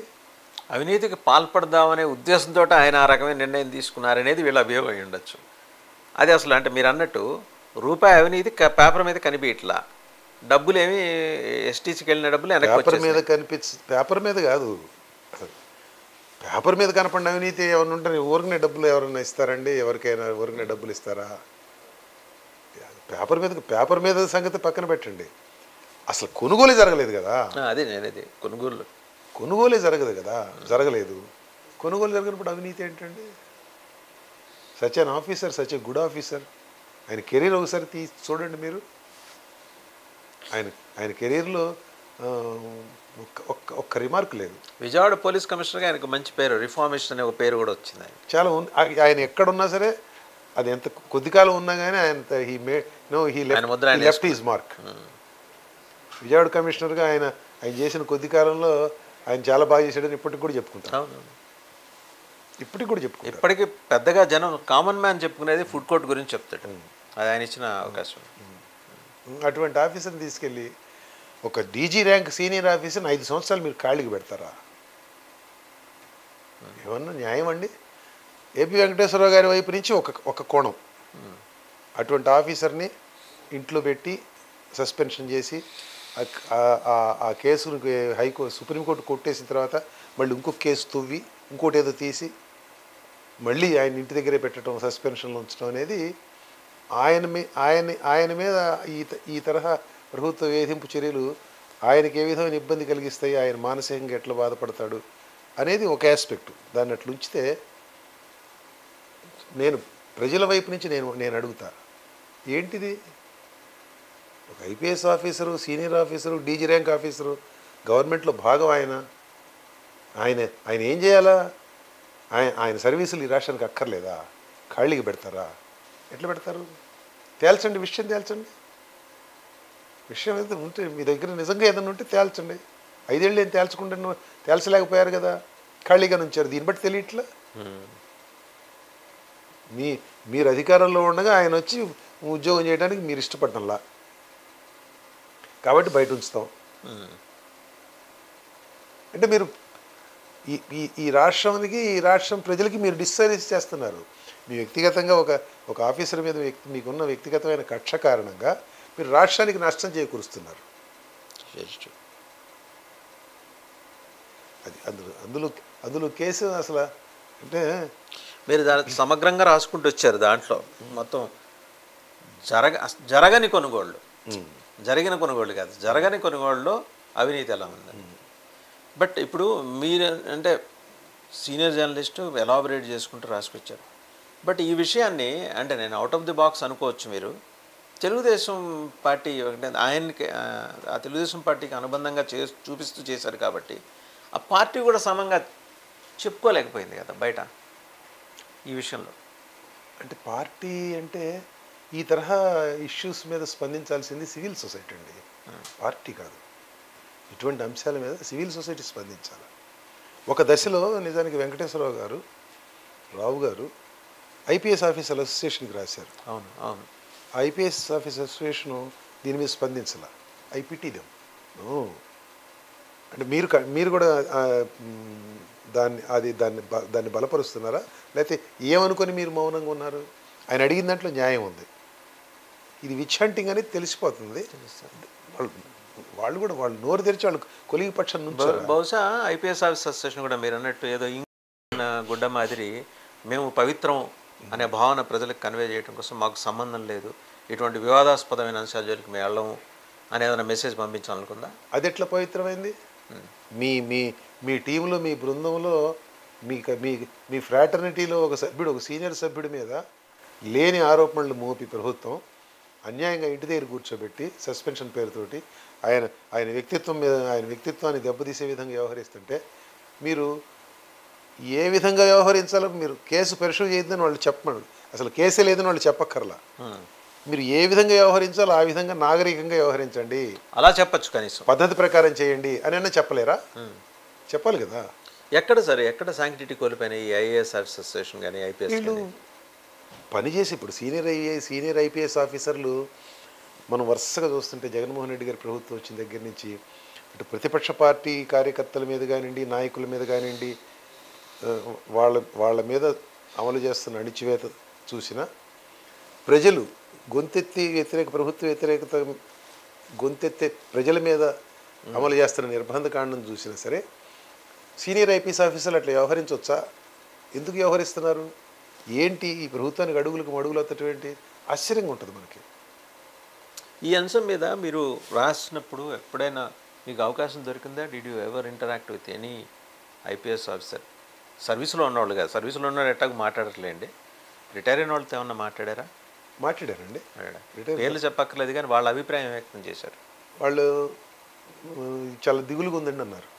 అవినీతికి పాల్పడదామనే ఉద్దేశంతో ఆయన ఆ రకమైన నిర్ణయం తీసుకున్నారనేది వీళ్ళ అభియోగం అయి ఉండొచ్చు. అది అసలు అంటే మీరు అన్నట్టు రూపాయి అవినీతి పేపర్ మీద కనిపించట్లా, డబ్బులు ఏమి ఎస్టీసీకి వెళ్ళిన డబ్బులు పేపర్ మీద కాదు, పేపర్ మీద కనపడిన అవినీతి ఏమైనా ఉంటే ఊరికనే డబ్బులు ఎవరైనా ఇస్తారండి? ఎవరికైనా ఊరికనే డబ్బులు ఇస్తారా? పేపర్ మీద సంగతి పక్కన పెట్టండి, అసలు కొనుగోలే జరగలేదు కదా. అదే నేనేది కొనుగోలే జరగలేదు. కొనుగోలు జరిగినప్పుడు అవినీతి ఏంటండి? Such an officer, such a good officer. ఆయన కెరీర్ ఒకసారి చూడండి మీరు. ఆయన కెరీర్లో ఒక్క రిమార్క్ లేదు. విజయవాడ పోలీస్ కమిషనర్గా ఆయనకు మంచి పేరు, రిఫార్మిస్ట్ అనే ఒక పేరు కూడా వచ్చింది. చాలా ఉంది. ఆయన ఎక్కడున్నా సరే, అది ఎంత కొద్ది కాలం ఉన్నా కానీ ఆయన లెఫ్ట్ హిజ్ మార్క్. విజయవాడ కమిషనర్గా ఆయన చేసిన కొద్ది కాలంలో ఆయన చాలా బాగా చేశాడని ఇప్పటికి కూడా చెప్పుకుంటారు. ఇప్పటికీ పెద్దగా జనం కామన్ మ్యాన్ చెప్పుకునేది ఫుడ్ కోర్ట్ గురించి చెప్తాడు. అది ఆయన ఇచ్చిన అవకాశం. అటువంటి ఆఫీసర్ని తీసుకెళ్ళి ఒక డీజీ ర్యాంక్ సీనియర్ ఆఫీసర్ని 5 సంవత్సరాలు మీరు ఖాళీకి పెడతారా? ఏమన్నా న్యాయం అండి? ఏపీ వెంకటేశ్వరరావు గారి వైపు నుంచి ఒక కోణం, అటువంటి ఆఫీసర్ని ఇంట్లో పెట్టి సస్పెన్షన్ చేసి ఆ కేసును సుప్రీంకోర్టు కొట్టేసిన తర్వాత మళ్ళీ ఇంకొక కేసు తువ్వి ఇంకోటి ఏదో తీసి మళ్ళీ ఆయన ఇంటి దగ్గరే పెట్టడం, సస్పెన్షన్లో ఉంచడం అనేది ఆయన మీద ఈ తరహా ప్రభుత్వ వేధింపు చర్యలు ఆయనకి ఏ విధమైన ఇబ్బంది కలిగిస్తాయి, ఆయన మానసికంగా ఎట్లా బాధపడతాడు అనేది ఒక ఆస్పెక్టు. దాన్ని అట్లా ఉంచితే నేను ప్రజల వైపు నుంచి నేను అడుగుతా, ఏంటిది? ఒక IPS officer, senior officer, DG rank officer, గవర్నమెంట్లో భాగం ఆయన ఏం చేయాలా? ఆయన సర్వీసులు ఈ రాష్ట్రానికి అక్కర్లేదా? ఖాళీకి పెడతారా? ఎట్లా పెడతారు? తేల్చండి, విషయం తేల్చండి. విషయం ఏదైతే ఉంటే మీ దగ్గర నిజంగా ఏదైనా ఉంటే తేల్చండి. 5 ఏళ్ళు ఏం తేల్చలేకపోయారు కదా, ఖాళీగా ఉంచారు. దీన్ని బట్టి తెలియట్లా. మీరు అధికారంలో ఉండగా ఆయన వచ్చి ఉద్యోగం చేయడానికి మీరు ఇష్టపడటంలా, కాబట్టి బయట ఉంచుతాం అంటే మీరు ఈ రాష్ట్రం ప్రజలకి మీరు డిస్సర్వీస్ చేస్తున్నారు. మీ వ్యక్తిగతంగా ఒక ఆఫీసర్ మీద మీకున్న వ్యక్తిగతమైన కక్ష కారణంగా మీరు రాష్ట్రానికి నష్టం చేకూరుస్తున్నారు. అది అందులో కేసు అసలు అంటే మీరు దాని సమగ్రంగా రాసుకుంటూ వచ్చారు. దాంట్లో మొత్తం జరగని కొనుగోళ్ళు, జరిగిన కొనుగోళ్ళు కాదు, జరగని కొనుగోళ్ళలో అవినీతి ఎలా ఉంది. బట్ ఇప్పుడు మీరు అంటే సీనియర్ జర్నలిస్టు ఎలాబరేట్ చేసుకుంటూ రాసుకొచ్చారు. బట్ ఈ విషయాన్ని అంటే నేను అవుట్ ఆఫ్ ది బాక్స్ అనుకోవచ్చు. మీరు తెలుగుదేశం పార్టీ ఆయనకి ఆ తెలుగుదేశం పార్టీకి అనుబంధంగా చూపిస్తూ చేశారు కాబట్టి ఆ పార్టీ కూడా సమంగా చెప్పుకోలేకపోయింది కదా బయట ఈ విషయంలో. అంటే పార్టీ అంటే ఈ తరహా ఇష్యూస్ మీద స్పందించాల్సింది సివిల్ సొసైటీ అండి, పార్టీ కాదు. ఇటువంటి అంశాల మీద సివిల్ సొసైటీ స్పందించాలి. ఒక దశలో నిజానికి వెంకటేశ్వరరావు గారు, రావు గారు ఐపీఎస్ ఆఫీసర్ అసోసియేషన్కి రాశారు. అవును అవును. ఐపీఎస్ ఆఫీసర్ అసోసియేషను దీని మీద స్పందించాల. ఐపీటీదం అంటే మీరు కూడా దాన్ని బలపరుస్తున్నారా, లేకపోతే ఏమనుకొని మీరు మౌనంగా ఉన్నారు? ఆయన అడిగిన దాంట్లో న్యాయం ఉంది. ఇది విచ్ హంటింగ్ అనేది తెలిసిపోతుంది. వాళ్ళు కూడా వాళ్ళు నోరు తెరిచి వాళ్ళు కొలిగి పక్షం నుంచి బహుశా ఐపీఎస్ ఆఫీసర్ అసోసియేషన్ కూడా మీరు అన్నట్టు ఏదో గుడ్డ మాదిరి మేము పవిత్రం అనే భావన ప్రజలకు కన్వే చేయడం కోసం మాకు సంబంధం లేదు, ఇటువంటి వివాదాస్పదమైన అంశాల జోలికి మేము వెళ్ళము అని ఏదైనా మెసేజ్ పంపించాలనుకుందా? అది ఎట్లా పవిత్రమైంది? మీ మీ మీ టీంలో, మీ బృందంలో, మీ ఫ్రాటర్నిటీలో ఒక సభ్యుడు, ఒక సీనియర్ సభ్యుడి మీద లేని ఆరోపణలు మోపి ప్రభుత్వం అన్యాయంగా ఇంటి దగ్గర కూర్చోబెట్టి సస్పెన్షన్ పేరుతోటి ఆయన వ్యక్తిత్వాన్ని దెబ్బతీసే విధంగా వ్యవహరిస్తుంటే మీరు ఏ విధంగా వ్యవహరించాలో మీరు కేసు పరిశు చేయొద్దని వాళ్ళు చెప్పమను. అసలు కేసే లేదని వాళ్ళు చెప్పక్కర్లా. మీరు ఏ విధంగా వ్యవహరించాలో ఆ విధంగా నాగరికంగా వ్యవహరించండి, అలా చెప్పచ్చు, కనీసం పద్ధతి ప్రకారం చేయండి అని చెప్పలేరా? చెప్పాలి కదా. ఎక్కడ సరే ఎక్కడ శాంక్టిటీ కోల్పోయిన ఈ ఐఏఎస్ అసోసియేషన్ కానీ ఐపీఎస్ పనిచేసి ఇప్పుడు సీనియర్ ఐపీఎస్ ఆఫీసర్లు మనం వరుసగా చూస్తుంటే జగన్మోహన్ రెడ్డి గారి ప్రభుత్వం వచ్చిన దగ్గర నుంచి ఇటు ప్రతిపక్ష పార్టీ కార్యకర్తల మీద కానివ్వండి, నాయకుల మీద కానివ్వండి, వాళ్ళ మీద అమలు చేస్తున్న అణిచివేత చూసిన ప్రజలు గొంతెత్తి ప్రభుత్వ వ్యతిరేకత గొంతెత్తే ప్రజల మీద అమలు చేస్తున్న నిర్బంధకాండం చూసినా సరే సీనియర్ ఐపీఎస్ ఆఫీసర్లు అట్లా వ్యవహరించవచ్చా? ఎందుకు వ్యవహరిస్తున్నారు? ఏంటి ఈ ప్రభుత్వానికి అడుగులకు మడుగులు అత్తటం ఏంటి? ఆశ్చర్యంగా ఉంటుంది మనకి. ఈ అంశం మీద మీరు రాసినప్పుడు ఎప్పుడైనా మీకు అవకాశం దొరికిందా? Did you ever interact with any IPS officer? సర్వీస్లో ఉన్నవాళ్ళు కాదు, సర్వీస్లో ఉన్నవాళ్ళు ఎట్టాకు మాట్లాడట్లేండి, రిటైర్ అయిన వాళ్ళతో ఏమన్నా మాట్లాడారా? మాట్లాడారండి. పేర్లు చెప్పక్కర్లేదు కానీ వాళ్ళ అభిప్రాయం వ్యక్తం చేశారు. వాళ్ళు చాలా దిగులుగా ఉందండి అన్నారు,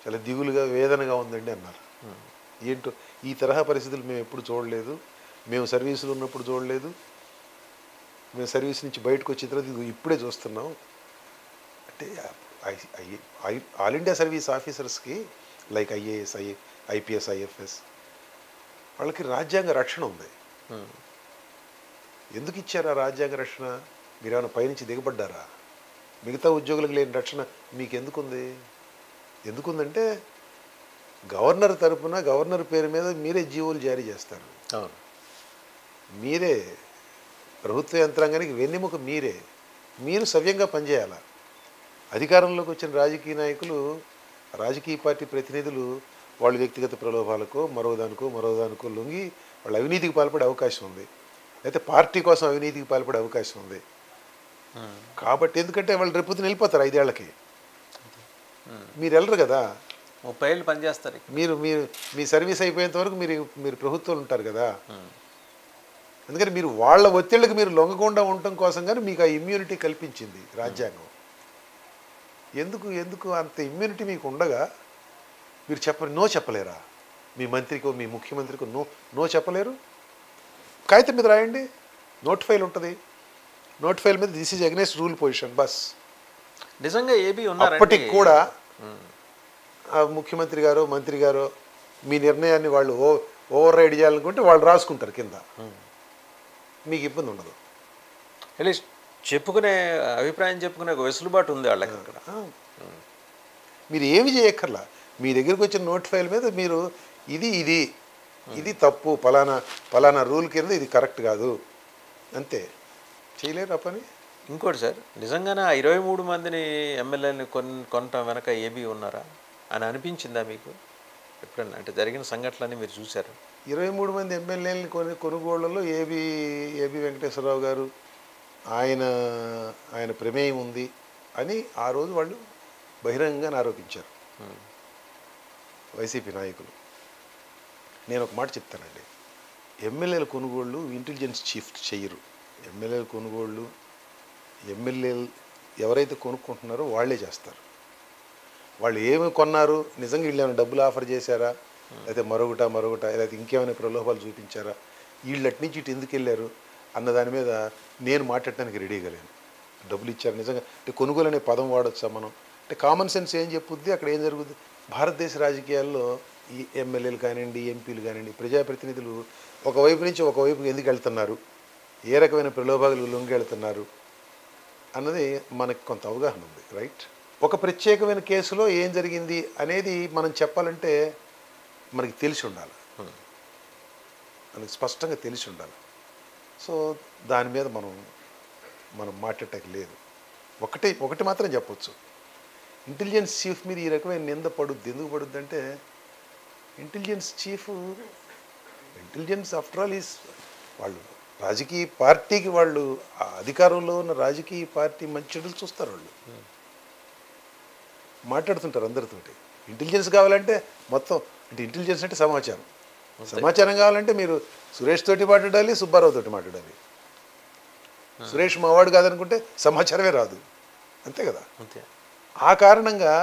చాలా దిగులుగా వేదనగా ఉందండి అన్నారు. ఏంటో ఈ తరహా పరిస్థితులు మేము ఎప్పుడు చూడలేదు, మేము సర్వీసులో ఉన్నప్పుడు చూడలేదు, మేము సర్వీస్ నుంచి బయటకు వచ్చిన తర్వాత ఇప్పుడే చూస్తున్నాం అంటే ఆల్ ఇండియా సర్వీస్ ఆఫీసర్స్కి లైక్ ఐఏఎస్, ఐపీఎస్, ఐఎఫ్ఎస్ వాళ్ళకి రాజ్యాంగ రక్షణ ఉంది. ఎందుకు ఇచ్చారు ఆ రాజ్యాంగ రక్షణ? మీరేమైనా పైనుంచి దిగబడ్డారా? మిగతా ఉద్యోగులకు లేని రక్షణ మీకు ఎందుకుంది? ఎందుకుందంటే గవర్నర్ తరఫున గవర్నర్ పేరు మీద మీరే జీవోలు జారీ చేస్తారు. మీరే ప్రభుత్వ యంత్రాంగానికి వెన్నెముక, మీరు సవ్యంగా పనిచేయాలి. అధికారంలోకి వచ్చిన రాజకీయ నాయకులు, రాజకీయ పార్టీ ప్రతినిధులు వాళ్ళ వ్యక్తిగత ప్రలోభాలకో మరోదానికో లొంగి వాళ్ళు అవినీతికి పాల్పడే అవకాశం ఉంది, లేకపోతే పార్టీ కోసం అవినీతికి పాల్పడే అవకాశం ఉంది. కాబట్టి ఎందుకంటే వాళ్ళు రేపు వెళ్ళిపోతారు 5 ఏళ్లకి, మీరు వెళ్ళరు కదా, 30 ఏళ్ళు పనిచేస్తారు. మీరు మీ సర్వీస్ అయిపోయేంత వరకు మీరు ప్రభుత్వాలు ఉంటారు కదా. అందుకని మీరు వాళ్ళ ఒత్తిళ్ళకి మీరు లొంగకుండా ఉండటం కోసం కానీ మీకు ఆ ఇమ్యూనిటీ కల్పించింది రాజ్యాంగం. ఎందుకు అంత ఇమ్యూనిటీ మీకు ఉండగా మీరు నో చెప్పలేరా? మీ మంత్రికో మీ ముఖ్యమంత్రికో నో చెప్పలేరు? కాగితం మీద రాయండి, నోట్ ఫైల్ ఉంటుంది, నోట్ ఫైల్ మీద this is against rule position bus. నిజంగా ఏబీ ఉన్నారు. అప్పటికి కూడా ముఖ్యమంత్రి గారు, మంత్రి గారు మీ నిర్ణయాన్ని వాళ్ళు ఓవర్ రైడ్ చేయాలనుకుంటే వాళ్ళు రాసుకుంటారు కింద, మీకు ఇబ్బంది ఉండదు. అట్లీస్ట్ చెప్పుకునే అభిప్రాయం చెప్పుకునే ఒక వెసులుబాటు ఉంది వాళ్ళకి అక్కడ. మీరు ఏమి చేయక్కర్లా, మీ దగ్గరికి వచ్చిన నోట్ ఫైల్ మీద మీరు ఇది తప్పు, పలానా రూల్ కింద ఇది కరెక్ట్ కాదు, అంతే. చేయలేరు ఆ పని. ఇంకోటి సార్, నిజంగానే 23 మందిని ఎమ్మెల్యేని కొనటం వెనక ఏబీ ఉన్నారా అని అనిపించిందా మీకు ఎప్పుడన్నా? అంటే జరిగిన సంఘటనలన్నీ మీరు చూశారు. 23 మంది ఎమ్మెల్యేలని కొనుగోళ్లలో ఏబీ వెంకటేశ్వరరావు గారు ఆయన ప్రమేయం ఉంది అని ఆ రోజు వాళ్ళు బహిరంగంగా ఆరోపించారు వైసీపీ నాయకులు. నేను ఒక మాట చెప్తానండి, ఎమ్మెల్యేల కొనుగోళ్ళు ఇంటెలిజెన్స్ చీఫ్ చెయ్యరు. ఎమ్మెల్యేల కొనుగోళ్ళు ఎమ్మెల్యేలు ఎవరైతే కొనుక్కుంటున్నారో వాళ్ళే చేస్తారు. వాళ్ళు ఏమి కొన్నారు, నిజంగా వీళ్ళు ఏమైనా డబ్బులు ఆఫర్ చేశారా, లేకపోతే మరొకట లేకపోతే ఇంకేమైనా ప్రలోభాలు చూపించారా, వీళ్ళటి నుంచి ఇటు ఎందుకు వెళ్ళారు, అన్న దాని మీద నేను మాట్లాడటానికి రెడీగా లేను. డబ్బులు ఇచ్చారు నిజంగా అంటే కొనుగోలు అనే పదం వాడొచ్చా మనం? అంటే కామన్ సెన్స్ ఏం చెప్పుద్ది, అక్కడ ఏం జరుగుద్ది? భారతదేశ రాజకీయాల్లో ఈ ఎమ్మెల్యేలు కానివ్వండి, ఎంపీలు కానివ్వండి, ప్రజాప్రతినిధులు ఒకవైపు నుంచి ఒకవైపు ఎందుకు వెళ్తున్నారు, ఏ రకమైన ప్రలోభాలు లొంగి వెళ్తున్నారు అన్నది మనకి కొంత అవగాహన ఉంది. రైట్? ఒక ప్రత్యేకమైన కేసులో ఏం జరిగింది అనేది మనం చెప్పాలంటే మనకి తెలిసి ఉండాలి, మనకి స్పష్టంగా తెలిసి ఉండాలి. సో దాని మీద మనం మాట్లాడటానికి లేదు. ఒకటి మాత్రం చెప్పొచ్చు, ఇంటెలిజెన్స్ చీఫ్ మీద ఈ రకమైన నింద పడుద్ది. ఎందుకు పడుద్ది అంటే ఇంటెలిజెన్స్ ఆఫ్టర్ ఆల్ ఈజ్ వాళ్ళు రాజకీయ పార్టీకి, వాళ్ళు ఆ అధికారంలో ఉన్న రాజకీయ పార్టీ మంచి చెడులు చూస్తారు. వాళ్ళు మాట్లాడుతుంటారు అందరితోటి. ఇంటెలిజెన్స్ కావాలంటే మొత్తం అంటే ఇంటెలిజెన్స్ అంటే సమాచారం కావాలంటే మీరు సురేష్ తోటి మాట్లాడాలి, సుబ్బారావు తోటి మాట్లాడాలి. సురేష్ మావాడు కాదనుకుంటే సమాచారమే రాదు. అంతే కదా? అంతే. ఆ కారణంగా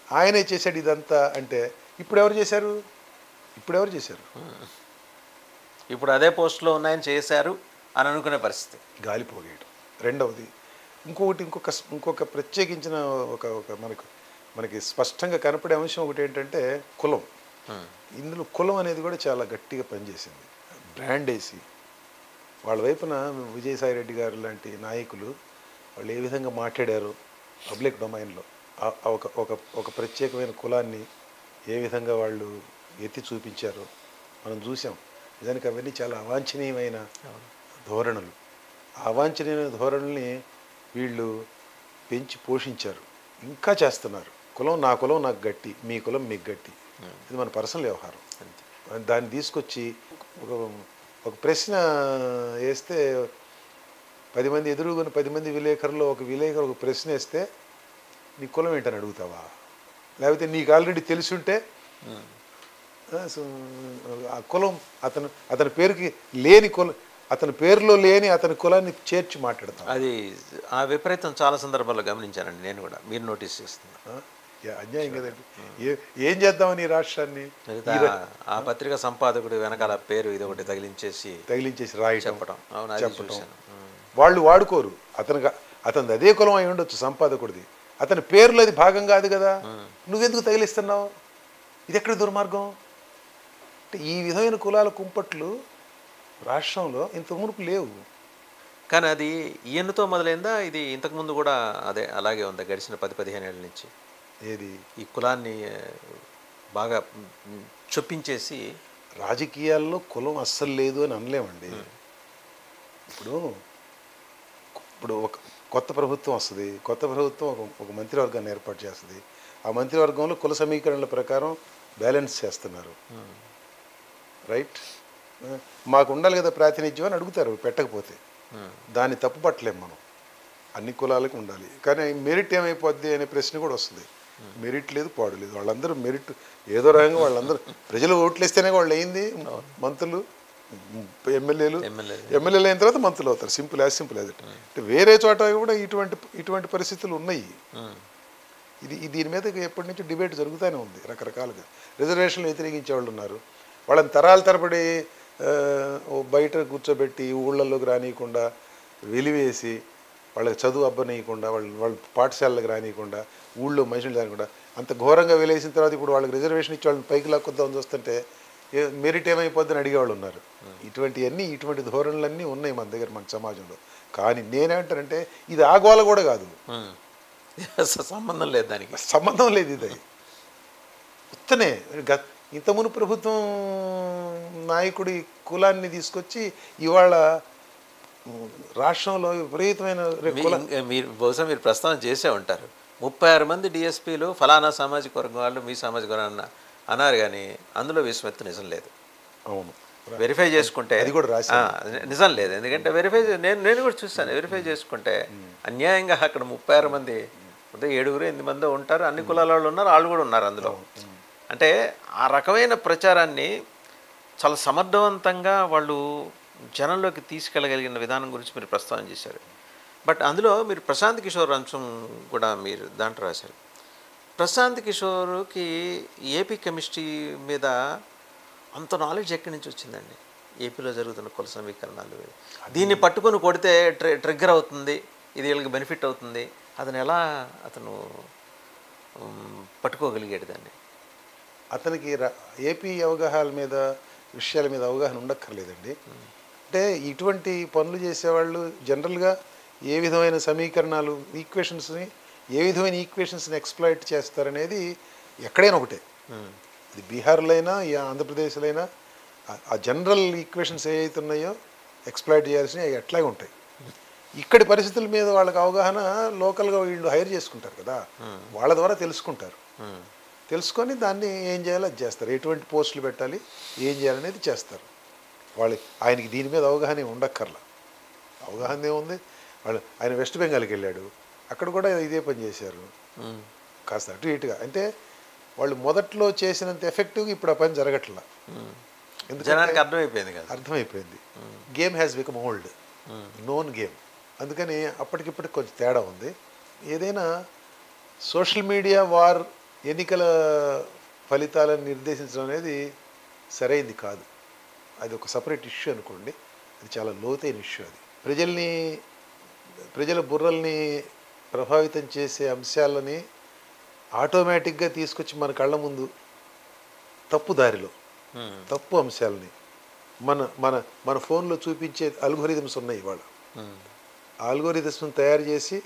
ఆయనే చేశాడు ఇదంతా. అంటే ఇప్పుడు ఎవరు చేశారు? ఇప్పుడు అదే పోస్టులో ఉన్నాయని చేశారు అని అనుకునే పరిస్థితి. గాలిపోగేయడం. రెండవది ఇంకొక ప్రత్యేకించిన ఒక మనకి స్పష్టంగా కనపడే అంశం ఒకటి ఏంటంటే కులం. ఇందులో కులం అనేది కూడా చాలా గట్టిగా పనిచేసింది. బ్రాండ్ వేసి వాళ్ళ వైపున విజయసాయి రెడ్డి గారు లాంటి నాయకులు వాళ్ళు ఏ విధంగా మాట్లాడారు పబ్లిక్ డొమైన్లో, ఒక ప్రత్యేకమైన కులాన్ని ఏ విధంగా వాళ్ళు ఎత్తి చూపించారో మనం చూసాం. నిజానికి అవన్నీ చాలా అవాంఛనీయమైన ధోరణులు. ఆ అవాంఛనీయమైన ధోరణుల్ని వీళ్ళు పెంచి పోషించారు, ఇంకా చేస్తున్నారు. నా కులం నాకు గట్టి, మీ కులం మీకు గట్టి. ఇది మన పర్సనల్ వ్యవహారం. దాన్ని తీసుకొచ్చి ఒక ప్రశ్న వేస్తే 10 మంది ఎదురుగుని 10 మంది విలేకరులు ఒక ప్రశ్న వేస్తే నీ కులం ఏంటని అడుగుతావా? లేకపోతే నీకు ఆల్రెడీ తెలిసి ఉంటే ఆ కులం అతని పేరుకి లేని కులం, అతని పేరులో లేని అతని కులాన్ని చేర్చి మాట్లాడతాం. అది ఆ విపరీతం చాలా సందర్భాల్లో గమనించానండి నేను కూడా. మీరు నోటీస్ చేస్తున్నా అన్యాయం కదండి. ఏం చేద్దామని ఈ రాష్ట్రాన్ని ఆ పత్రిక సంపాదకుడు వెనకాల పేరు ఇది ఒకటి తగిలించేసి రాయి చెప్పడం. వాళ్ళు వాడుకోరు. అతనిది అదే కులం అయి ఉండొచ్చు సంపాదకుడిది, అతని పేరులో అది భాగం కాదు కదా. నువ్వెందుకు తగిలిస్తున్నావు? ఇది ఎక్కడ దుర్మార్గం? అంటే ఈ విధమైన కులాల కుంపట్లు రాష్ట్రంలో ఇంత మునుపు లేవు. కానీ అది ఈయనతో మొదలైందా? ఇది ఇంతకుముందు కూడా అలాగే ఉందా గడిచిన 10-15 ఏళ్ళ నుంచి? ఏది? ఈ కులాన్ని బాగా చొప్పించేసి రాజకీయాల్లో కులం అస్సలు లేదు అని అనలేమండి. ఇప్పుడు ఒక కొత్త ప్రభుత్వం వస్తుంది, కొత్త ప్రభుత్వం ఒక మంత్రివర్గాన్ని ఏర్పాటు చేస్తుంది. ఆ మంత్రివర్గంలో కుల సమీకరణల ప్రకారం బ్యాలెన్స్ చేస్తున్నారు. రైట్? మాకు ఉండాలి కదా ప్రాతినిధ్యం అని అడుగుతారు. పెట్టకపోతే దాన్ని తప్పు పట్టలేం మనం. అన్ని కులాలకు ఉండాలి. కానీ మెరిట్ ఏమైపోద్ది అనే ప్రశ్న కూడా వస్తుంది. మెరిట్ లేదు, పాడు లేదు. వాళ్ళందరూ మెరిట్ ఏదో రకంగా వాళ్ళందరూ ప్రజలు ఓట్లు వేస్తేనే వాళ్ళు అయింది మంత్రులు, ఎమ్మెల్యేలు అయిన తర్వాత మంత్రులు అవుతారు. సింపుల్ యాజ్ అంటే వేరే చోట కూడా ఇటువంటి పరిస్థితులు ఉన్నాయి. దీని మీద ఎప్పటి నుంచి డిబేట్ జరుగుతూనే ఉంది రకరకాలుగా. రిజర్వేషన్లు వ్యతిరేకించే వాళ్ళు ఉన్నారు. వాళ్ళని తరాల తరబడి బయట కూర్చోబెట్టి ఊళ్ళల్లోకి రానియకుండా వెలివేసి వాళ్ళకి చదువు అబ్బనీయకుండా వాళ్ళ పాఠశాలలకు రానియకుండా ఊళ్ళో మనుషులు రానియకుండా అంత ఘోరంగా వెలేసిన తర్వాత ఇప్పుడు వాళ్ళకి రిజర్వేషన్ ఇచ్చి వాళ్ళని పైకి లాక్కొద్దామని చూస్తుంటే మెరిట్ ఏమైపోద్దని అడిగేవాళ్ళు ఉన్నారు. ఇటువంటి ధోరణులన్నీ ఉన్నాయి మన దగ్గర, మన సమాజంలో. కానీ నేనేమంటానంటే ఇది ఆగోళ కూడా కాదు, సంబంధం లేదు, దానికి సంబంధం లేదు. ఇది ఉత్తనే ఇంతమును ప్రభుత్వం నాయకుడి కులాన్ని తీసుకొచ్చి ఇవాళ రాష్ట్రంలో విపరీతమైన బహుశా మీరు ప్రస్తావన చేసే ఉంటారు. 36 మంది డిఎస్పీలు ఫలానా సామాజిక వర్గం వాళ్ళు మీ సామాజిక వర్గం అన్నారు, కానీ అందులో విశ్వమెత్తు నిజం లేదు. అవును, వెరిఫై చేసుకుంటే అది కూడా నిజం లేదు. ఎందుకంటే నేను కూడా చూస్తాను. వెరిఫై చేసుకుంటే అన్యాయంగా అక్కడ 36 మంది 7-8 మంది ఉంటారు. అన్ని కులాల వాళ్ళు ఉన్నారు, వాళ్ళు కూడా ఉన్నారు అందులో. అంటే ఆ రకమైన ప్రచారాన్ని చాలా సమర్థవంతంగా వాళ్ళు జనంలోకి తీసుకెళ్ళగలిగిన విధానం గురించి మీరు ప్రస్తావన చేశారు. బట్ అందులో మీరు ప్రశాంత్ కిషోర్ అంశం కూడా మీరు దాంట్లో రాశారు. ప్రశాంత్ కిషోర్కి ఏపీ కెమిస్ట్రీ మీద అంత నాలెడ్జ్ ఎక్కడి నుంచి వచ్చిందండి? ఏపీలో జరుగుతున్న కుల సమీకరణాలు దీన్ని పట్టుకొని కొడితే ట్రిగ్గర్ అవుతుంది, ఇది వీళ్ళకి బెనిఫిట్ అవుతుంది, అతను ఎలా పట్టుకోగలిగాడు దాన్ని? అతనికి ఏపీ విషయాల మీద అవగాహన ఉండక్కర్లేదండి. అంటే ఇటువంటి పనులు చేసేవాళ్ళు జనరల్గా ఏ విధమైన సమీకరణాలు ఈక్వేషన్స్ని ఎక్స్ప్లాయిట్ చేస్తారనేది ఎక్కడైనా ఒకటే. ఇది బీహార్లో అయినా ఆంధ్రప్రదేశ్లో అయినా ఆ జనరల్ ఈక్వేషన్స్ ఏవైతే ఉన్నాయో ఎక్స్ప్లాయిట్ చేయాల్సినవి అవి ఎట్లాగే ఉంటాయి. ఇక్కడి పరిస్థితుల మీద వాళ్ళకి అవగాహన లోకల్గా వీళ్ళు హైర్ చేసుకుంటారు కదా, వాళ్ళ ద్వారా తెలుసుకుంటారు. తెలుసుకొని దాన్ని ఏం చేయాలో అది చేస్తారు. ఎటువంటి పోస్టులు పెట్టాలి, ఏం చేయాలనేది చేస్తారు. ఆయనకి దీని మీద అవగాహన ఉండక్కర్లా. అవగాహన ఏముంది, ఆయన వెస్ట్ బెంగాల్కి వెళ్ళాడు, అక్కడ కూడా ఇదే పని చేశారు. కాస్త అటు ఇటుగా అంటే వాళ్ళు మొదట్లో చేసినంత ఎఫెక్టివ్గా ఇప్పుడు ఆ పని జరగట్లా. జనానికి అర్థమైపోయింది. Game has become old, known game. అందుకని అప్పటికిప్పటికి కొంచెం తేడా ఉంది. ఏదైనా సోషల్ మీడియా వార్ ఎన్నికల ఫలితాలను నిర్దేశించడం అనేది సరైంది కాదు. అది ఒక సపరేట్ ఇష్యూ అనుకోండి, అది చాలా లోతైన ఇష్యూ. అది ప్రజల బుర్రల్ని ప్రభావితం చేసే అంశాలని ఆటోమేటిక్గా తీసుకొచ్చి మన కళ్ళ ముందు తప్పు దారిలో తప్పు అంశాలని మన మన మన ఫోన్లో చూపించే అల్గోరిథమ్స్ ఉన్నాయి ఇవాళ. ఆ అల్గోరిథమ్స్ని తయారు చేసి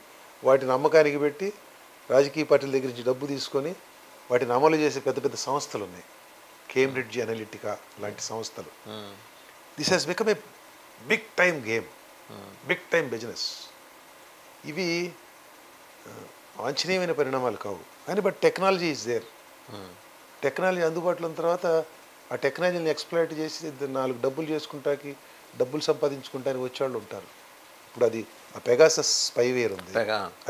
వాటిని అమ్మకానికి పెట్టి రాజకీయ పార్టీల దగ్గర నుంచి డబ్బు తీసుకొని వాటిని అమలు చేసే పెద్ద పెద్ద సంస్థలు ఉన్నాయి. కేంబ్రిడ్జ్ అనలిటికా లాంటి సంస్థలు. This has become a big time game, big time business. ఇవి వాంఛనీయమైన పరిణామాలు కావు కానీ but technology is there. Technology అందుబాటులో ఉన్న తర్వాత ఆ టెక్నాలజీని ఎక్స్ప్లాయిట్ చేసి 4 డబ్బులు చేసుకుంటానికి, డబ్బులు సంపాదించుకుంటానికి వచ్చేవాళ్ళు ఉంటారు. ఇప్పుడు అది ఆ పెగాసస్ స్పైవేర్ ఉంది,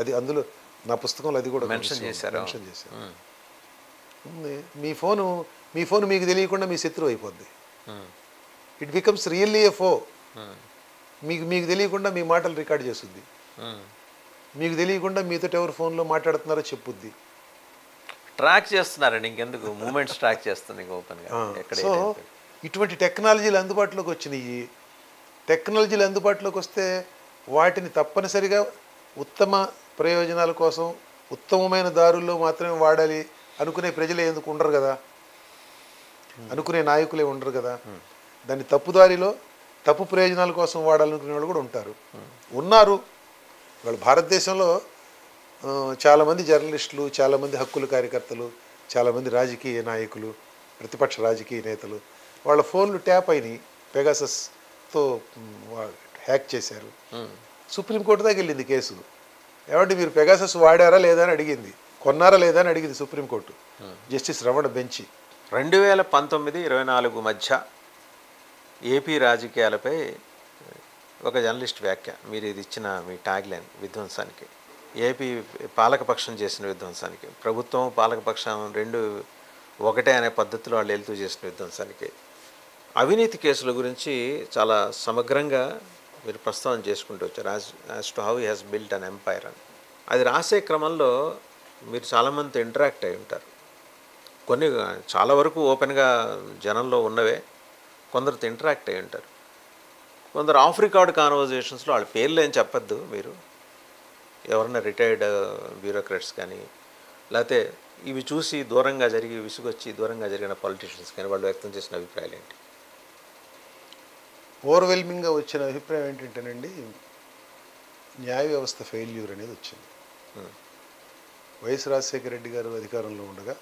అది అందులో నా పుస్తకంలో అది కూడా మెన్షన్ చేశారు. మీ ఫోను మీకు తెలియకుండా మీ శత్రువు అయిపోద్ది. ఇట్ బికమ్స్ రియల్లీ ఏ ఫో. మీకు తెలియకుండా మీ మాటలు రికార్డ్ చేస్తుంది, మీకు తెలియకుండా మీతో ఎవరు ఫోన్లో మాట్లాడుతున్నారో చెప్పుద్ది. ట్రాక్ చేస్తున్నారండి, ఇంకెందుకు మూమెంట్స్ ట్రాక్ చేస్తుంది ఓపెన్గా. సో ఇటువంటి టెక్నాలజీలు అందుబాటులోకి వచ్చినాయి. టెక్నాలజీలు అందుబాటులోకి వస్తే వాటిని తప్పనిసరిగా ఉత్తమ ప్రయోజనాల కోసం ఉత్తమమైన దారుల్లో మాత్రమే వాడాలి అనుకునే ప్రజలే ఎందుకు ఉండరు కదా, అనుకునే నాయకులే ఉండరు కదా. దాన్ని తప్పుదారిలో తప్పు ప్రయోజనాల కోసం వాడాలనుకునే వాళ్ళు కూడా ఉన్నారు. వాళ్ళు భారతదేశంలో చాలామంది జర్నలిస్టులు, చాలామంది హక్కుల కార్యకర్తలు, చాలామంది రాజకీయ నాయకులు, ప్రతిపక్ష రాజకీయ నేతలు వాళ్ళ ఫోన్లు ట్యాప్ అయినాయి, పెగాసస్తో హ్యాక్ చేశారు. సుప్రీంకోర్టు దాకా వెళ్ళింది కేసు. ఏమంటే మీరు పెగాసస్ వాడారా లేదా అని అడిగింది, కొన్నారా లేదా అని అడిగింది సుప్రీంకోర్టు. జస్టిస్ రమణ బెంచి 2019-24 మధ్య ఏపీ రాజకీయాలపై ఒక జర్నలిస్ట్ వ్యాఖ్య, మీరు ఇది ఇచ్చిన మీ ట్యాగ్ లైన్, విధ్వంసానికి, ఏపీ పాలకపక్షం చేసిన విధ్వంసానికి, ప్రభుత్వం పాలకపక్షం 2 ఒకటే అనే పద్ధతిలో వాళ్ళు వెళ్తూ చేసిన విధ్వంసానికి, అవినీతి కేసుల గురించి చాలా సమగ్రంగా మీరు ప్రస్తావన చేసుకుంటూ వచ్చారు. As to how he has built an umpire అని. అది రాసే క్రమంలో మీరు చాలామందితో ఇంటరాక్ట్ అయి ఉంటారు. కొన్ని చాలా వరకు ఓపెన్గా జనంలో ఉన్నవే, కొందరితో ఇంటరాక్ట్ అయి ఉంటారు. కొందరు ఆఫ్ రికార్డ్ కాన్వర్జేషన్స్లో వాళ్ళ పేర్లు ఏం చెప్పద్దు, మీరు ఎవరన్నా రిటైర్డ్ బ్యూరోక్రాట్స్ కానీ లేకపోతే ఇవి చూసి దూరంగా విసుగొచ్చి దూరంగా జరిగిన పొలిటీషియన్స్ కానీ వాళ్ళు వ్యక్తం చేసిన అభిప్రాయాలు ఏంటి? ఓవర్వెల్మింగ్గా వచ్చిన అభిప్రాయం ఏంటంటేనండి, న్యాయ వ్యవస్థ ఫెయిల్యూర్ అనేది వచ్చింది. వైఎస్ రాజశేఖర రెడ్డి గారు అధికారంలో ఉండగా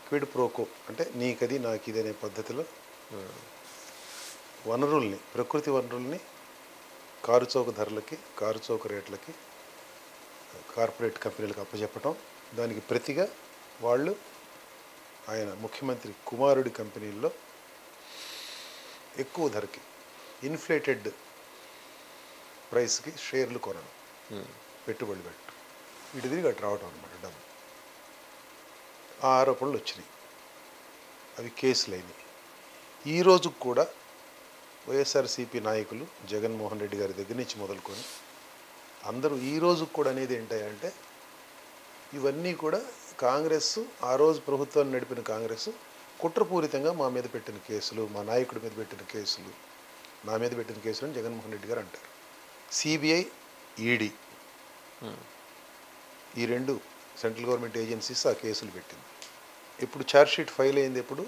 క్విడ్ ప్రోకో అంటే నీకది నాకిది అనే పద్ధతిలో ప్రకృతి వనరుల్ని కారుచౌక ధరలకి, కారుచౌక రేట్లకి కార్పొరేట్ కంపెనీలకు అప్పచెప్పటం, దానికి ప్రతిగా వాళ్ళు ఆయన ముఖ్యమంత్రి కుమారుడి కంపెనీల్లో ఎక్కువ ధరకి ఇన్ఫ్లేటెడ్ ప్రైస్కి షేర్లు కొనడం, పెట్టుబడి పెట్టడం, వీటి తిరిగి అటు రావటం అనమాట డబ్బు. ఆ ఆరోపణలు వచ్చినాయి, అవి కేసులైనవి. ఈరోజు కూడా వైఎస్ఆర్సీపీ నాయకులు జగన్మోహన్ రెడ్డి గారి దగ్గర నుంచి మొదలుకొని అందరూ ఈరోజు కూడా అనేది ఏంటంటే ఇవన్నీ కూడా కాంగ్రెస్, ఆ రోజు ప్రభుత్వాన్ని నడిపిన కాంగ్రెస్ కుట్రపూరితంగా మా మీద పెట్టిన కేసులు, మా నాయకుడి మీద పెట్టిన కేసులు, నా మీద పెట్టిన కేసులు అని జగన్మోహన్ రెడ్డి గారు అంటారు. సిబిఐ, ఈడీ ఈ రెండు సెంట్రల్ గవర్నమెంట్ ఏజెన్సీస్ ఆ కేసులు పెట్టింది. ఇప్పుడు ఛార్జ్షీట్ ఫైల్ అయింది. ఎప్పుడు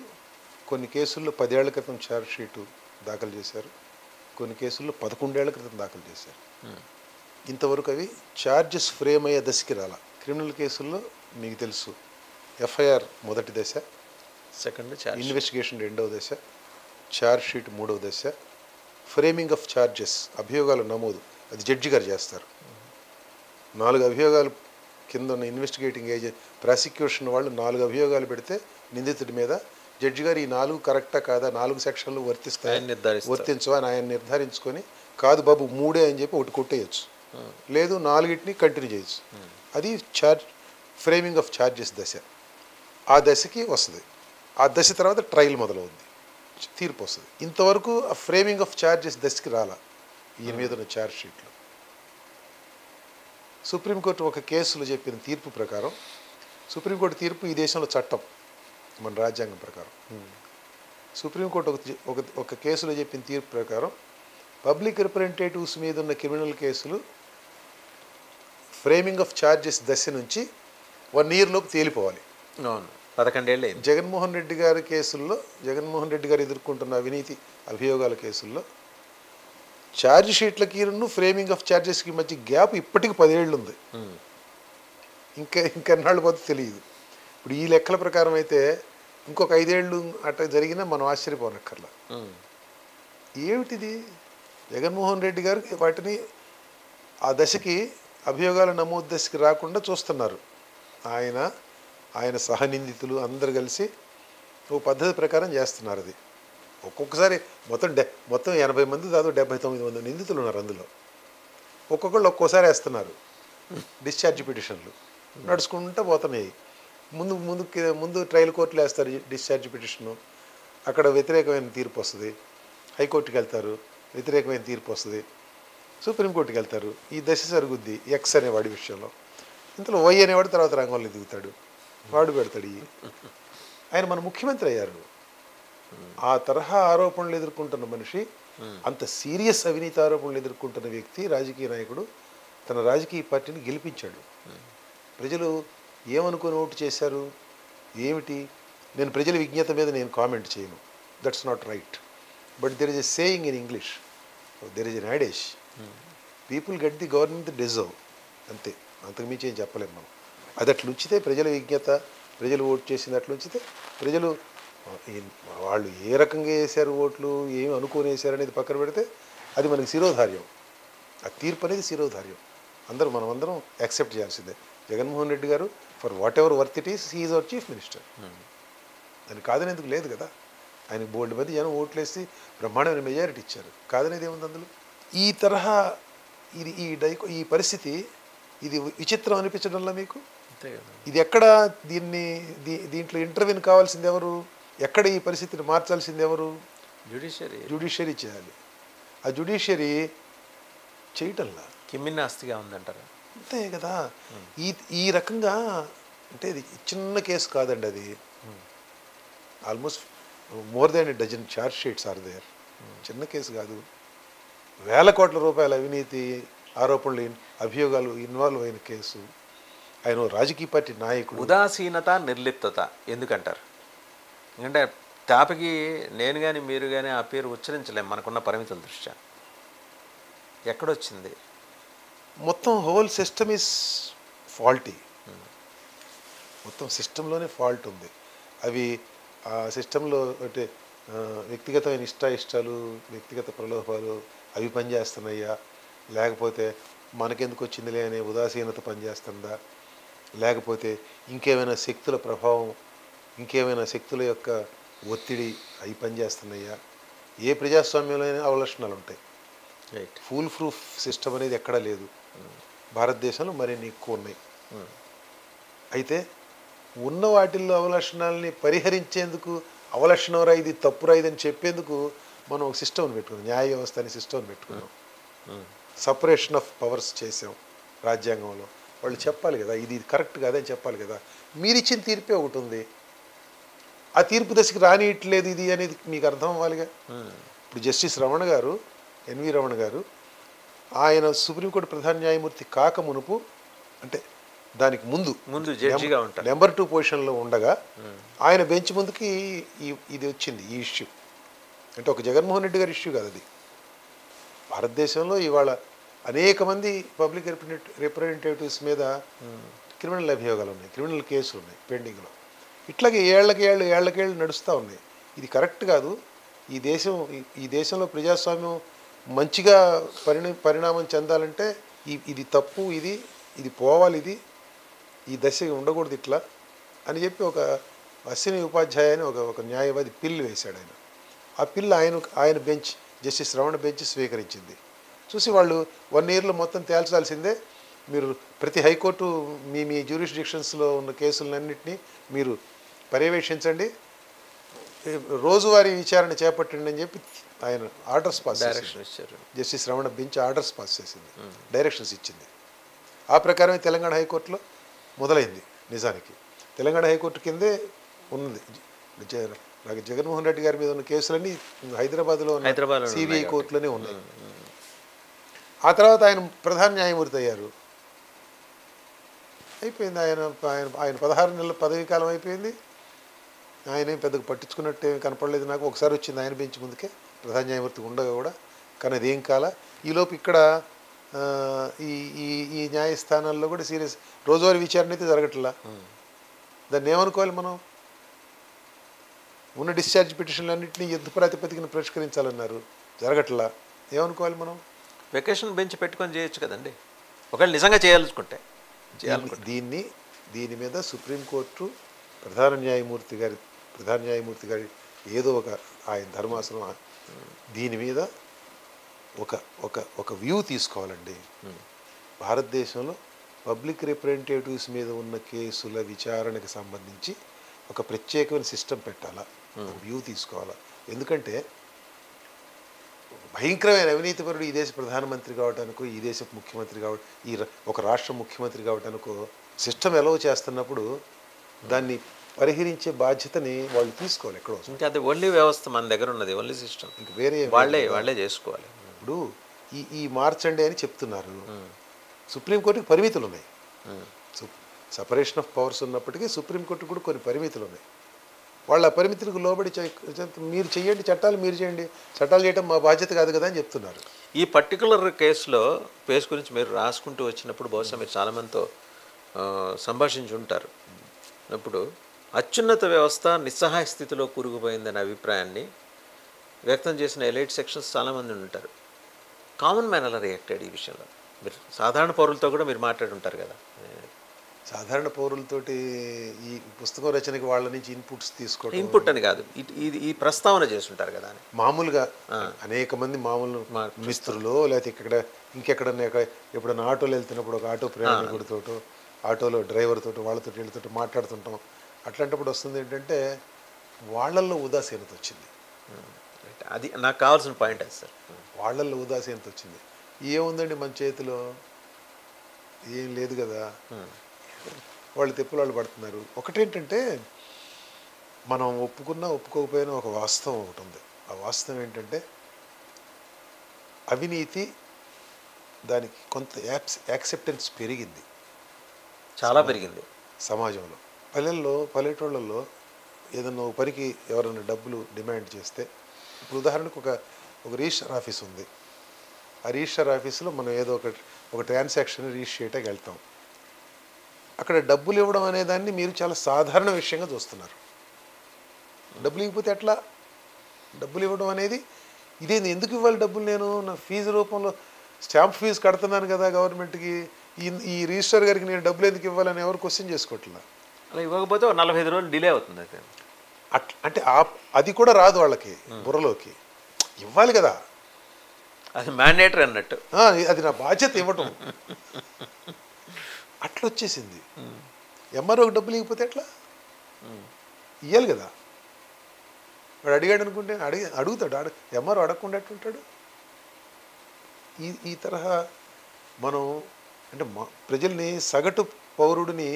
కొన్ని కేసుల్లో 10 ఏళ్ల క్రితం ఛార్జ్షీటు దాఖలు చేశారు, కొన్ని కేసుల్లో 11 ఏళ్ల క్రితం దాఖలు చేశారు. ఇంతవరకు అవి ఛార్జెస్ ఫ్రేమ్ అయ్యే దశకి రాల. క్రిమినల్ కేసుల్లో మీకు తెలుసు, ఎఫ్ఐఆర్ మొదటి దశ, సెకండ్ ఇన్వెస్టిగేషన్ రెండవ దశ, ఛార్జ్షీట్ మూడవ దశ, ఫ్రేమింగ్ ఆఫ్ ఛార్జెస్ అభియోగాల నమోదు అది జడ్జి గారు చేస్తారు. 4 అభియోగాలు కింద ఉన్న ఇన్వెస్టిగేటింగ్ ఏజెంట్ ప్రాసిక్యూషన్ వాళ్ళు 4 అభియోగాలు పెడితే నిందితుడి మీద జడ్జి గారు ఈ 4 కరెక్టా కాదా, 4 సెక్షన్లు వర్తించవా అని ఆయన నిర్ధారించుకొని, కాదు బాబు 3 అని చెప్పి ఒకటి కొట్టేయచ్చు, లేదు 4ని కంటిన్యూ చేయొచ్చు. అది ఫ్రేమింగ్ ఆఫ్ ఛార్జెస్ దశ. ఆ దశకి వస్తుంది. ఆ దశ తర్వాత ట్రయల్ మొదలవుద్ది, తీర్పు వస్తుంది. ఇంతవరకు ఆ ఫ్రేమింగ్ ఆఫ్ ఛార్జెస్ దశకి రాలా ఈయన మీద ఉన్న ఛార్జ్ షీట్లో. సుప్రీంకోర్టు ఒక కేసులో చెప్పిన తీర్పు ప్రకారం, సుప్రీంకోర్టు తీర్పు ఈ దేశంలో చట్టం మన రాజ్యాంగం ప్రకారం. సుప్రీంకోర్టు ఒక కేసులో చెప్పిన తీర్పు ప్రకారం పబ్లిక్ రిప్రజెంటేటివ్స్ మీద ఉన్న క్రిమినల్ కేసులు ఫ్రేమింగ్ ఆఫ్ ఛార్జెస్ దశ నుంచి 1 year లోపు తేలిపోవాలి. అవును, 11 ఏళ్ళు. జగన్మోహన్ రెడ్డి గారి కేసుల్లో, జగన్మోహన్ రెడ్డి గారు ఎదుర్కొంటున్న అవినీతి అభియోగాల కేసుల్లో ఛార్జ్ షీట్లకి ఫ్రేమింగ్ ఆఫ్ ఛార్జెస్కి మధ్య గ్యాప్ ఇప్పటికి 10 ఏళ్ళు ఉంది. ఇంకెన్నాళ్ళు పోతే తెలియదు. ఇప్పుడు ఈ లెక్కల ప్రకారం అయితే ఇంకొక 5 ఏళ్ళు అట్లా జరిగినా మనం ఆశ్చర్యపోనక్కర్లా. ఏమిటిది? జగన్మోహన్ రెడ్డి గారు వాటిని ఆ దశకి, అభియోగాల నమోదు దశకి రాకుండా చూస్తున్నారు. ఆయన సహనిందితులు అందరు కలిసి ఓ పద్ధతి ప్రకారం చేస్తున్నారు. అది ఒక్కొక్కసారి మొత్తం 80 మంది, దాదాపు 79 మంది నిందితులు ఉన్నారు అందులో. ఒక్కొక్కళ్ళు ఒక్కోసారి వేస్తున్నారు డిశ్చార్జ్ పిటిషన్లు, నడుచుకుంటూ పోతున్నాయి. ముందు ట్రయల్ కోర్టులో వేస్తారు డిశ్చార్జ్ పిటిషను, అక్కడ వ్యతిరేకమైన తీర్పు వస్తుంది. హైకోర్టుకి వెళ్తారు, వ్యతిరేకమైన తీర్పు వస్తుంది. సుప్రీంకోర్టుకి వెళ్తారు. ఈ దశ జరుగుద్ది ఎక్స్ అనేవాడి విషయంలో. ఇంతలో వై అనేవాడు తర్వాత రంగంలో దిగుతాడు, వాడు పెడతాడు. ఆయన మన ముఖ్యమంత్రి అయ్యారు. ఆ తరహా ఆరోపణలు ఎదుర్కొంటున్న మనిషి, అంత సీరియస్ అవినీతి ఆరోపణలు ఎదుర్కొంటున్న వ్యక్తి, రాజకీయ నాయకుడు తన రాజకీయ పార్టీని గెలిపించాడు. ప్రజలు ఏమనుకుని ఓటు చేశారు ఏమిటి? నేను ప్రజల విజ్ఞత మీద నేను కామెంట్ చేయను, that's not right. But there is a saying in English, there is an adage, people get the government deserve, అంతే, అంతకుమించి ఏం చెప్పలేము మనం. అది అట్లా ఉంచితే ప్రజల విజ్ఞత, ప్రజలు ఓటు చేసింది అట్లా ఉంచితే ప్రజలు వాళ్ళు ఏ రకంగా వేశారు ఓట్లు, ఏమి అనుకుని వేశారు అనేది పక్కన పెడితే అది మనకి శిరోధార్యం. ఆ తీర్పు అనేది శిరోధార్యం. మనమందరం యాక్సెప్ట్ చేయాల్సిందే. జగన్మోహన్ రెడ్డి గారు for what ever worth it is, he is our chief minister. దాన్ని కాదనేందుకు లేదు కదా. ఆయనకు బోల్డ్ మంది జనం ఓట్లేసి బ్రహ్మాండమైన మెజారిటీ ఇచ్చారు. కాదనేది ఏముంది అందులో? ఈ తరహా ఈ పరిస్థితి ఇది విచిత్రం అనిపించడంలో మీకు? ఇది ఎక్కడ దీంట్లో ఇంటర్వ్యూని కావాల్సింది ఎవరు? ఎక్కడ ఈ పరిస్థితిని మార్చాల్సింది ఎవరు? జ్యుడిషియరీ చేయాలి. ఆ జ్యుడిషియరీ చేయటంలా కిమ్మినాస్తిగా ఉందంటారా? అంతే కదా. ఈ రకంగా అంటే ఇది చిన్న కేసు కాదండి. అది almost more than a dozen charge sheets are there. చిన్న కేసు కాదు. వేల కోట్ల రూపాయల అవినీతి ఆరోపణలు, అభియోగాలు ఇన్వాల్వ్ అయిన కేసు. ఆయన రాజకీయ పార్టీ నాయకుడు. ఉదాసీనత, నిర్లిప్తత ఎందుకంటారు? ఎందుకంటే తాపకి నేను కానీ మీరు కానీ ఆ పేరు ఉచ్చరించలేము మనకున్న పరిమితుల దృష్ట్యా. ఎక్కడొచ్చింది? మొత్తం హోల్ సిస్టమ్ ఈజ్ ఫాల్టీ. మొత్తం సిస్టంలోనే ఫాల్ట్ ఉంది. అవి ఆ సిస్టంలో అంటే వ్యక్తిగతమైన ఇష్టాలు, వ్యక్తిగత ప్రలోభాలు అవి పనిచేస్తున్నాయా, లేకపోతే మనకెందుకు వచ్చిందిలే అనే ఉదాసీనత పనిచేస్తుందా, లేకపోతే ఇంకేమైనా శక్తుల ప్రభావం, ఇంకేమైనా శక్తుల యొక్క ఒత్తిడి అవి పనిచేస్తున్నాయా? ఏ ప్రజాస్వామ్యంలో అయినా అవలక్షణాలు ఉంటాయి. ఫుల్ ప్రూఫ్ సిస్టమ్ అనేది ఎక్కడా లేదు. భారతదేశంలో మరిన్ని ఎక్కువ ఉన్నాయి. అయితే ఉన్న వాటిల్లో అవలక్షణాలని పరిహరించేందుకు, అవలక్షణంరా ఇది తప్పురా ఇదని చెప్పేందుకు మనం ఒక సిస్టమ్ని పెట్టుకున్నాం, న్యాయ వ్యవస్థ అనే సిస్టమ్ని పెట్టుకున్నాం. సపరేషన్ ఆఫ్ పవర్స్ చేసాం రాజ్యాంగంలో. వాళ్ళు చెప్పాలి కదా ఇది కరెక్ట్ కాదని చెప్పాలి కదా. మీరిచ్చిన తీర్పే ఒకటి ఉంది, ఆ తీర్పు దశకి రానియట్లేదు ఇది అనేది మీకు అర్థం అవ్వాలిగా. ఇప్పుడు జస్టిస్ రమణ గారు, ఎన్వి రమణ గారు, ఆయన సుప్రీంకోర్టు ప్రధాన న్యాయమూర్తి కాక మునుపు, అంటే దానికి ముందు జడ్జిగా ఉంటారు, నెంబర్ 2 పొజిషన్లో ఉండగా ఆయన బెంచ్ ముందుకి ఇది వచ్చింది, ఈ ఇష్యూ. అంటే ఒక జగన్మోహన్ రెడ్డి గారి ఇష్యూ కాదు అది. భారతదేశంలో ఇవాళ అనేక మంది పబ్లిక్ రిప్రజెంటేటివ్స్ మీద క్రిమినల్ అభియోగాలు ఉన్నాయి, క్రిమినల్ కేసులు ఉన్నాయి పెండింగ్లో. ఇట్లాగే ఏళ్ళకేళ్ళు నడుస్తూ ఉన్నాయి. ఇది కరెక్ట్ కాదు. ఈ దేశంలో ప్రజాస్వామ్యం మంచిగా పరిణామం చెందాలంటే ఇది తప్పు, ఇది పోవాలి, ఈ దశ ఉండకూడదు ఇట్లా అని చెప్పి ఒక అశ్విని ఉపాధ్యాయ అని ఒక న్యాయవాది పిల్లు వేశాడు. ఆ పిల్లు ఆయన బెంచ్, జస్టిస్ రమణ బెంచ్ స్వీకరించింది. చూసి వాళ్ళు 1 ఇయర్లో మొత్తం తేల్చాల్సిందే, మీరు ప్రతి హైకోర్టు మీ జ్యూరిస్డిక్షన్స్లో ఉన్న కేసులన్నింటినీ మీరు పర్యవేక్షించండి, రోజువారీ విచారణ చేపట్టండి అని చెప్పి ఆయన ఆర్డర్స్ పాస్ చేశారు. Justice Ramana bench orders pass చేసింది, డైరెక్షన్స్ ఇచ్చింది. ఆ ప్రకారమే తెలంగాణ హైకోర్టులో మొదలైంది. నిజానికి తెలంగాణ హైకోర్టు కిందే ఉన్నది. జగన్మోహన్ రెడ్డి గారి మీద ఉన్న కేసులన్నీ హైదరాబాద్లో సిబిఐ కోర్టులోనే ఉన్నాయి. ఆ తర్వాత ఆయన ప్రధాన న్యాయమూర్తి అయ్యారు. అయిపోయింది. ఆయన 16 నెలల పదవీ కాలం అయిపోయింది. ఆయన పెద్దగా పట్టించుకున్నట్టు కనపడలేదు నాకు. ఒకసారి వచ్చింది ఆయన బెంచ్ ముందుకే ప్రధాన న్యాయమూర్తి ఉండగా కూడా, కానీ అదేం కాల. ఈలోపు ఇక్కడ ఈ న్యాయస్థానాల్లో కూడా సీరియస్ రోజువారీ విచారణ అయితే జరగట్లా. దాన్ని ఏమనుకోవాలి మనం? ఉన్న డిశ్చార్జ్ పిటిషన్లు అన్నింటినీ యుద్ధ ప్రాతిపదికన పరిష్కరించాలన్నారు, జరగట్లా. ఏమనుకోవాలి మనం? వెకేషన్ బెంచ్ పెట్టుకొని చేయొచ్చు కదండి, ఒకవేళ నిజంగా చేయాలనుకుంటే. దీని మీద సుప్రీంకోర్టు ప్రధాన న్యాయమూర్తి గారి ఏదో ఆయన ధర్మాసనం దీని మీద ఒక వ్యూ తీసుకోవాలండి. భారతదేశంలో పబ్లిక్ రిప్రజెంటేటివ్స్ మీద ఉన్న కేసుల విచారణకు సంబంధించి ఒక ప్రత్యేకమైన సిస్టమ్ పెట్టాలా, వ్యూ తీసుకోవాలా. ఎందుకంటే భయంకరమైన అవినీతిపరుడు ఈ దేశ ప్రధానమంత్రి కావడానికో, ఈ దేశ ముఖ్యమంత్రి ఒక రాష్ట్ర ముఖ్యమంత్రి కావడానికో సిస్టమ్ ఎలవ్ చేస్తున్నప్పుడు దాన్ని పరిహరించే బాధ్యతని వాళ్ళు తీసుకోవాలి. ఎక్కడో ఇంకా అది ఓన్లీ వ్యవస్థ మన దగ్గర ఉన్నది, ఓన్లీ సిస్టమ్. ఇంక వేరే వాళ్ళే చేసుకోవాలి. ఇప్పుడు ఈ మార్చండి అని చెప్తున్నారు. సుప్రీంకోర్టుకి పరిమితులు ఉన్నాయి. సపరేషన్ ఆఫ్ పవర్స్ ఉన్నప్పటికీ సుప్రీంకోర్టుకు కూడా కొన్ని పరిమితులు ఉన్నాయి. వాళ్ళ పరిమితులకు లోబడి మీరు చేయండి, మీరు చేయండి, చట్టాలు చేయడం మా బాధ్యత కాదు కదా అని చెప్తున్నారు. ఈ పర్టికులర్ కేసు గురించి మీరు రాసుకుంటూ వచ్చినప్పుడు బహుశా మీరు చాలామందితో సంభాషించి ఉంటారు. అప్పుడు అత్యున్నత వ్యవస్థ నిస్సహాయ స్థితిలో కూరుకుపోయిందనే అభిప్రాయాన్ని వ్యక్తం చేసిన ఎలైట్ సెక్షన్స్ చాలామంది ఉంటారు. కామన్ మ్యాన్ ఎలా రియాక్టెడ్ ఈ విషయంలో? మీరు సాధారణ పౌరులతో కూడా మీరు మాట్లాడి ఉంటారు కదా. సాధారణ పౌరులతోటి ఈ పుస్తకం రచనకి వాళ్ళ నుంచి ఇన్పుట్స్ ఇన్పుట్ అని కాదు, ఈ ప్రస్తావన చేస్తుంటారు కదా అని. మామూలుగా అనేక మంది మామూలు మిస్త్రులు, లేకపోతే ఇంకెక్కడన్నా ఎప్పుడన్నా ఆటోలో వెళ్తున్నప్పుడు ఒక ఆటో ప్రయాణికుడితోటో, ఆటోలో డ్రైవర్ తోటి, వీళ్ళతో మాట్లాడుతుంటాం. అట్లాంటప్పుడు వస్తుంది ఏంటంటే వాళ్ళల్లో ఉదాసీనత వచ్చింది. అది నాకు కావాల్సిన పాయింట్ అది సార్. వాళ్ళల్లో ఉదాసీనత వచ్చింది. ఏముందండి మన చేతిలో, ఏం లేదు కదా, వాళ్ళు తెప్పులు వాళ్ళు పడుతున్నారు. ఒకటేంటంటే మనం ఒప్పుకోకపోయినా ఒక వాస్తవం ఒకటి ఉంది. ఆ వాస్తవం ఏంటంటే అవినీతి దానికి కొంత యాక్సెప్టెన్స్ పెరిగింది, చాలా పెరిగింది సమాజంలో. పల్లెటూళ్ళల్లో ఏదన్నా ఒక పనికి ఎవరైనా డబ్బులు డిమాండ్ చేస్తే, ఇప్పుడు ఉదాహరణకు ఒక రిజిస్టర్ ఆఫీస్ ఉంది. ఆ రిజిస్టర్ ఆఫీసులో మనం ఏదో ఒక ట్రాన్సాక్షన్ రిజిస్టర్ చేయడానికి వెళ్తాం. అక్కడ డబ్బులు ఇవ్వడం అనేదాన్ని మీరు చాలా సాధారణ విషయంగా చూస్తున్నారు. డబ్బులు ఇవ్వకపోతే ఎట్లా? డబ్బులు ఇవ్వడం అనేది ఇదేంది, ఎందుకు ఇవ్వాలి డబ్బులు? నేను నా ఫీజు రూపంలో స్టాంప్ ఫీజు కడుతున్నాను కదా గవర్నమెంట్కి, ఈ రిజిస్టర్ గారికి నేను డబ్బులు ఎందుకు ఇవ్వాలని ఎవరు క్వశ్చన్ చేసుకోవట్లా. అలా ఇవ్వకపోతే 45 రోజులు డిలే అవుతుంది. అంటే అది కూడా రాదు వాళ్ళకి బుర్రలోకి. ఇవ్వాలి కదా, అది మ్యాండేటరీ అన్నట్టు. అది నా బాధ్యత ఇవ్వటం. అట్లా వచ్చేసింది. ఎంఆర్ఓకి డబ్బులు ఇవ్వకపోతే ఎట్లా? ఇవ్వాలి కదా. వాడు అడిగాడు అనుకుంటే అడుగుతాడు. ఎంఆర్ఓ అడగకుండా ఎట్లుంటాడు? ఈ తరహా మనం అంటే ప్రజల్ని, సగటు పౌరుడిని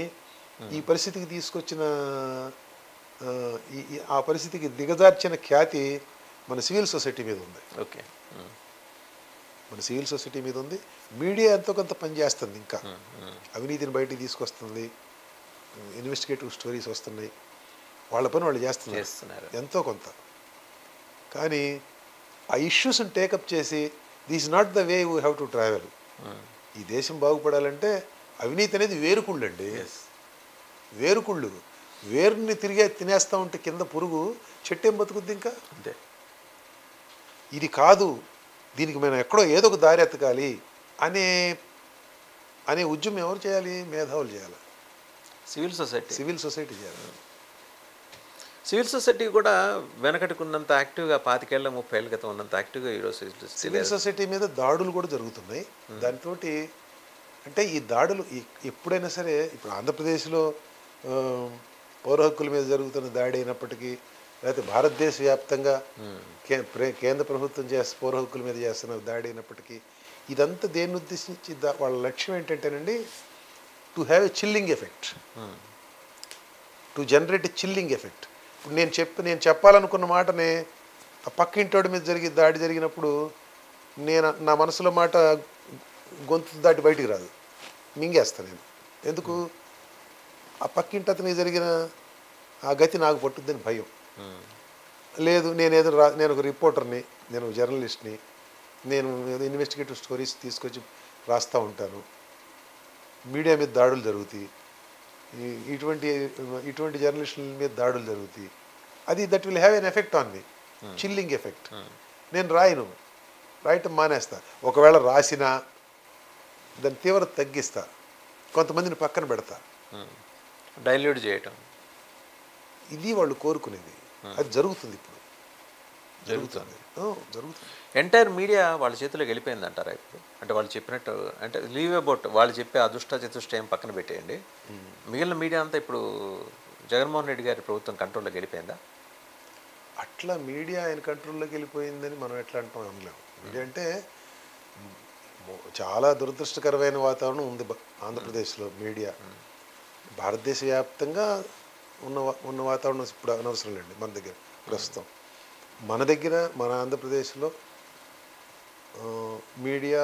ఈ పరిస్థితికి తీసుకొచ్చిన ఆ పరిస్థితికి దిగజార్చిన ఖ్యాతి మన సివిల్ సొసైటీ మీద ఉంది. ఓకే. మన సివిల్ సొసైటీ మీద ఉంది. మీడియా ఎంతో కొంత పనిచేస్తుంది, ఇంకా అవినీతిని బయటికి తీసుకొస్తుంది, ఇన్వెస్టిగేటివ్ స్టోరీస్ వస్తున్నాయి, వాళ్ళ పని వాళ్ళు చేస్తున్నారు ఎంతో కొంత. కానీ ఆ ఇష్యూస్ని టేకప్ చేసి this not the way we have to travel. ఈ దేశం బాగుపడాలంటే అవినీతి అనేది వేరుకుళ్ళు అండి, వేరుకుళ్ళు. వేరుని తిరిగే తినేస్తూ ఉంటే కింద పురుగు చెట్టేం బతుకుద్ది ఇంకా. అంతే. ఇది కాదు, దీనికి మనం ఎక్కడో ఏదో ఒక దారి ఎత్తకాలి అనే ఉద్యమం ఎవరు చేయాలి? మేధావులు చేయాలి, సివిల్ సొసైటీ చేయాలి. సివిల్ సొసైటీ కూడా వెనకటికున్నంత యాక్టివ్గా 25 ఏళ్ళ 30 ఏళ్ళ క్రితం ఉన్నంత యాక్టివ్గా ఈరోజు సివిల్ సొసైటీ మీద దాడులు కూడా జరుగుతున్నాయి. దాంతో అంటే ఈ దాడులు ఎప్పుడైనా సరే, ఇప్పుడు ఆంధ్రప్రదేశ్లో పౌర హక్కుల మీద జరుగుతున్న దాడి అయినప్పటికీ, లేకపోతే భారతదేశ వ్యాప్తంగా కేంద్ర ప్రభుత్వం పౌర హక్కుల మీద చేస్తున్న దాడి అయినప్పటికీ, ఇదంతా దేన్ని ఉద్దేశించి వాళ్ళ లక్ష్యం ఏంటంటేనండి, to have a chilling effect, to generate a chilling effect. ఇప్పుడు నేను చెప్పాలనుకున్న మాటనే ఆ పక్కింటోడి మీద దాడి జరిగినప్పుడు నా మనసులో మాట గొంతు దాటి బయటికి రాదు, మింగేస్తాను నేను. ఎందుకు? ఆ పక్కింటి అతనికి జరిగిన ఆ గతి నాకు పట్టుద్దని భయం. లేదు, నేను ఒక రిపోర్టర్ని, నేను ఒక జర్నలిస్ట్ని, నేను ఇన్వెస్టిగేటివ్ స్టోరీస్ తీసుకొచ్చి రాస్తూ ఉంటాను, మీడియా మీద దాడులు జరుగుతాయి, ఇటువంటి జర్నలిస్టుల మీద దాడులు జరుగుతాయి. That will have an effect on me, chilling effect. నేను రాయటం మానేస్తా. ఒకవేళ రాసినా దాని తీవ్రత తగ్గిస్తా, కొంతమందిని పక్కన పెడతా, డైల్యూట్ చేయటం. ఇది వాళ్ళు కోరుకునేది. అది జరుగుతుంది, ఇప్పుడు జరుగుతుంది. ఎంటైర్ మీడియా వాళ్ళ చేతిలోకి వెళ్ళిపోయింది అంటారా ఇప్పుడు? అంటే వాళ్ళు చెప్పినట్టు, అంటే లీవ్ అబౌట్ వాళ్ళు చెప్పే అదృష్ట చతుష్టయం పక్కన పెట్టేయండి, మిగిలిన మీడియా అంతా ఇప్పుడు జగన్మోహన్ రెడ్డి గారి ప్రభుత్వం కంట్రోల్లోకి వెళ్ళిపోయిందా? అట్లా మీడియా ఆయన కంట్రోల్లోకి వెళ్ళిపోయిందని మనం ఎట్లా అంటాం అనలేము. మీడియా అంటే చాలా దురదృష్టకరమైన వాతావరణం ఉంది ఆంధ్రప్రదేశ్లో. మీడియా భారతదేశ వ్యాప్తంగా ఉన్న వాతావరణం ఇప్పుడు అనవసరం లేండి. మన దగ్గర ప్రస్తుతం మన ఆంధ్రప్రదేశ్లో మీడియా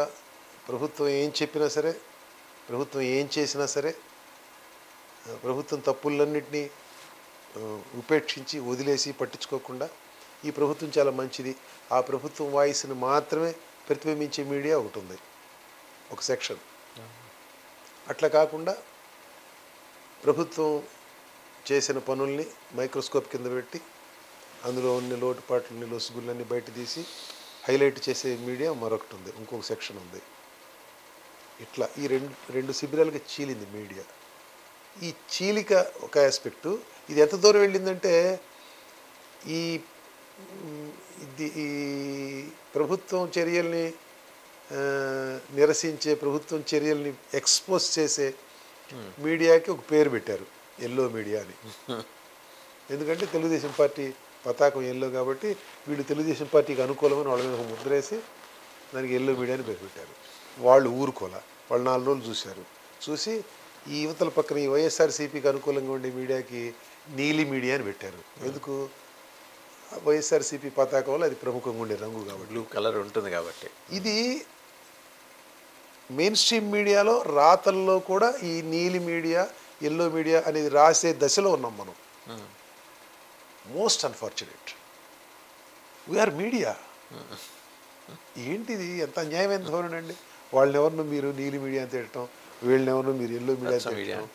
ప్రభుత్వం ఏం చెప్పినా సరే, ప్రభుత్వం ఏం చేసినా సరే, ప్రభుత్వం తప్పులన్నింటినీ ఉపేక్షించి వదిలేసి పట్టించుకోకుండా ఈ ప్రభుత్వం చాలా మంచిది, ఆ ప్రభుత్వం వాయిస్ని మాత్రమే ప్రతిబింబించే మీడియా ఒకటి ఉంది, ఒక సెక్షన్. అట్లా కాకుండా ప్రభుత్వం చేసిన పనుల్ని మైక్రోస్కోప్ కింద పెట్టి అందులో ఉన్న లోటుపాట్లని లొసుగులన్నీ బయట తీసి హైలైట్ చేసే మీడియా మరొకటి ఉంది, ఇంకొక సెక్షన్ ఉంది. ఇట్లా ఈ రెండు శిబిరాలుగా చీలింది మీడియా. ఈ చీలిక ఒక ఆస్పెక్టు. ఇది ఎంత దూరం వెళ్ళిందంటే ఈ ప్రభుత్వం చర్యల్ని నిరసించే, ప్రభుత్వం చర్యల్ని ఎక్స్పోజ్ చేసే మీడియాకి ఒక పేరు పెట్టారు, ఎల్లో మీడియా అని. ఎందుకంటే తెలుగుదేశం పార్టీ పతాకం ఎల్లో కాబట్టి వీళ్ళు తెలుగుదేశం పార్టీకి అనుకూలమని వాళ్ళ మీద ఒక ముద్రేసి దానికి ఎల్లో మీడియా అని పేరు పెట్టారు. వాళ్ళు ఊరుకోలే, వాళ్ళు 4 రోజులు చూసి ఈ యువతల పక్కన ఈ వైఎస్ఆర్సీపీకి అనుకూలంగా ఉండే మీడియాకి నీలి మీడియా అని పెట్టారు. ఎందుకు? వైఎస్ఆర్సీపీ పతాకంలో అది ప్రముఖంగా ఉండే రంగు కాబట్టి, బ్లూ కలర్ ఉంటుంది కాబట్టి. ఇది మెయిన్ స్ట్రీమ్ మీడియాలో రాతల్లో కూడా ఈ నీలి మీడియా, ఎల్లో మీడియా అనేది రాసే దశలో ఉన్నాం మనం. Most unfortunate, we're media. ఏంటిది? ఎంత అన్యాయమైన ధోరణి అండి. వాళ్ళని ఎవరినో మీరు నీలి మీడియా అని తిట్టడం, వీళ్ళని ఎవరినో మీరు ఎల్లో మీడియా తిట్టడం.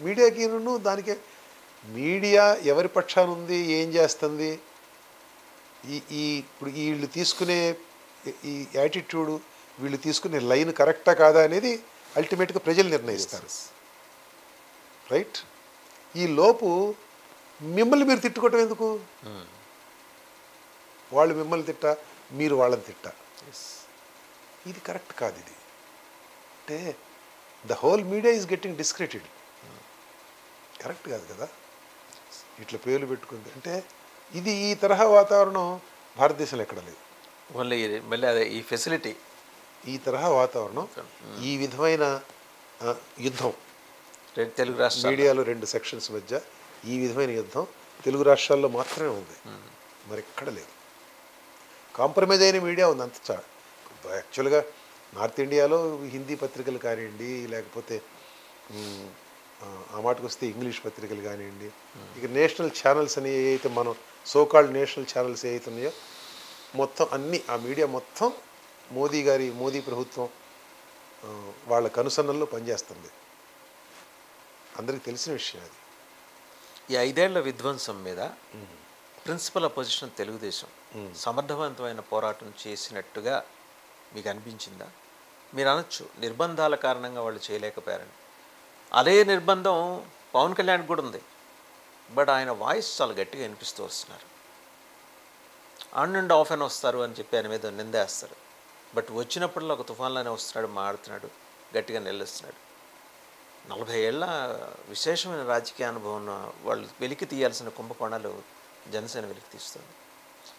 మీడియాకి దానికే మీడియా ఎవరి పక్షాన ఉంది, ఏం చేస్తుంది, ఇప్పుడు వీళ్ళు తీసుకునే ఈ యాటిట్యూడు, వీళ్ళు తీసుకునే లైన్ కరెక్టా కాదా అనేది అల్టిమేట్గా ప్రజలు నిర్ణయిస్తారు, రైట్? ఈ లోపు మిమ్మల్ని మీరు తిట్టుకోవటం ఎందుకు? వాళ్ళు మిమ్మల్ని తిట్టా, మీరు వాళ్ళని తిట్టా, ఇది కరెక్ట్ కాదు. ఇది అంటే the whole media is getting discredited. Correct కాదు కదా ఇట్లా పేర్లు పెట్టుకుంది. అంటే ఈ తరహా వాతావరణం భారతదేశంలో ఎక్కడ లేదు. మళ్ళీ అదే ఈ ఫెసిలిటీ, ఈ తరహా వాతావరణం, ఈ విధమైన యుద్ధం తెలుగు రాష్ట్ర మీడియాలో 2 సెక్షన్స్ మధ్య ఈ విధమైన యుద్ధం తెలుగు రాష్ట్రాల్లో మాత్రమే ఉంది, మరి ఎక్కడ లేదు. కాంప్రమైజ్ అయిన మీడియా ఉంది అంత. యాక్చువల్గా నార్త్ ఇండియాలో హిందీ పత్రికలు కానివ్వండి, లేకపోతే ఆ మాటకు వస్తే ఇంగ్లీష్ పత్రికలు కానివ్వండి, ఇక నేషనల్ ఛానల్స్ అని ఏవైతే మనం సోకాల్డ్ నేషనల్ ఛానల్స్ ఏవైతే ఉన్నాయో మొత్తం అన్నీ, ఆ మీడియా మొత్తం మోదీ ప్రభుత్వం వాళ్ళ కనుసన్నల్లో పనిచేస్తుంది. అందరికీ తెలిసిన విషయం అది. ఈ 5 ఏళ్ల విధ్వంసం మీద ప్రిన్సిపల్ అపోజిషన్ తెలుగుదేశం సమర్థవంతమైన పోరాటం చేసినట్టుగా మీకు అనిపించిందా? మీరు అనొచ్చు నిర్బంధాల కారణంగా వాళ్ళు చేయలేకపోయారని. అదే నిర్బంధం పవన్ కళ్యాణ్ కూడా ఉంది. బట్ ఆయన వాయిస్ చాలా గట్టిగా వినిపిస్తూ వస్తున్నారు. ఆన్ అండ్ ఆఫ్ అని వస్తారు అని చెప్పి ఆయన మీద నిందేస్తారు. బట్ వచ్చినప్పుడల్లా ఒక తుఫాన్లోనే వస్తున్నాడు, మాడుతున్నాడు, గట్టిగా నిలుస్తున్నాడు. 40 ఏళ్ల విశేషమైన రాజకీయ అనుభవం వాళ్ళు వెలికి తీయాల్సిన కుంభకోణాలు జనసేన వెలికి తీస్తుంది.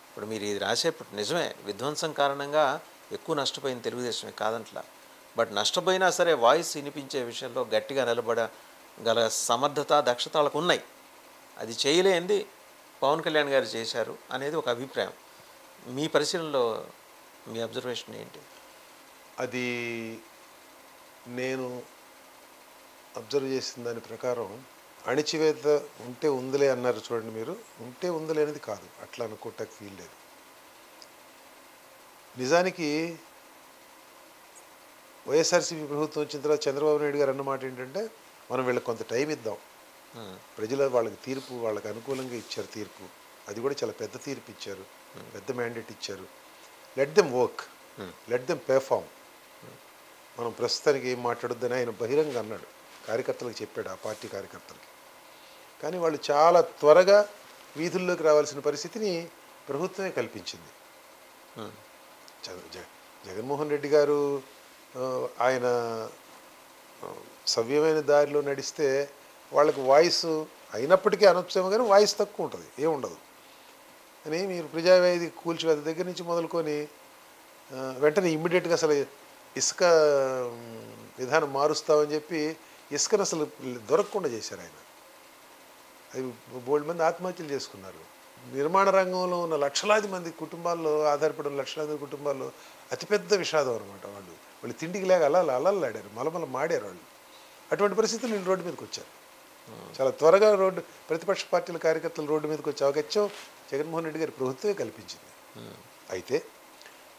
ఇప్పుడు మీరు ఇది రాసేప్పుడు నిజమే, విధ్వంసం కారణంగా ఎక్కువ నష్టపోయింది తెలుగుదేశమే కాదంట్లా. బట్ నష్టపోయినా సరే వాయిస్ వినిపించే విషయంలో గట్టిగా నిలబడగల సమర్థత, దక్షత వాళ్ళకు ఉన్నాయి. అది చేయలేనిది పవన్ కళ్యాణ్ గారు చేశారు అనేది ఒక అభిప్రాయం. మీ పరిశీలనలో మీ అబ్జర్వేషన్ ఏంటి? అది నేను అబ్జర్వ్ చేసిన దాని ప్రకారం అణిచివేత ఉంటే ఉందిలే అన్నారు చూడండి మీరు. ఉంటే ఉందిలే అనేది కాదు, అట్లా అనుకోవటానికి ఫీల్ లేదు. నిజానికి వైఎస్ఆర్సీపీ ప్రభుత్వం వచ్చిన తర్వాత చంద్రబాబు నాయుడు గారు అన్నమాట ఏంటంటే, మనం వీళ్ళకి కొంత టైం ఇద్దాం, ప్రజలు వాళ్ళకి తీర్పు వాళ్ళకి అనుకూలంగా ఇచ్చారు తీర్పు, అది కూడా చాలా పెద్ద తీర్పు ఇచ్చారు, పెద్ద మ్యాండేట్ ఇచ్చారు, let them work, let them perform, మనం ప్రస్తుతానికి ఏం మాట్లాడొద్దని ఆయన బహిరంగ అన్నాడు, కార్యకర్తలకు చెప్పాడు, ఆ పార్టీ కార్యకర్తలకి. కానీ వాళ్ళు చాలా త్వరగా వీధుల్లోకి రావాల్సిన పరిస్థితిని ప్రభుత్వమే కల్పించింది. జగన్మోహన్ రెడ్డి గారు ఆయన సవ్యమైన దారిలో నడిస్తే వాళ్ళకి వాయిస్ అయినప్పటికీ అనొచ్చేమో, కానీ వాయిస్ తక్కువ ఉంటుంది, ఏముండదు అని. మీరు ప్రజావేది కూల్చివేత దగ్గర నుంచి మొదలుకొని వెంటనే ఇమ్మీడియట్గా అసలు ఇసుక విధానం మారుస్తామని చెప్పి ఇసుకను అసలు దొరకకుండా చేశారు ఆయన. అది బోల్డ్ మంది ఆత్మహత్యలు చేసుకున్నారు. నిర్మాణ రంగంలో ఉన్న లక్షలాది మంది కుటుంబాల్లో, ఆధారపడిన లక్షలాది కుటుంబాల్లో అతిపెద్ద విషాదం అనమాట. వాళ్ళు తిండికి లేక అల్లల్లాడారు, మలమల మాడారు వాళ్ళు. అటువంటి పరిస్థితులు వీళ్ళు రోడ్డు మీదకి వచ్చారు. చాలా త్వరగా ప్రతిపక్ష పార్టీల కార్యకర్తలు రోడ్డు మీదకి వచ్చే అవకాశం జగన్మోహన్ రెడ్డి గారి ప్రభుత్వమే కల్పించింది. అయితే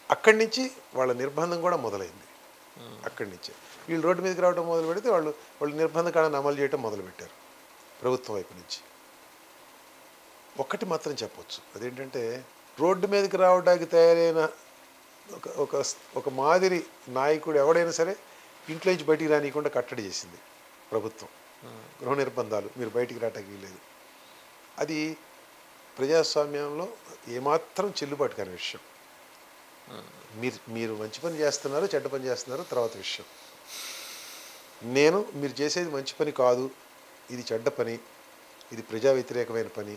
అక్కడి నుంచి వాళ్ళ నిర్బంధం కూడా మొదలైంది. అక్కడి నుంచే వీళ్ళు రోడ్డు మీదకి రావడం మొదలు పెడితే వాళ్ళు నిర్బంధ కాలాన్ని అమలు చేయడం మొదలుపెట్టారు ప్రభుత్వం వైపు నుంచి. ఒక్కటి మాత్రం చెప్పొచ్చు, అదేంటంటే రోడ్డు మీదకి రావడానికి తయారైన ఒక మాదిరి నాయకుడు ఎవడైనా సరే ఇంట్లో నుంచి బయటికి రానియకుండా కట్టడి చేసింది ప్రభుత్వం. గృహ నిర్బంధాలు, మీరు బయటికి రావడానికి వీలేదు. అది ప్రజాస్వామ్యంలో ఏమాత్రం చెల్లుబాటు కాని విషయం. మీరు మంచి పని చేస్తున్నారు, చెడ్డ పని చేస్తున్నారు తర్వాత విషయం. మీరు చేసేది మంచి పని కాదు, ఇది చెడ్డ పని, ఇది ప్రజా వ్యతిరేకమైన పని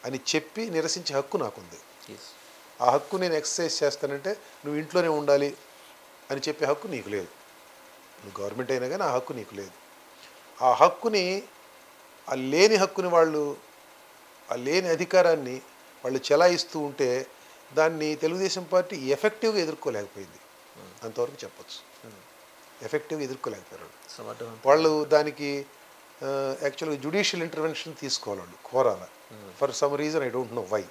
అని చెప్పి నిరసించే హక్కు నాకుంది. ఆ హక్కు నేను ఎక్సర్సైజ్ చేస్తానంటే నువ్వు ఇంట్లోనే ఉండాలి అని చెప్పే హక్కు నీకు లేదు. నువ్వు గవర్నమెంట్ అయినా కానీ ఆ హక్కు నీకు లేదు. ఆ హక్కుని, ఆ లేని హక్కుని వాళ్ళు, ఆ లేని అధికారాన్ని వాళ్ళు చెలాయిస్తూ ఉంటే దాన్ని తెలుగుదేశం పార్టీ ఎఫెక్టివ్గా ఎదుర్కోలేకపోయింది. అంతవరకు చెప్పచ్చు. ఎఫెక్టివ్గా ఎదుర్కోలేకపోయారు వాళ్ళు. దానికి యాక్చువల్గా జ్యుడిషియల్ ఇంటర్వెన్షన్ తీసుకోవాలి, వాళ్ళు కోరాల. For some reason I don't know why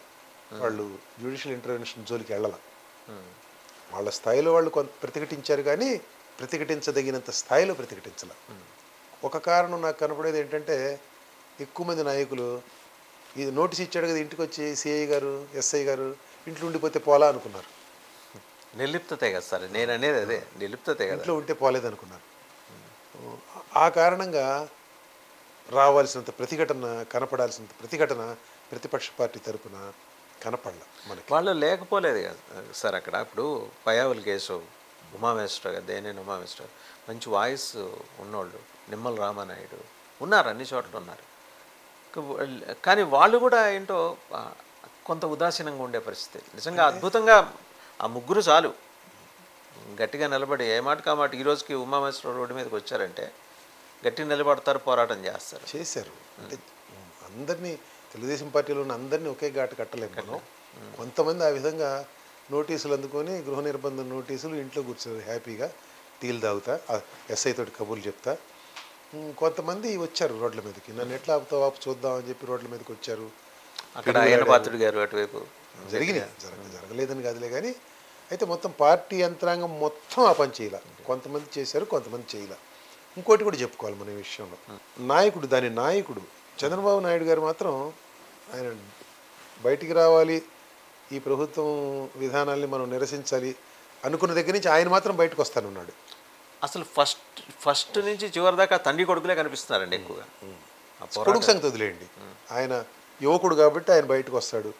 వాళ్ళు జ్యుడిషియల్ ఇంటర్వెన్షన్ జోలికి వెళ్ళాల. వాళ్ళ స్థాయిలో వాళ్ళు కొంత ప్రతిఘటించారు, కానీ ప్రతిఘటించదగినంత స్థాయిలో ప్రతిఘటించాల. ఒక కారణం నాకు కనపడేది ఏంటంటే, ఎక్కువ మంది నాయకులు ఇది నోటీస్ ఇచ్చాడు కదా, ఇంటికి వచ్చి సిఐ గారు, ఎస్ఐ గారు ఇంట్లో ఉండిపోతే పోలా అనుకున్నారు. నిర్లిప్తతే కదా సార్, నేను అనేది అదే, నిర్లిప్తతే కదా, ఇంట్లో ఉంటే పోలేదనుకున్నారు. ఆ కారణంగా రావాల్సినంత ప్రతిఘటన, కనపడాల్సినంత ప్రతిఘటన ప్రతిపక్ష పార్టీ తరపున కనపడల మనకి. వాళ్ళు లేకపోలేదు కదా సార్ అక్కడ. ఇప్పుడు పయావుల కేసు, ఉమామేశ్వర గారు, దేనేని ఉమామేశ్వర, మంచి వాయిస్ ఉన్నోళ్ళు, నిమ్మల రామానాయుడు ఉన్నారు, అన్ని చోట్ల ఉన్నారు. కానీ వాళ్ళు కూడా ఏంటో కొంత ఉదాసీనంగా ఉండే పరిస్థితి. నిజంగా అద్భుతంగా ఆ ముగ్గురు చాలు గట్టిగా నిలబడి ఏ మాట కామాట ఈ రోజుకి ఉమామేశ్వర రోడ్డు మీదకి వచ్చారంటే గట్టిగా నిలబడతారు, పోరాటం చేస్తారు. చేశారు. అంటే అందరినీ తెలుగుదేశం పార్టీలో ఉన్న అందరినీ ఒకే ఘాటు కట్టలేము మనం. కొంతమంది ఆ విధంగా నోటీసులు అందుకొని గృహ నిర్బంధం నోటీసులు ఇంట్లో కూర్చొని హ్యాపీగా టీలు తాగుతా ఎస్ఐ తోటి కబుర్లు చెప్తా. కొంతమంది వచ్చారు రోడ్ల మీదకి, నన్ను ఎట్లా ఆపుతావు ఆపు చూద్దామని చెప్పి రోడ్ల మీదకి వచ్చారు. అక్కడ ఆయన పాత్రుడు గారు అటువైపు జరగలేదని కాదులే కానీ, అయితే మొత్తం పార్టీ యంత్రాంగం మొత్తం ఆ పని చేయాల. కొంతమంది చేశారు, కొంతమంది చేయలే. ఇంకోటి కూడా చెప్పుకోవాలి మన ఈ విషయంలో, నాయకుడు దాని నాయకుడు చంద్రబాబు నాయుడు గారు మాత్రం ఆయన బయటికి రావాలి, ఈ ప్రభుత్వం విధానాల్ని మనం నిరసించాలి అనుకున్న దగ్గర నుంచి ఆయన మాత్రం బయటకు వస్తానున్నాడు. అసలు ఫస్ట్ నుంచి చివరి దాకా తండ్రి కొడుకులే కనిపిస్తున్నారండి ఎక్కువగా. కొడుకు సంగతి వదిలేయండి, ఆయన యువకుడు కాబట్టి ఆయన బయటకు వస్తాడు,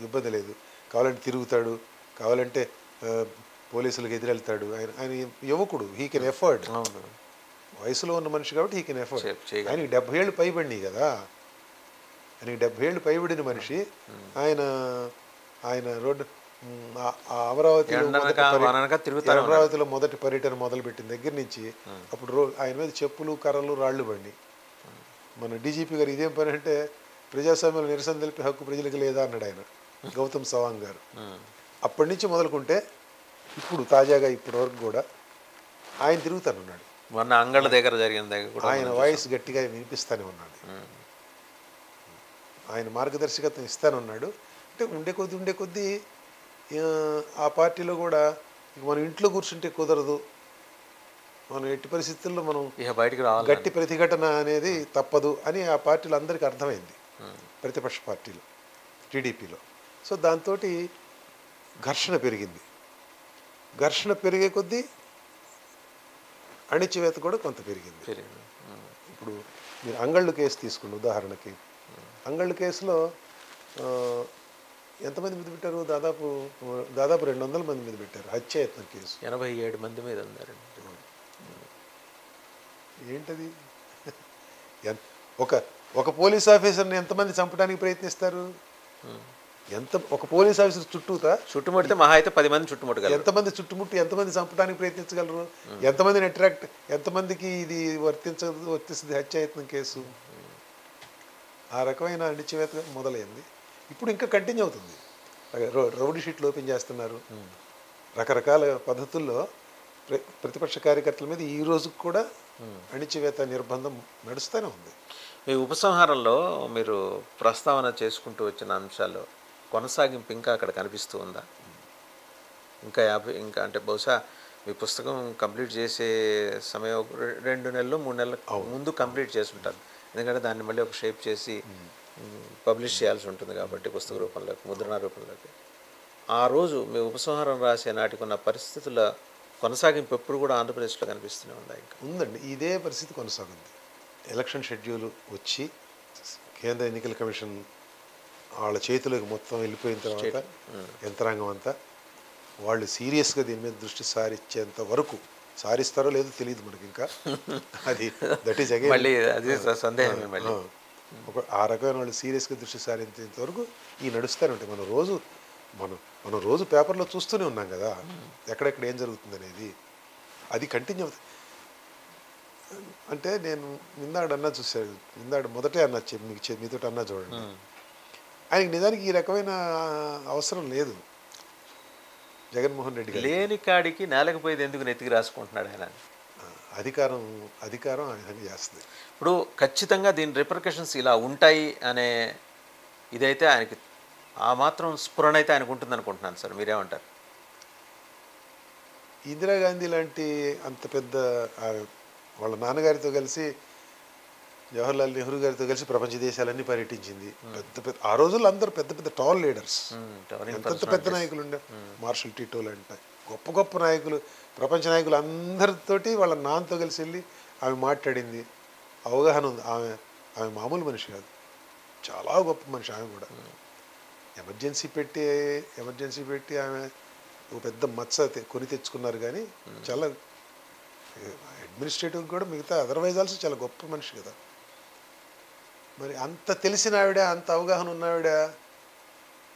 ఇబ్బంది లేదు. కావాలంటే తిరుగుతాడు, కావాలంటే పోలీసులకు ఎదురెళ్తాడు. ఆయన యువకుడు, హీ కెన్ ఎఫర్డ్. వయసులో ఉన్న మనిషి కాబట్టి హీ కెన్ ఎఫర్డ్. ఆయనకి 70 ఏళ్ళు పైబడినాయి కదా, ఆయనకి 70 ఏళ్ళు పైబడిన మనిషి. ఆయన రోడ్డు అమరావతిలో మొదటి పర్యటన మొదలుపెట్టిన దగ్గర నుంచి అప్పుడు ఆయన మీద చెప్పులు కర్రలు రాళ్ళు బండి. మన డీజీపీ గారు ఇదేం పని అంటే ప్రజాస్వామ్యంలో నిరసన తెలిపే హక్కు ప్రజలకు లేదా అన్నాడు ఆయన, గౌతమ్ సవాంగ్ గారు. అప్పటి నుంచి మొదలుకుంటే ఇప్పుడు తాజాగా ఇప్పటి వరకు కూడా ఆయన తిరుగుతానున్నాడు. మొన్న అంగళ్ళ దగ్గర జరిగిన దగ్గర ఆయన వాయిస్ గట్టిగా వినిపిస్తానే ఉన్నాడు, ఆయన మార్గదర్శకత్వం ఇస్తానున్నాడు. అంటే ఉండే కొద్దీ ఆ పార్టీలో కూడా మనం ఇంట్లో కూర్చుంటే కుదరదు, మనం ఎట్టి పరిస్థితుల్లో మనం బయటికి రావాలి, గట్టి ప్రతిఘటన అనేది తప్పదు అని ఆ పార్టీలో అందరికీ అర్థమైంది, ప్రతిపక్ష పార్టీలో టీడీపీలో. సో దాంతో ఘర్షణ పెరిగింది. ఘర్షణ పెరిగే కొద్దీ అణిచివేత కూడా కొంత పెరిగింది. ఇప్పుడు మీరు అంగళ్ళు కేసు తీసుకోండి ఉదాహరణకి. అంగళ్ళు కేసులో ఎంతమంది మీద పెట్టారు? దాదాపు 200 మంది మీద పెట్టారు హత్యాయత్నం కేసు. 87 మంది మీద ఉన్నారండి. ఏంటది? ఒక పోలీస్ ఆఫీసర్ని ఎంతమంది చంపడానికి ప్రయత్నిస్తారు? ఒక పోలీస్ ఆఫీసర్ చుట్టుముడితే మహా అయితే 10 మంది చుట్టుముట్టగలరు. ఎంతమంది చుట్టుముట్టి ఎంతమంది చంపడానికి ప్రయత్నించగలరు? ఎంతమందిని ఎంతమందికి ఇది వర్తిస్తుంది హత్యాయత్నం కేసు? ఆ రకమైన అణిచివేత మొదలైంది. ఇప్పుడు ఇంకా కంటిన్యూ అవుతుంది. రౌడీ షీట్లు ఓపెన్ చేస్తున్నారు, రకరకాల పద్ధతుల్లో ప్రతిపక్ష కార్యకర్తల మీద ఈ రోజుకి కూడా అణిచివేత నిర్బంధం నడుస్తూనే ఉంది. మీ ఉపసంహారంలో మీరు ప్రస్తావన చేసుకుంటూ వచ్చిన అంశాలు కొనసాగింపు ఇంకా అక్కడ కనిపిస్తూ ఉందా? ఇంకా అంటే బహుశా మీ పుస్తకం కంప్లీట్ చేసే సమయం 2 నెలలు 3 నెలల ముందు కంప్లీట్ చేసి ఉంటారు. ఎందుకంటే దాన్ని మళ్ళీ ఒక షేప్ చేసి పబ్లిష్ చేయాల్సి ఉంటుంది కాబట్టి పుస్తక రూపంలోకి, ముద్రణ రూపంలోకి. ఆ రోజు మీ ఉపసంహారం రాసే నాటికి ఉన్న పరిస్థితుల కొనసాగింపు ఎప్పుడు కూడా ఆంధ్రప్రదేశ్లో కనిపిస్తూనే ఉందా? ఇంకా ఉందండి, ఇదే పరిస్థితి కొనసాగుంది. ఎలక్షన్ షెడ్యూల్ వచ్చి కేంద్ర ఎన్నికల కమిషన్ వాళ్ళ చేతిలోకి మొత్తం వెళ్ళిపోయిన తర్వాత యంత్రాంగం అంతా వాళ్ళు సీరియస్గా దీని మీద దృష్టి సారించేంత వరకు, సారిస్తారో లేదో తెలియదు మనకి ఇంకా, అది దట్ ఈస్ అగైన్ సందేహమే. ఆ రకమైన వాళ్ళు సీరియస్గా దృష్టి సారించేంత వరకు ఈ నడుస్తూనే ఉంటాయి. మనం రోజు పేపర్లో చూస్తూనే ఉన్నాం కదా ఎక్కడెక్కడ ఏం జరుగుతుంది అనేది. అది కంటిన్యూ అవుతుంది. అంటే నేను ఇందాడు మొదటే అన్నా మీతో అన్నా చూడండి, ఆయనకి నిజానికి ఈ రకమైన అవసరం లేదు. జగన్మోహన్ రెడ్డి లేని కాడికి నేలకపోయేది ఎందుకు నెత్తికి రాసుకుంటున్నాడు ఆయన? అధికారం ఆ విధంగా చేస్తుంది. ఇప్పుడు ఖచ్చితంగా దీని రిపర్కషన్స్ ఇలా ఉంటాయి అనే ఇదైతే ఆయనకి ఆ మాత్రం స్ఫురణ అయితే ఆయనకు ఉంటుంది అనుకుంటున్నాను సార్, మీరేమంటారు? ఇందిరాగాంధీ లాంటి అంత పెద్ద వాళ్ళ నాన్నగారితో కలిసి జవహర్లాల్ నెహ్రూ గారితో కలిసి ప్రపంచ దేశాలన్నీ పర్యటించింది. ఆ రోజుల్లో అందరూ పెద్ద టాల్ లీడర్స్, ఎంత పెద్ద నాయకులు ఉండే, మార్షల్ టీటో లాంటి గొప్ప నాయకులు, ప్రపంచ నాయకులు అందరితోటి వాళ్ళ నాన్నతో కలిసి వెళ్ళి ఆమె మాట్లాడింది. అవగాహన ఉంది. ఆమె మామూలు మనిషి కాదు, చాలా గొప్ప మనిషి. ఆమె కూడా ఎమర్జెన్సీ పెట్టి ఆమె ఒక పెద్ద మత్స కొని తెచ్చుకున్నారు. కానీ చాలా అడ్మినిస్ట్రేటివ్ కూడా మిగతా అదర్వైజ్ ఆల్సో చాలా గొప్ప మనిషి కదా. మరి అంత తెలిసిన ఆవిడ, అంత అవగాహన ఉన్న ఆవిడ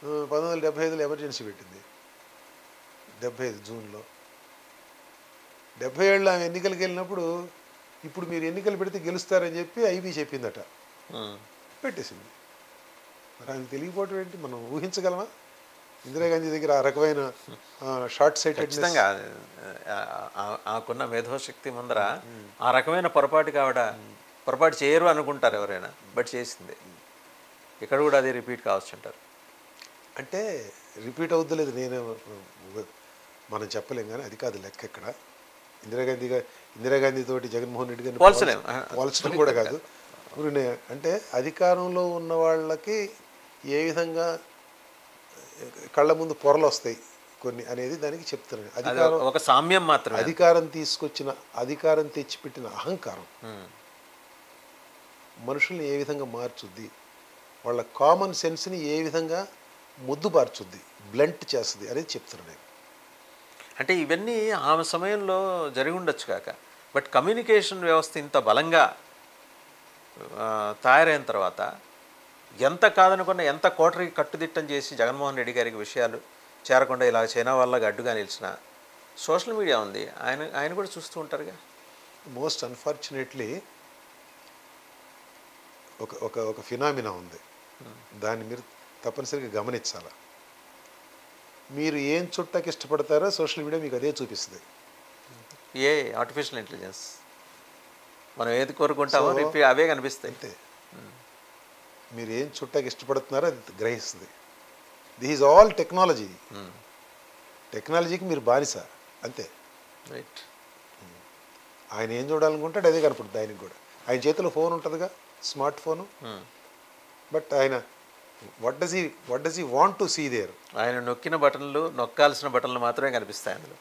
1975లో ఎమర్జెన్సీ పెట్టింది. 75 జూన్లో. 77లో ఆమె ఎన్నికలకు వెళ్ళినప్పుడు ఇప్పుడు మీరు ఎన్నికలు పెడితే గెలుస్తారని చెప్పి ఐబీ చెప్పిందట, పెట్టేసింది. మరి ఆయన తెలియకపోవడం ఏంటి, మనం ఊహించగలమా? ఇందిరాగాంధీ దగ్గర ఆ రకమైన షార్ట్ సైటెడ్నెస్. ఖచ్చితంగా ఆకున్న మేధోశక్తి ముందర ఆ రకమైన పొరపాటు కావడ పొరపాటు చేయరు అనుకుంటారు ఎవరైనా, బట్ చేసింది. ఇక్కడ కూడా అది రిపీట్ కావచ్చు అంటారు. అంటే రిపీట్ అవుద్దలేదు మనం చెప్పలేం, కానీ అది కాదు లెక్క ఇక్కడ. ఇందిరాగాంధీ తోటి జగన్మోహన్ రెడ్డి గారిని పోల్చలేం. పోల్చడం కూడా కాదు. అంటే అధికారంలో ఉన్న వాళ్ళకి ఏ విధంగా కళ్ళ ముందు పొరలు వస్తాయి కొన్ని అనేది దానికి చెప్తున్నాను. అధికారం ఒక సామ్యం మాత్రమే. అధికారం తెచ్చిపెట్టిన అహంకారం మనుషుల్ని ఏ విధంగా మార్చుద్ది, వాళ్ళ కామన్ సెన్స్ని ఏ విధంగా ముద్దుబార్చుద్ది, బ్లంట్ చేస్తుంది అనేది చెప్తున్నాను నేను. అంటే ఇవన్నీ ఆమె సమయంలో జరిగి ఉండొచ్చు కాక, బట్ కమ్యూనికేషన్ వ్యవస్థ ఇంత బలంగా తయారైన తర్వాత ఎంత కాదనుకున్న, ఎంత కోటరికి కట్టుదిట్టం చేసి జగన్మోహన్ రెడ్డి గారికి విషయాలు చేరకుండా ఇలా చైనా వాళ్ళకి అడ్డుగా నిలిచిన సోషల్ మీడియా ఉంది. ఆయన కూడా చూస్తూ ఉంటారుగా. మోస్ట్ అన్ఫార్చునేట్లీ ఒక ఫినామినా ఉంది, దాన్ని మీరు తప్పనిసరిగా గమనించాలి. మీరు ఏం చుట్టకి ఇష్టపడతారో సోషల్ మీడియా మీకు అదే చూపిస్తుంది. ఆర్టిఫిషియల్ ఇంటెలిజెన్స్ మనం ఏది కోరుకుంటామో అవే కనిపిస్తాయి. అంతే, మీరు ఏం చుట్టకి ఇష్టపడుతున్నారో అది గ్రహిస్తుంది. This is all technology. టెక్నాలజీకి మీరు బానిస అంతే. రైట్. ఆయన ఏం చూడాలనుకుంటాడు అదే కనపడుతుంది ఆయనకు కూడా. ఆయన చేతిలో ఫోన్ ఉంటుందిగా, స్మార్ట్ ఫోను. బట్ ఆయన what does he want to see there? ఆయన నొక్కిన బటన్లు, నొక్కాల్సిన బటన్లు మాత్రమే కనిపిస్తాయి అందులో.